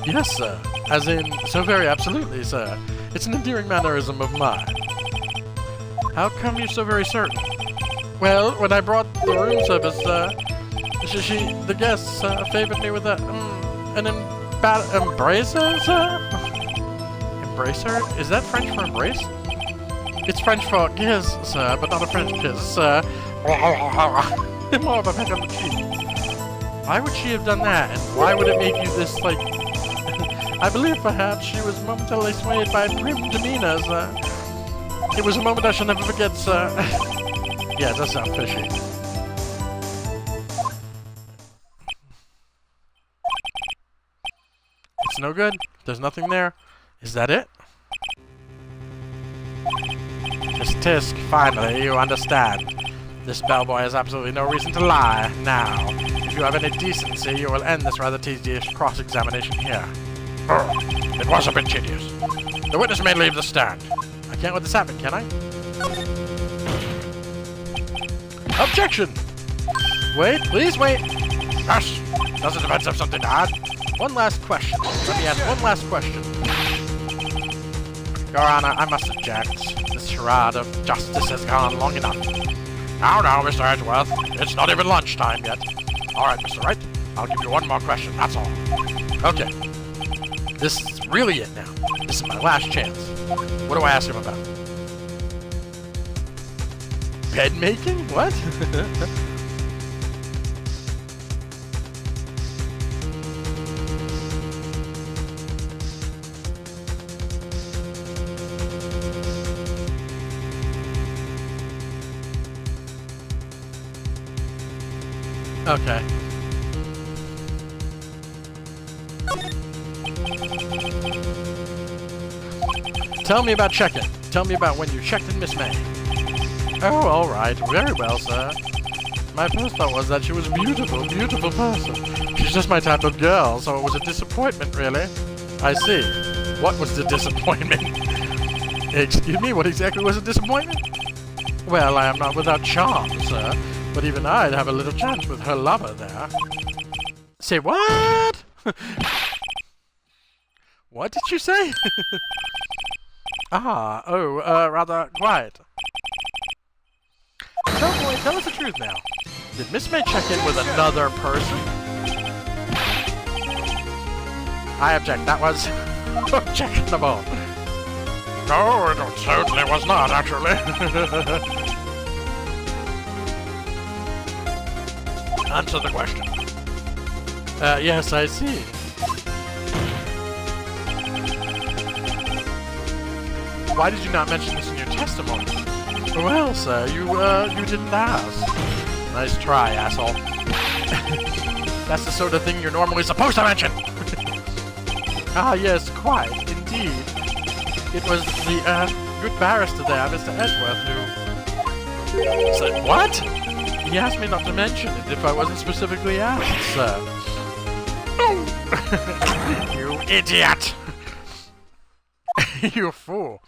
Yes, sir. As in, so very absolutely, sir. It's an endearing mannerism of mine. How come you're so very certain? Well, when I brought the room service, the guests favored me with an embracer, sir? Embracer? Is that French for embrace? It's French for kiss, sir, but not a French kiss, sir. More of a peck on the cheek. Why would she have done that, and why would it make you this, like... I believe perhaps she was momentarily swayed by prim demeanor, sir. It was a moment I shall never forget, sir. Yeah, it does sound fishy. It's no good. There's nothing there. Is that it? Miss Tisk, finally, you understand. This bellboy has absolutely no reason to lie. Now, if you have any decency, you will end this rather tedious cross-examination here. It was a bit tedious. The witness may leave the stand. I can't let this happen, can I? Objection! Wait, please wait. Yes. Does the defense have something to add? One last question. Let me ask one last question. Your Honor, I must object. This charade of justice has gone long enough. Now, Mr. Edgeworth. It's not even lunchtime yet. All right, Mr. Wright. I'll give you one more question, that's all. Okay. This is really it now. This is my last chance. What do I ask him about? Bed making? What? Okay. Tell me about check-in. Tell me about when you checked in Miss May. Oh, all right. Very well, sir. My first thought was that she was a beautiful, beautiful person. She's just my type of girl, so it was a disappointment, really. I see. What was the disappointment? Excuse me, what exactly was a disappointment? Well, I am not without charm, sir, but even I'd have a little chance with her lover there. Say what? What did you say? Rather quiet. So, boy, tell us the truth now. Did Miss May check in with another person? I object. That was objectionable. No, it certainly was not, actually. Answer the question. Yes, I see. Why did you not mention this in your testimony? Well, sir, you didn't ask. Nice try, asshole. That's the sort of thing you're normally supposed to mention! Ah, yes, quite, indeed. It was the, good barrister there, Mr. Edgeworth, who... Said what? He asked me not to mention it if I wasn't specifically asked, sir. You idiot! You fool.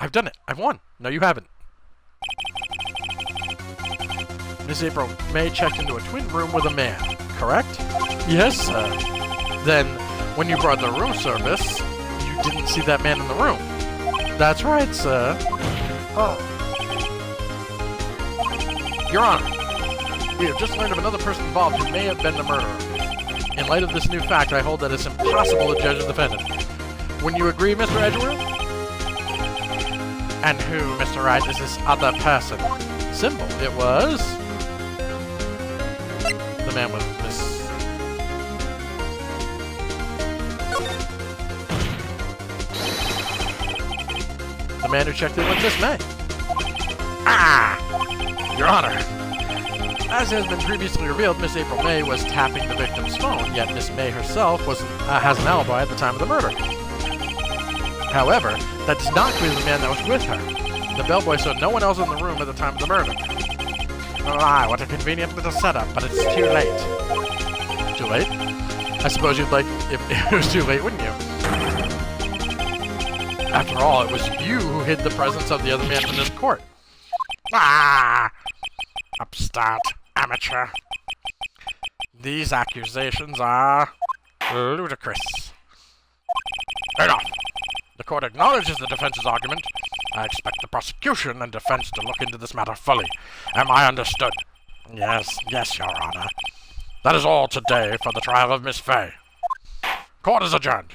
I've done it. I've won. No, you haven't. Miss April May checked into a twin room with a man, correct? Yes, sir. Then, when you brought the room service, you didn't see that man in the room. That's right, sir. Oh. Your Honor, we have just learned of another person involved who may have been the murderer. In light of this new fact, I hold that it's impossible to judge a defendant. Wouldn't you agree, Mr. Edgeworth? And who, Mr. Wright, is this other person? Simple. It was... the man with this... the man who checked in with Miss May. Ah! Your Honor. As has been previously revealed, Miss April May was tapping the victim's phone, yet Miss May herself has an alibi at the time of the murder. However, that does not clear the man that was with her. The bellboy saw no one else in the room at the time of the murder. Ah, what a convenient little setup, but it's too late. Too late? I suppose you'd like if it was too late, wouldn't you? After all, it was you who hid the presence of the other man from this court. Ah! Upstart. Amateur. These accusations are ludicrous. Enough! The court acknowledges the defense's argument. I expect the prosecution and defense to look into this matter fully. Am I understood? Yes, Your Honor. That is all today for the trial of Miss Fay. Court is adjourned.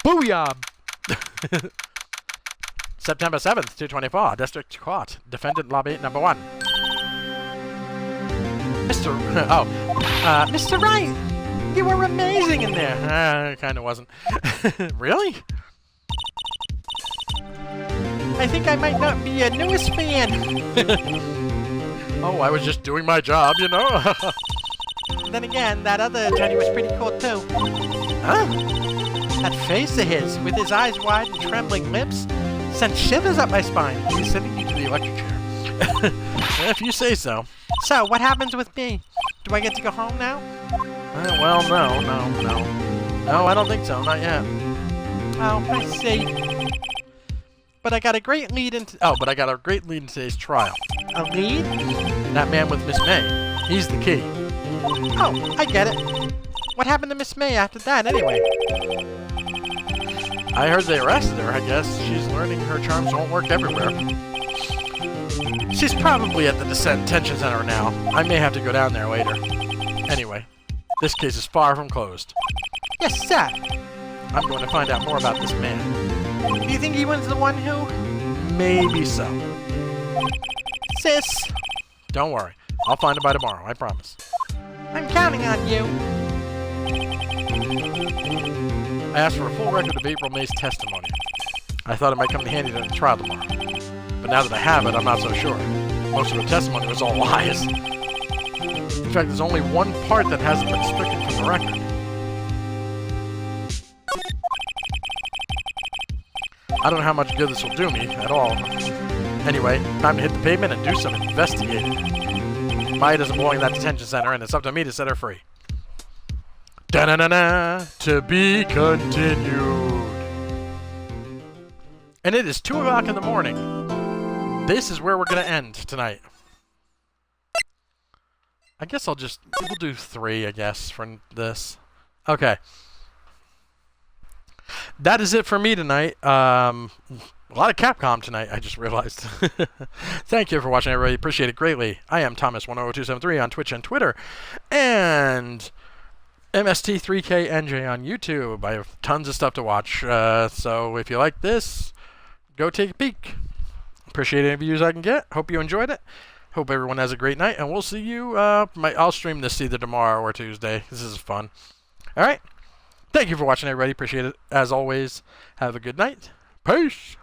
Booyah! September 7th, 224, District Court, Defendant Lobby Number 1. Mr. Wright! You were amazing in there! Kinda wasn't. Really? I think I might not be your newest fan. Oh, I was just doing my job, you know? Then again, that other attorney was pretty cool too. Huh? That face of his, with his eyes wide and trembling lips, sent shivers up my spine. He's sending you to the electric chair. If you say so. So, what happens with me? Do I get to go home now? Well, no. No, I don't think so. Not yet. Oh, I see. But I got a great lead into... Oh, but I got a great lead in today's trial. A lead? That man with Miss May. He's the key. Oh, I get it. What happened to Miss May after that, anyway? I heard they arrested her, I guess. She's learning her charms won't work everywhere. She's probably at the detention center now. I may have to go down there later. Anyway, this case is far from closed. Yes, sir. I'm going to find out more about this man. Do you think he was the one who... Maybe so. Sis, Don't worry. I'll find him by tomorrow, I promise. I'm counting on you. I asked for a full record of April May's testimony. I thought it might come in handy during the trial tomorrow. But now that I have it, I'm not so sure. Most of the testimony was all lies. In fact, there's only one part that hasn't been stricken from the record. I don't know how much good this will do me at all. Anyway, time to hit the pavement and do some investigating. Maya doesn't belong in that detention center, and it's up to me to set her free. Da-na-na-na, to be continued. And it is 2 o'clock in the morning. This is where we're going to end tonight. I guess we'll do 3, I guess, for this. Okay. That is it for me tonight. A lot of Capcom tonight, I just realized. Thank you for watching, everybody. Appreciate it greatly. I am Thomas100273 on Twitch and Twitter. And MST3KNJ on YouTube. I have tons of stuff to watch. So if you like this, go take a peek. Appreciate any views I can get. Hope you enjoyed it. Hope everyone has a great night. And we'll see you. I'll stream this either tomorrow or Tuesday. This is fun. All right. Thank you for watching, everybody. Appreciate it. As always, have a good night. Peace.